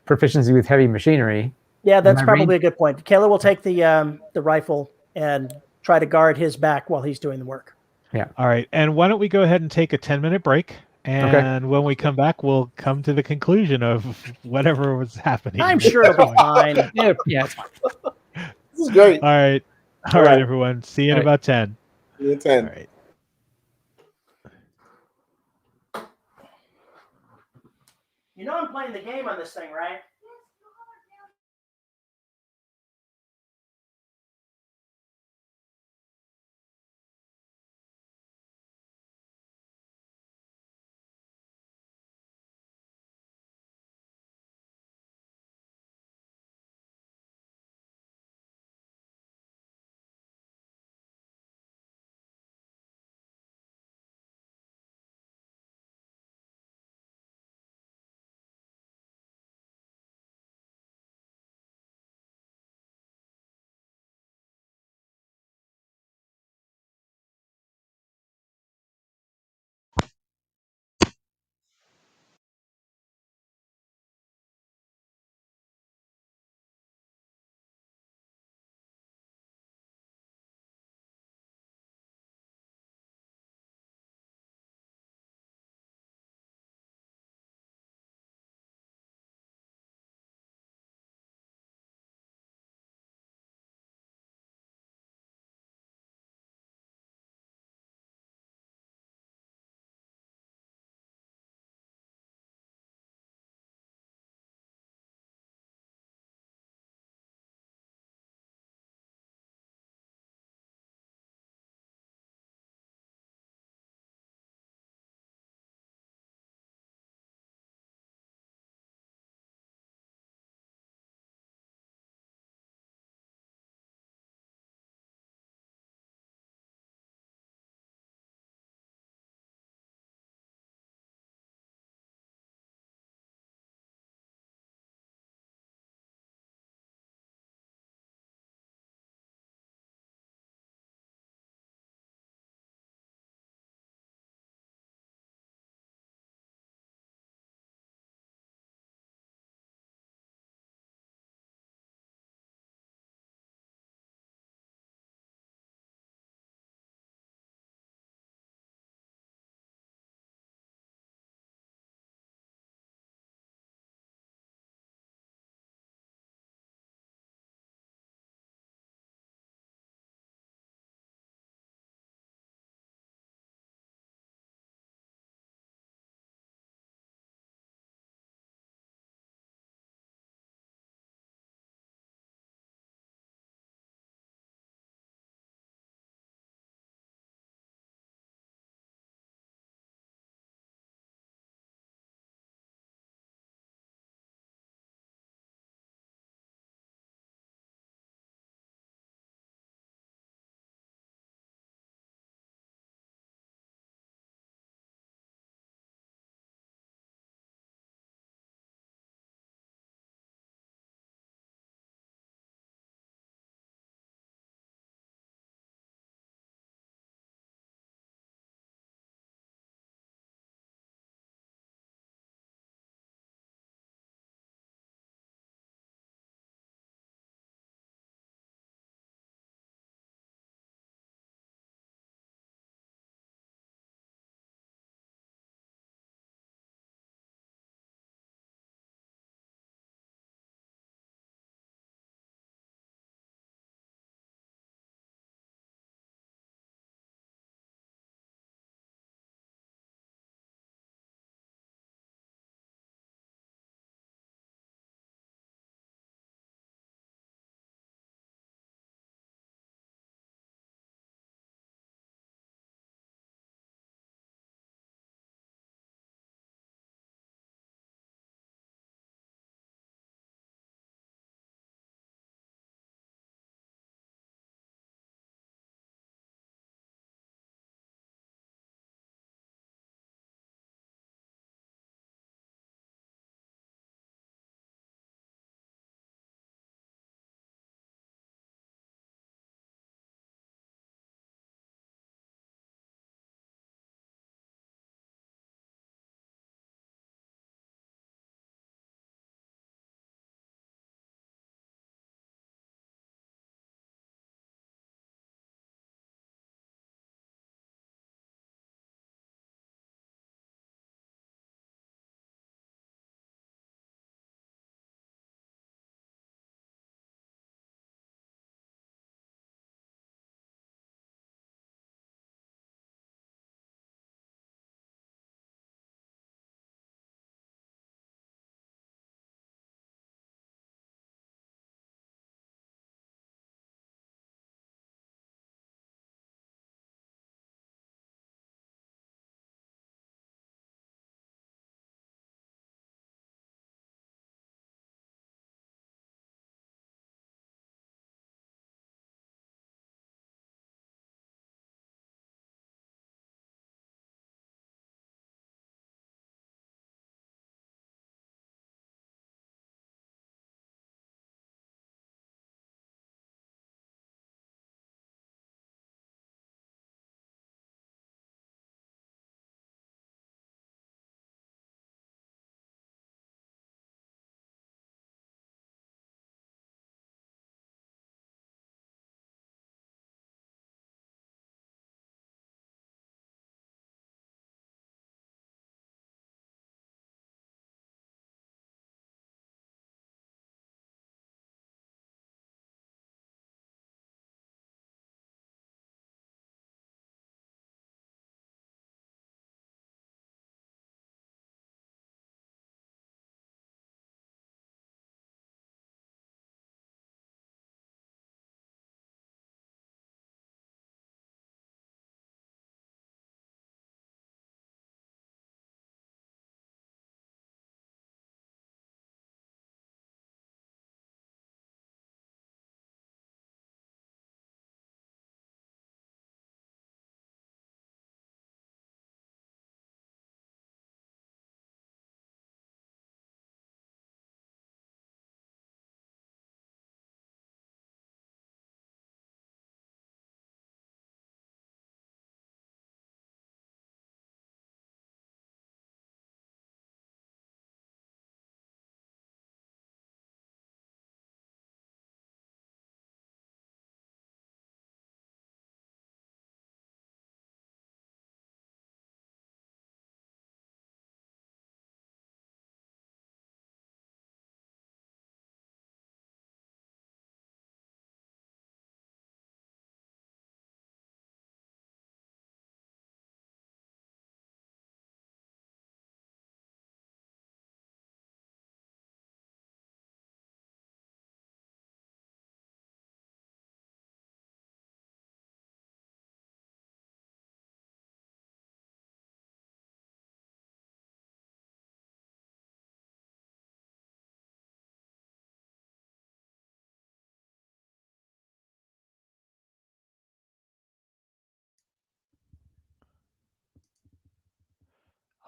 proficiency with heavy machinery. Yeah, that's probably a good point. Kayla will take the rifle and try to guard his back while he's doing the work. Yeah. All right. And why don't we go ahead and take a 10-minute break? And when we come back, we'll come to the conclusion of whatever was happening. I'm sure it'll be fine. Yeah, it's fine. This is great. All right, everyone. See you in about 10. See you in 10. All right. You know I'm playing the game on this thing, right?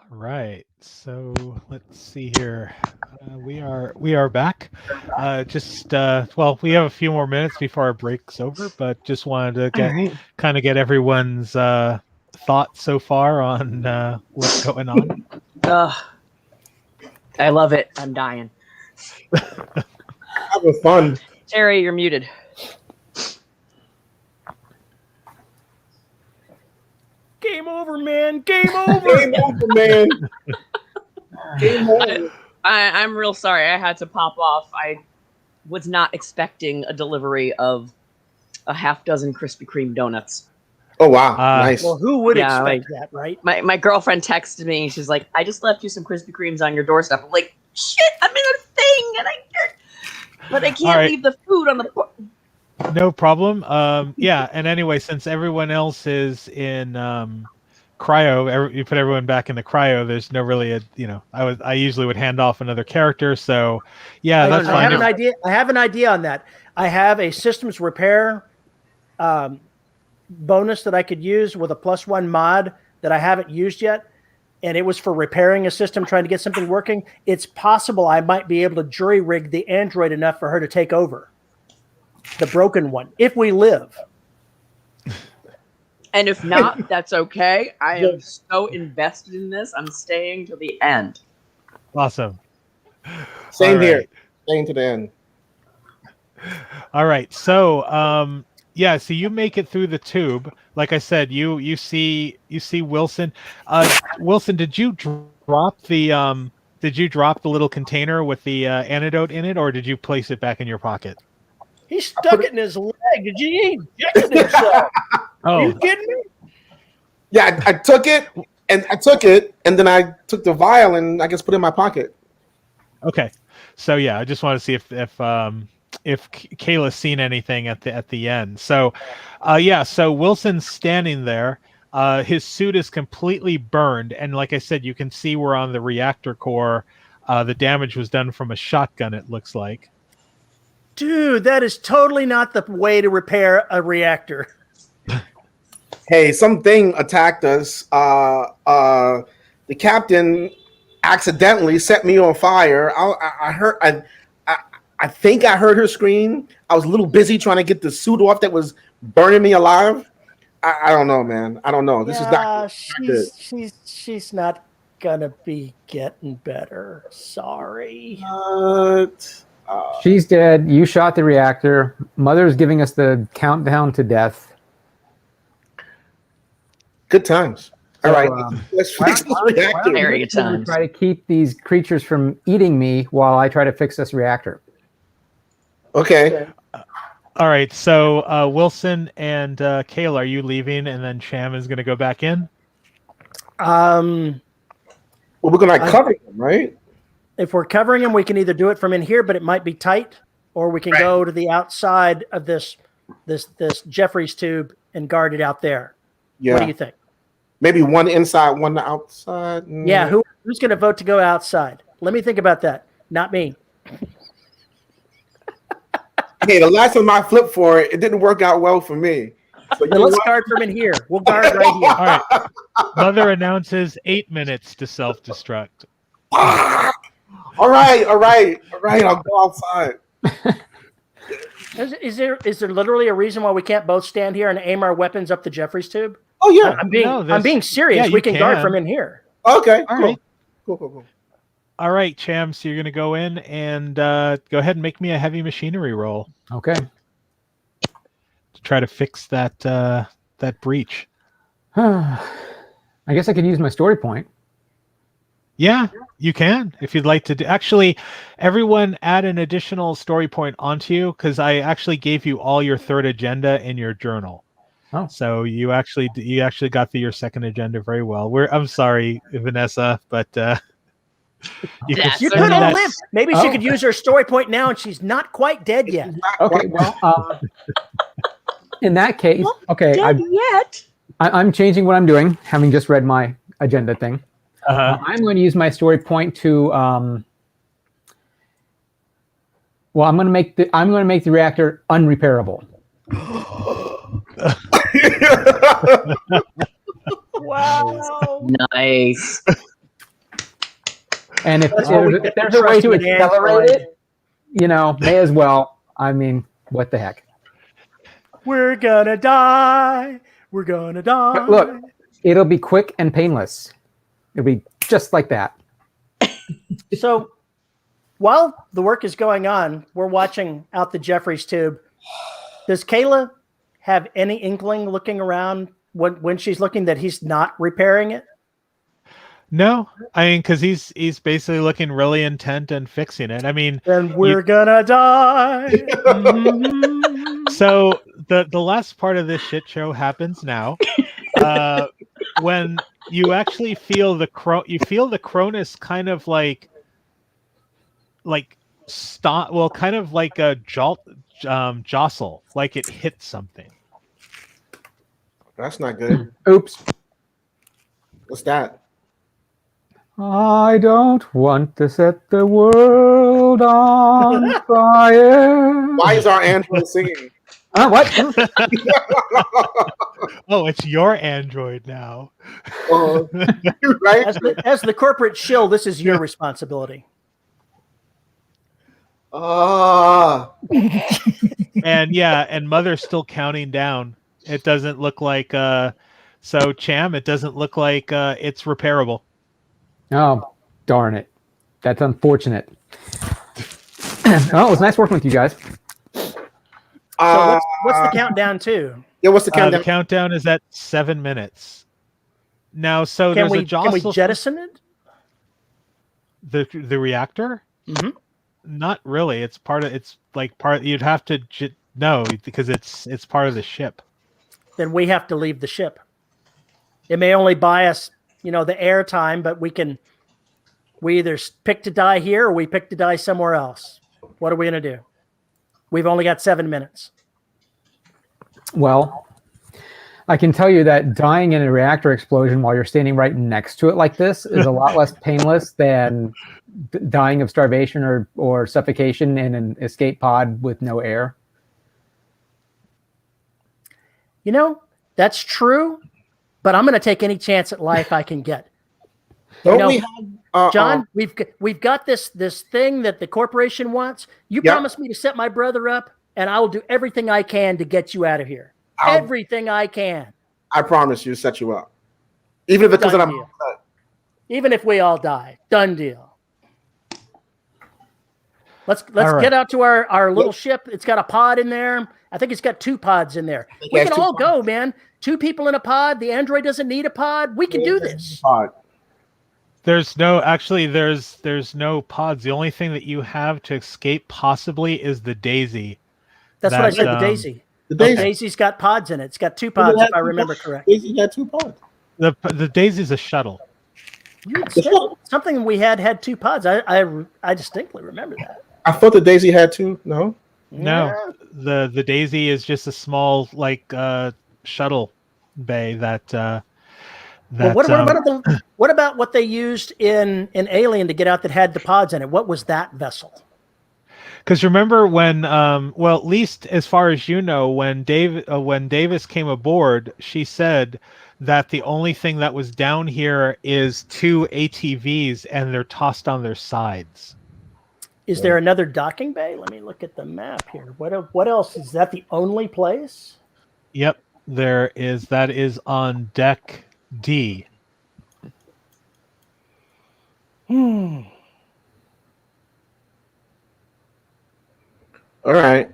Right. So let's see here. We are back. Well, we have a few more minutes before our break's over, but just wanted to get everyone's thoughts so far on what's going on. I love it. I'm dying. Having fun. Terry, you're muted. Game over, man. Game over. Game over, man. Game over. I'm real sorry. I had to pop off. I was not expecting a delivery of a half dozen Krispy Kreme donuts. Oh, wow. Nice. Well, who would expect that, right? My girlfriend texted me. She's like, I just left you some Krispy Kremes on your doorstep. I'm like, shit, I'm in a thing. But I can't leave the food on the... No problem. Yeah, and anyway, since everyone else is in cryo, you put everyone back in the cryo. There's no really I usually would hand off another character. So yeah, that's fine. I have an idea on that. I have a systems repair bonus that I could use with a +1 mod that I haven't used yet, and it was for repairing a system, trying to get something working. It's possible I might be able to jury rig the android enough for her to take over the broken one, if we live. And if not, that's okay. I am so invested in this. I'm staying to the end. Awesome. Same here. Staying to the end. All right. So, yeah. So you make it through the tube. Like I said, you see Wilson. Wilson, did you drop the little container with the antidote in it, or did you place it back in your pocket? He stuck it in his leg. Did he injected himself? Oh, are you kidding me? Yeah, I took it, and then I took the vial and I guess put it in my pocket. Okay. So yeah, I just want to see if Kayla's seen anything at the end. So, yeah. So Wilson's standing there. His suit is completely burned, and like I said, you can see we're on the reactor core. The damage was done from a shotgun. It looks like. Dude, that is totally not the way to repair a reactor. Hey, something attacked us. The captain accidentally set me on fire. I think I heard her scream. I was a little busy trying to get the suit off that was burning me alive. I don't know, man. I don't know. This is not good. She's not gonna be getting better. Sorry. She's dead. You shot the reactor. Mother's giving us the countdown to death. Good times. All right. Let's fix this reactor. Very good times. Try to keep these creatures from eating me while I try to fix this reactor. Okay. All right. So Wilson and Kayla, are you leaving, and then Cham is going to go back in? Well, we're going to cover them, right? If we're covering them, we can either do it from in here, but it might be tight, or we can go to the outside of this Jeffries tube and guard it out there. Yeah. What do you think? Maybe one inside, one outside. Yeah. Who's going to vote to go outside? Let me think about that. Not me. Hey, the last time I flipped for it, it didn't work out well for me. So let's guard from in here. We'll guard right here. All right. Mother announces 8 minutes to self-destruct. All right. I'll go outside. Is there literally a reason why we can't both stand here and aim our weapons up the Jeffries tube? Oh yeah, I'm being serious. Yeah, we can guard from in here. Okay, all cool. Right. Cool. All right, Cham. So you're going to go in and go ahead and make me a heavy machinery roll. Okay. To try to fix that breach. I guess I could use my story point. Yeah, you can if you'd like to. Actually, everyone add an additional story point onto you because I actually gave you all your third agenda in your journal. Oh, so you actually got through your second agenda very well. I'm sorry, Vanessa, but you could have lived. Maybe she could use her story point now, and she's not quite dead yet. Okay, well, in that case, okay, I'm changing what I'm doing, having just read my agenda thing. I'm going to use my story point to. I'm going to make the reactor unrepairable. Wow! Nice. And if That's what we if get there's for a way to trusting an accelerate android. it, you know, may as well. I mean, what the heck? We're gonna die. We're gonna die. But look, it'll be quick and painless. It'll be just like that. So while the work is going on, we're watching out the Jeffries tube. Does Kayla have any inkling looking around when she's looking that he's not repairing it? No, I mean, because he's basically looking really intent and fixing it. I mean, Then we're gonna die. So the last part of this shit show happens now, when you actually feel the Cronus kind of like stop. Well, kind of like a jostle, like it hit something. That's not good. Oops. What's that? I don't want to set the world on fire. Why is our android singing? What? Oh, it's your android now. Right? As the corporate shill, this is your responsibility. And Mother's still counting down. It doesn't look like so Cham, it doesn't look like it's repairable. Oh, darn it. That's unfortunate. Well, it was nice working with you guys. So what's the countdown to? Yeah, what's the countdown? The countdown is at 7 minutes. Now, so Can there's a jostle. we jettison it? The reactor? Mm-hmm. Not really. It's part. You'd have to no, because it's part of the ship. Then we have to leave the ship. It may only buy us, the air time, but we either pick to die here or we pick to die somewhere else. What are we going to do? We've only got 7 minutes. Well, I can tell you that dying in a reactor explosion while you're standing right next to it like this is a lot less painless than dying of starvation or suffocation in an escape pod with no air. That's true, but I'm going to take any chance at life I can get. Don't we have, John, we've got this thing that the corporation wants. You promised me to set my brother up, and I will do everything I can to get you out of here. Everything I can. I promise you to set you up. Even if it doesn't Done deal. Even if we all die. Done deal. Let's get out to our little ship. It's got a pod in there. I think it's got 2 pods in there. We can all go, man. 2 people in a pod. The android doesn't need a pod. We can do this. There's no pods. The only thing that you have to escape possibly is the Daisy. That's what I said, the Daisy. The Daisy's got pods in it. It's got 2 pods, if I remember correctly. Daisy got 2 pods. The Daisy's a shuttle. Something we had 2 pods. I distinctly remember that. I thought the Daisy had 2. No? No. The Daisy is just a small shuttle bay that what about what they used in Alien to get out that had the pods in it? What was that vessel? Because remember when, well, at least as far as you know, when Davis came aboard, she said that the only thing that was down here is 2 ATVs, and they're tossed on their sides. Is there another docking bay? Let me look at the map here. What else? Is that the only place? Yep, there is. That is on deck D. All right.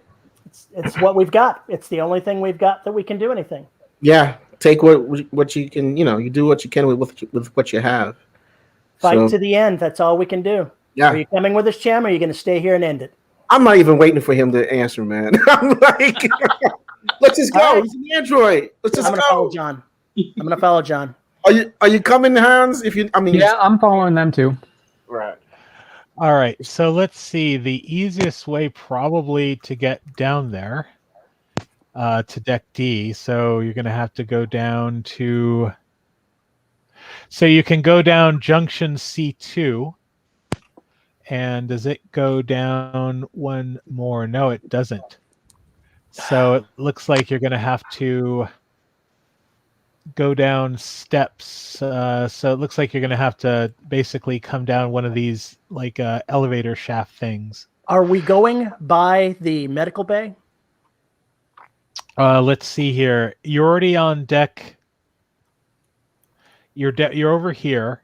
It's what we've got. It's the only thing we've got that we can do anything. Yeah, take what you can. You do what you can with what you have. Fight to the end. That's all we can do. Yeah. Are you coming with us, Cham, or are you going to stay here and end it? I'm not even waiting for him to answer, man. I'm like, let's just go. Right. He's an android. Let's just I'm going to follow John. I'm going to follow John. Are you coming, Hans? Yeah, I'm following them too. Right. All right, so let's see. The easiest way probably to get down there to deck D. So you're going to have to go down to. So you can go down junction C2. And does it go down one more? No, it doesn't. So it looks like you're going to have to. go down steps. So it looks like you're going to have to basically come down one of these like elevator shaft things. Are we going by the medical bay? Let's see here. You're already on deck. You're over here.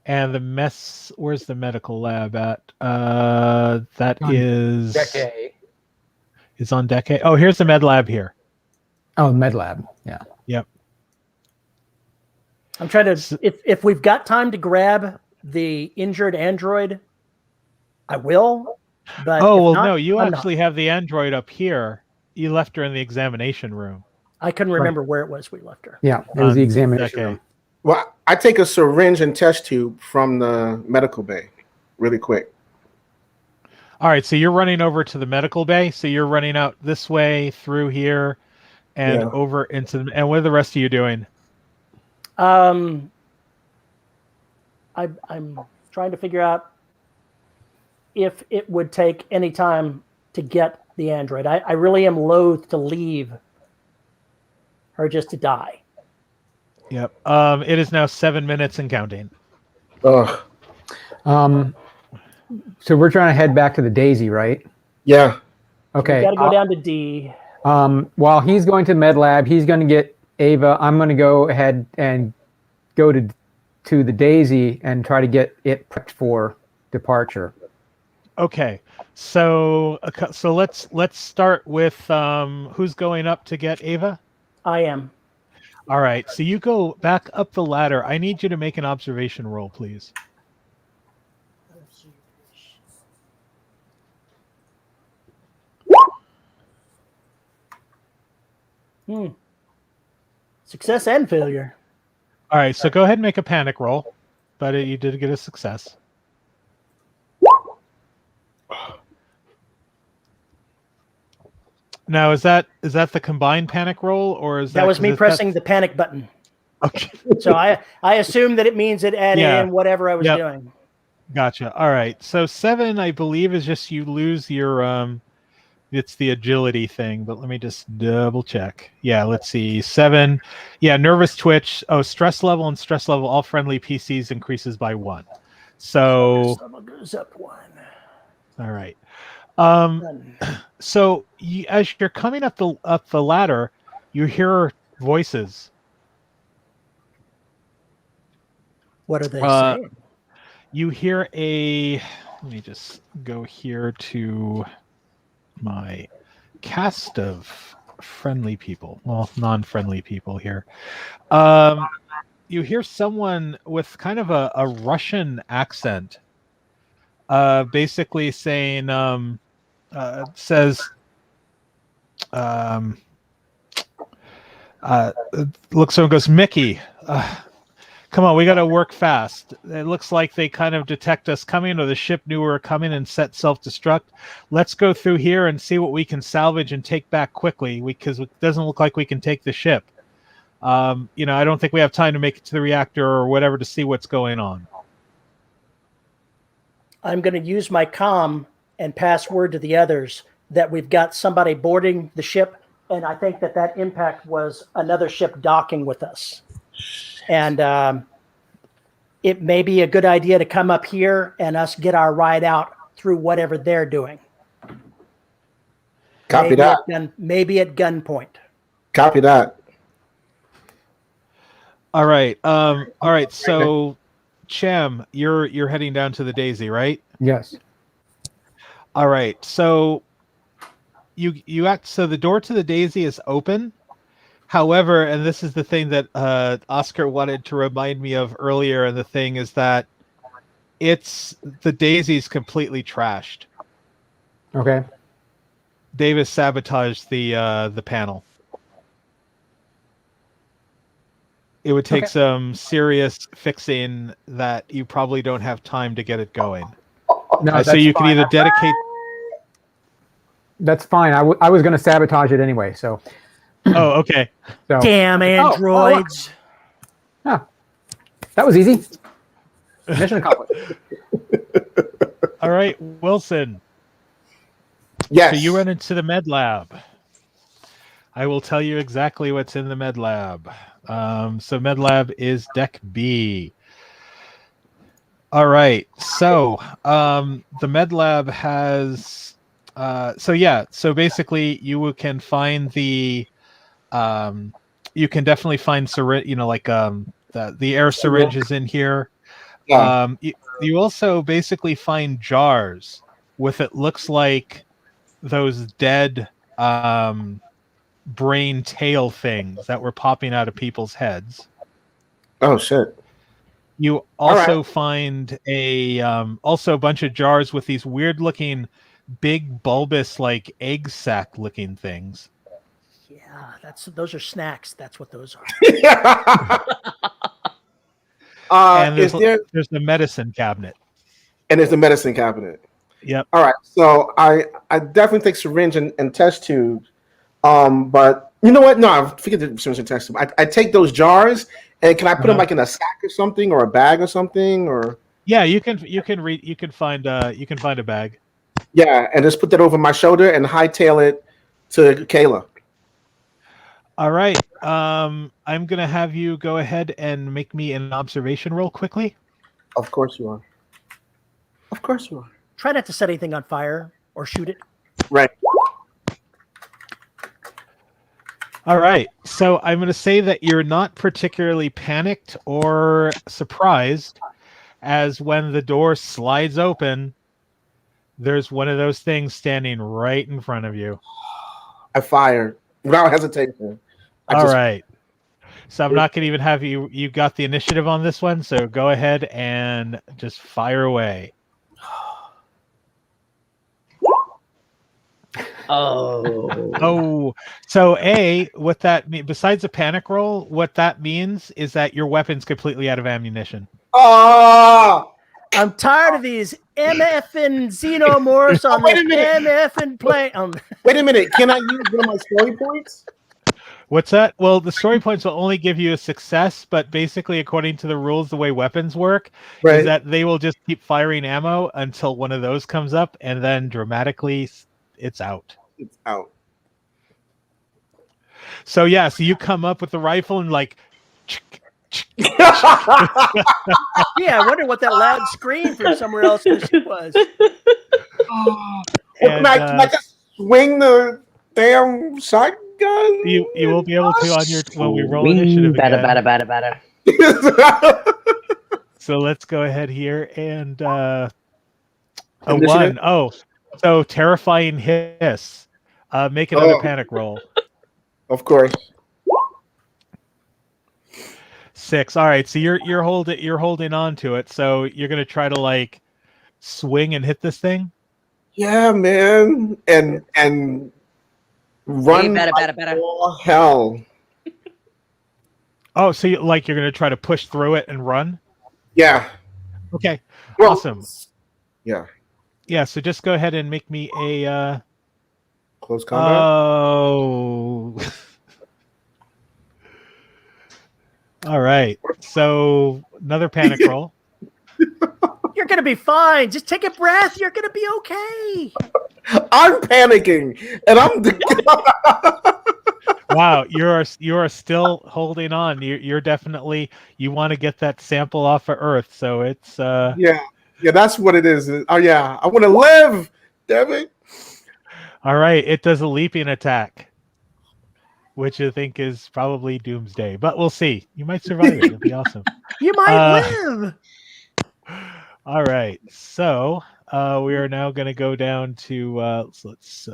And the mess, where's the medical lab at? That is Deck A. Is on deck A. Oh, here's the med lab here. Oh, med lab. Yeah. Yep. I'm trying to. If we've got time to grab the injured android, I will. But oh well, not, no, you I'm actually not. have the android up here. You left her in the examination room. I couldn't remember where it was we left her. Yeah, it was the examination room. Well, I take a syringe and test tube from the medical bay really quick. All right, so you're running over to the medical bay. So you're running out this way through here and over into the. And what are the rest of you doing? I'm trying to figure out if it would take any time to get the android. I really am loath to leave her just to die. Yep. It is now 7 minutes and counting. Ugh. So we're trying to head back to the Daisy, right? Yeah. Okay. We got to go down to D. While he's going to med lab, he's going to get Ava. I'm going to go ahead and go to the Daisy and try to get it prepped for departure. Okay. So let's start with who's going up to get Ava? I am. All right. So you go back up the ladder. I need you to make an observation roll, please. Success and failure. All right. So go ahead and make a panic roll, but you did get a success. Now, is that the combined panic roll, or is that was me pressing the panic button? Okay. So I assume that it means it added in whatever I was doing. Gotcha. All right. So 7, I believe, is just you lose your it's the agility thing, but let me just double check. Yeah, let's see. 7. Yeah, nervous twitch. Oh, stress level and stress level, all friendly PCs increases by 1. So stress level goes up 1. All right. So as you're coming up the ladder, you hear voices. What are they saying? You hear let me just go here to my cast of friendly people. Well, non-friendly people here. You hear someone with kind of a Russian accent, basically saying, looks and goes, Mickey, come on, we got to work fast. It looks like they kind of detect us coming, or the ship knew we were coming and set self-destruct. Let's go through here and see what we can salvage and take back quickly, because it doesn't look like we can take the ship. I don't think we have time to make it to the reactor or whatever to see what's going on. I'm going to use my comm and pass word to the others that we've got somebody boarding the ship, and I think that impact was another ship docking with us. And it may be a good idea to come up here and us get our ride out through whatever they're doing. Copy that. Maybe at gunpoint. Copy that. All right. All right. So, Chem, you're heading down to the Daisy, right? Yes. All right. So so the door to the Daisy is open. However, and this is the thing that Oscar wanted to remind me of earlier, and the thing is that the Daisy's completely trashed. Okay. Davis sabotaged the panel. It would take some serious fixing that you probably don't have time to get it going. No, so you can either dedicate. That's fine. I was going to sabotage it anyway. So. Oh, okay. So. Damn androids! That was easy. Mission accomplished. All right, Wilson. Yes. So you run into the med lab. I will tell you exactly what's in the med lab. So med lab is deck B. All right. So the med lab has so basically you can find the you can definitely find syringe, the air syringes in here. Yeah. You also basically find jars with it looks like those dead brain tail things that were popping out of people's heads. Oh shit. You also find also a bunch of jars with these weird looking big bulbous like egg sac looking things. Yeah, those are snacks. That's what those are. And there's the medicine cabinet. And there's the medicine cabinet. Yep. All right. So I definitely take syringe and test tube. But you know what? No, I forget the syringe and test tube. I take those jars and can I put them like in a sack or something or a bag or something or? Yeah, you can find a bag. Yeah, and just put that over my shoulder and hightail it to Kayla. All right. I'm gonna have you go ahead and make me an observation roll quickly. Of course you are. Of course you are. Try not to set anything on fire or shoot it. Right. All right. So I'm going to say that you're not particularly panicked or surprised as when the door slides open, there's one of those things standing right in front of you. I fired without hesitation. All right. So I'm not going to even have you got the initiative on this one. So go ahead and just fire away. Oh. So what that means, besides a panic roll, what that means is that your weapon's completely out of ammunition. Oh, I'm tired of these MFing xenomorphs on the MFing plane. Wait a minute. Can I use one of my story points? What's that? Well, the story points will only give you a success, but basically, according to the rules, the way weapons work is that they will just keep firing ammo until one of those comes up, and then dramatically, it's out. It's out. So so you come up with the rifle and like. Yeah, I wonder what that loud scream from somewhere else was. Can I just swing the damn shotgun? You will be able to on your when we roll initiative again. So let's go ahead here and a initiative? 1. Oh, so terrifying hiss. Make another panic roll. Of course. 6. All right, so you're holding on to it. So you're gonna try to like swing and hit this thing. Yeah, man, and run all hell. Oh, so you're gonna try to push through it and run? Yeah. Okay. Well, awesome. Yeah. Yeah. So just go ahead and make me a close combat. Oh. All right. So another panic roll. You're gonna be fine. Just take a breath. You're gonna be okay. I'm panicking, and I'm. Wow, you are still holding on. You're definitely you want to get that sample off of Earth, so it's yeah, that's what it is. Oh yeah, I want to live, damn it. All right, it does a leaping attack, which I think is probably doomsday, but we'll see. You might survive it. It'll be awesome. You might live. All right, so we are now going to go down to let's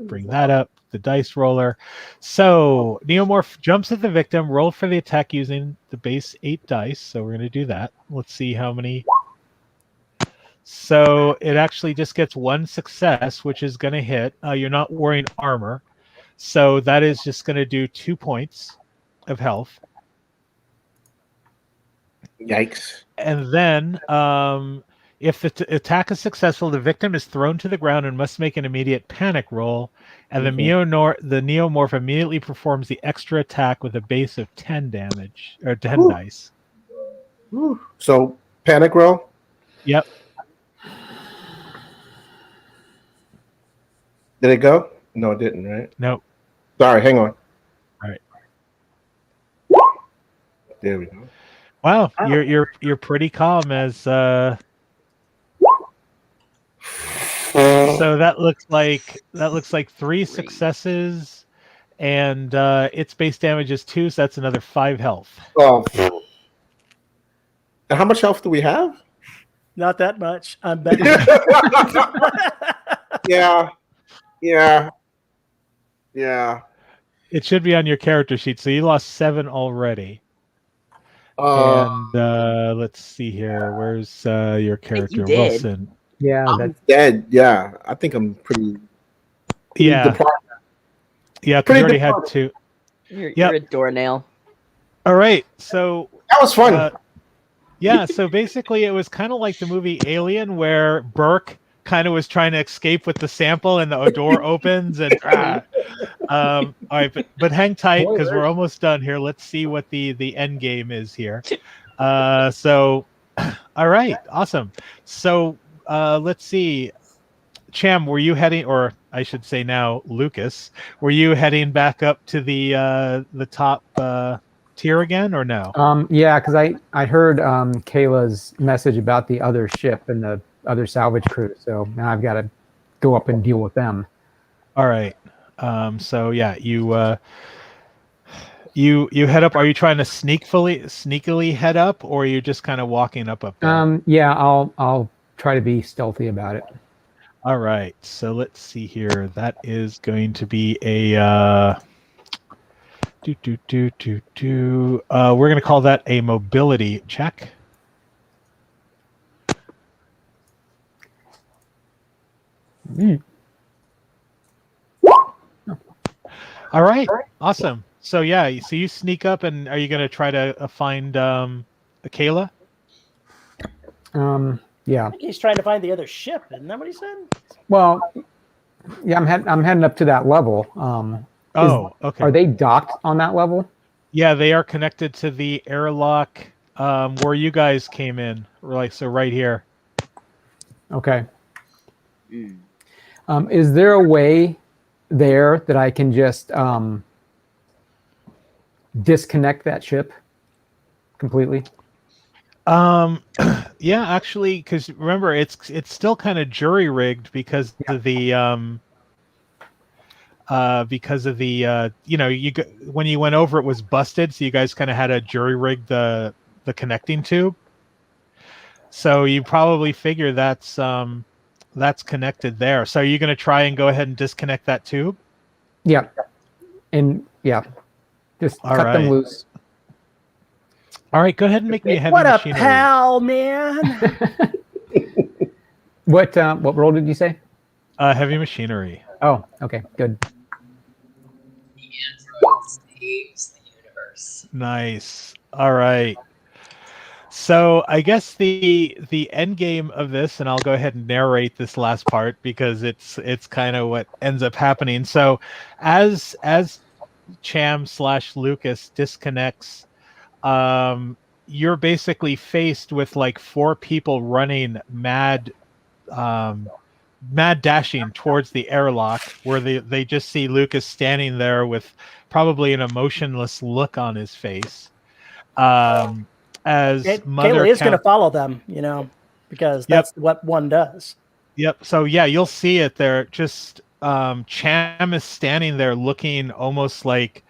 bring that up. The dice roller. So Neomorph jumps at the victim. Roll for the attack using the base 8 dice. So we're going to do that. Let's see how many. So it actually just gets 1 success, which is going to hit. You're not wearing armor, so that is just going to do 2 points of health. Yikes. And then if the attack is successful, the victim is thrown to the ground and must make an immediate panic roll. And the Neomorph immediately performs the extra attack with a base of 10 damage, or 10 dice. So, panic roll? Yep. Did it go? No, it didn't, right? Nope. Sorry, hang on. All right. There we go. Wow, you're pretty calm as so that looks like 3 successes, and its base damage is 2, so that's another 5 health. Oh. And how much health do we have? Not that much. I'm betting. Yeah. It should be on your character sheet. So you lost 7 already. And let's see here. Where's your character, did. Wilson? Yeah, I'm dead. Yeah, I think I'm pretty Yeah, deprived. yeah. 'Cause you already had 2. You're a doornail. All right, so That was fun. yeah. So basically, it was kind of like the movie Alien, where Burke kind of was trying to escape with the sample, and the door opens, and all right, but hang tight because we're almost done here. Let's see what the end game is here. So, all right, awesome. So, let's see. Cham, were you heading, or I should say now, Lucas, were you heading back up to the top tier again, or no? Yeah, because I heard Kayla's message about the other ship and the other salvage crew, so now I've got to go up and deal with them. All right. So yeah, you head up. Are you trying to sneakily head up, or are you just kind of walking up there? Yeah, I'll try to be stealthy about it. All right. So let's see here. That is going to be a we're going to call that a mobility check. All right, awesome. So yeah, so you sneak up, and are you going to try to find Kayla? Yeah. I think he's trying to find the other ship. Isn't that what he said? Well, yeah, I'm heading up to that level. Okay. Are they docked on that level? Yeah, they are connected to the airlock where you guys came in. Like, so right here. Okay. Is there a way there that I can just disconnect that ship completely? Yeah, actually, because remember, it's still kind of jury rigged because of the when you went over, it was busted, so you guys kind of had to jury rig the connecting tube. So you probably figure that's connected there. So are you going to try and go ahead and disconnect that tube? Yeah, and yeah, just cut them loose. All right, go ahead and make me a heavy What a machinery. pal, man! What role did you say? Heavy machinery. Oh, okay, good. The android saves the universe. Nice. All right. So I guess the end game of this, and I'll go ahead and narrate this last part because it's kind of what ends up happening. So as Cham/Lucas disconnects, you're basically faced with like 4 people running mad dashing towards the airlock, where they just see Lucas standing there with probably an emotionless look on his face. As Kayla is going to follow them, because that's what one does. Yep. So yeah, you'll see it there. Just Cham is standing there looking almost like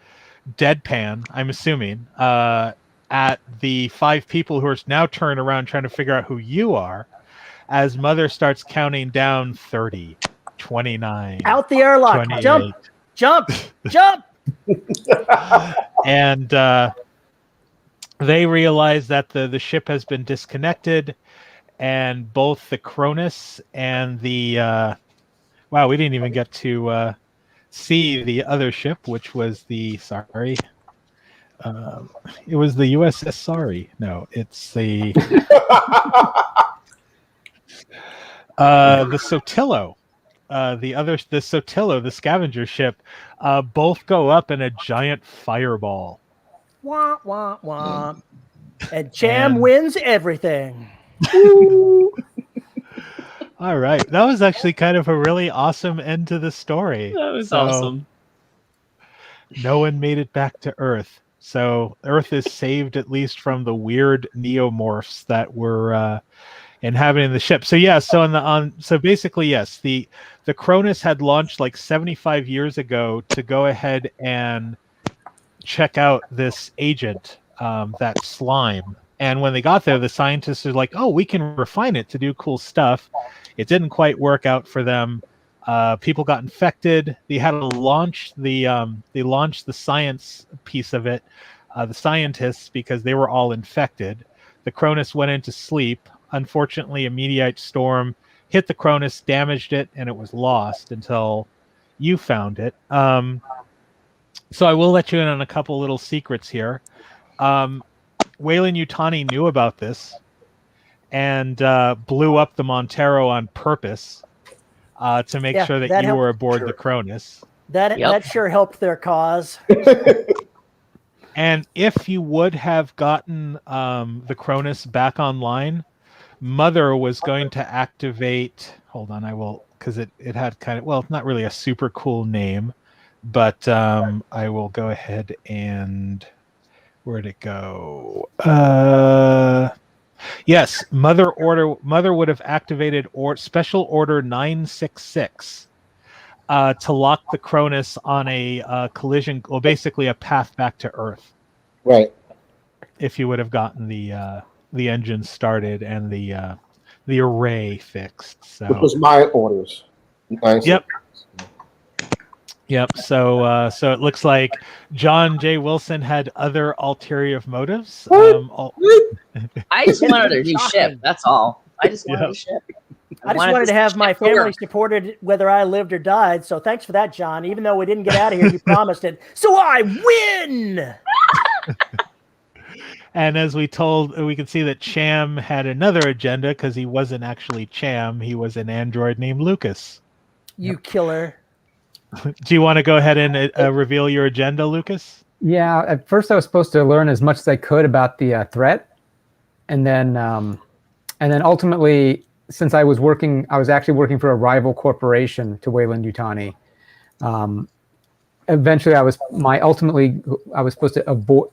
deadpan, I'm assuming, at the 5 people who are now turned around trying to figure out who you are, as Mother starts counting down 30, 29. Out the airlock. 28. Jump. And they realize that the ship has been disconnected, and both the Cronus and the wow, we didn't even get to see the other ship, which was the it was the USS Sorry. No, it's the the Sotillo. The Sotillo, the scavenger ship, both go up in a giant fireball. Wah, wah, wah. And Cham wins everything. All right. That was actually kind of a really awesome end to the story. That was awesome. no one made it back to Earth. So Earth is saved at least from the weird neomorphs that were inhabiting the ship. So yeah, so basically yes, the Cronus had launched like 75 years ago to go ahead and check out this agent, that slime. And when they got there, the scientists are like, "Oh, we can refine it to do cool stuff." It didn't quite work out for them. People got infected. They had to launch they launched the science piece of it, the scientists, because they were all infected. The Cronus went into sleep. Unfortunately, a meteorite storm hit the Cronus, damaged it, and it was lost until you found it. So I will let you in on a couple little secrets here. Weyland-Yutani knew about this and blew up the Montero on purpose to make sure that you were aboard the Cronus. That sure helped their cause. And if you would have gotten the Cronus back online, Mother was going to activate. Hold on, I will, because it had kind of, well, not really a super cool name, but I will go ahead and, where'd it go? Yes, Mother would have activated Special Order 966 to lock the Cronus on a collision, well, basically a path back to Earth. Right. If you would have gotten the engine started and the array fixed. So which was my orders. Yep. Yep. So it looks like John J. Wilson had other ulterior motives. I just wanted a new ship. That's all. I just wanted a ship. I just wanted to have my family supported whether I lived or died. So thanks for that, John. Even though we didn't get out of here, you promised it. So I win. And as we can see that Cham had another agenda because he wasn't actually Cham. He was an android named Lucas. You killer. Do you want to go ahead and reveal your agenda, Lucas? Yeah, at first I was supposed to learn as much as I could about the threat. And then ultimately, since I was actually working for a rival corporation to Weyland-Yutani. Eventually, I was supposed to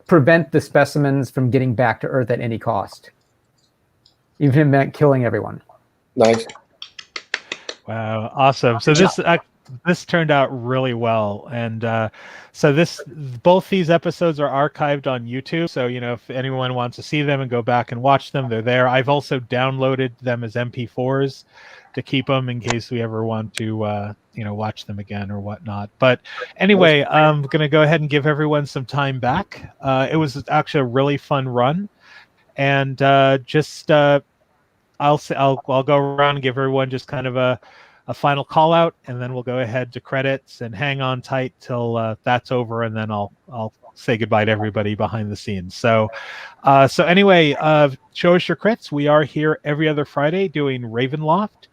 prevent the specimens from getting back to Earth at any cost, even if it meant killing everyone. Nice. Wow, awesome! So this turned out really well, and so both these episodes are archived on YouTube. So if anyone wants to see them and go back and watch them, they're there. I've also downloaded them as MP4s to keep them in case we ever want to watch them again or whatnot. But anyway, I'm gonna go ahead and give everyone some time back. It was actually a really fun run, and I'll go around and give everyone just kind of a final call out, and then we'll go ahead to credits and hang on tight till that's over, and then I'll say goodbye to everybody behind the scenes. So anyway, show us your crits. We are here every other Friday doing Ravenloft.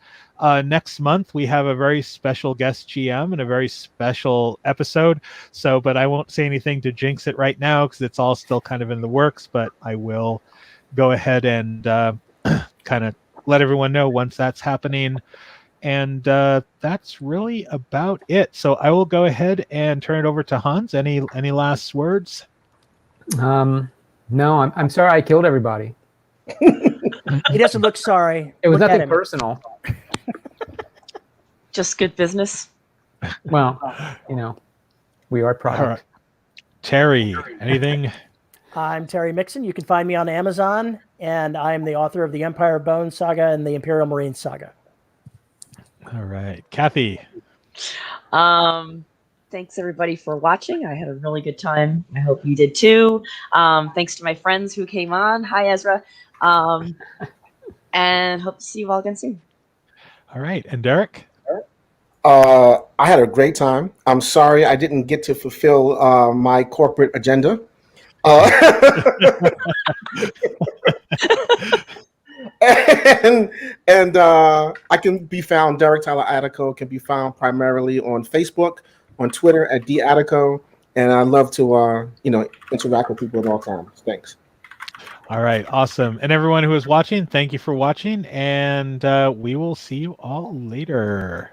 Next month we have a very special guest GM and a very special episode. But I won't say anything to jinx it right now because it's all still kind of in the works. But I will go ahead and kind of let everyone know once that's happening. And that's really about it. So I will go ahead and turn it over to Hans. Any last words? No, I'm sorry I killed everybody. He doesn't look sorry. It was nothing personal. Just good business. Well, we are product. All right. Terry, anything? I'm Terry Mixon. You can find me on Amazon, and I'm the author of the Empire of Bone saga and the Imperial Marine saga. All right. Kathy. Thanks everybody for watching. I had a really good time. I hope you did too. Thanks to my friends who came on. Hi, Ezra. And hope to see you all again soon. All right. And Derek? I had a great time. I'm sorry I didn't get to fulfill my corporate agenda. And I can be found, Derek Tyler Attico can be found primarily on Facebook, on Twitter at @dattico, and I love to interact with people at all times. Thanks. All right, awesome. And everyone who is watching, thank you for watching, and we will see you all later.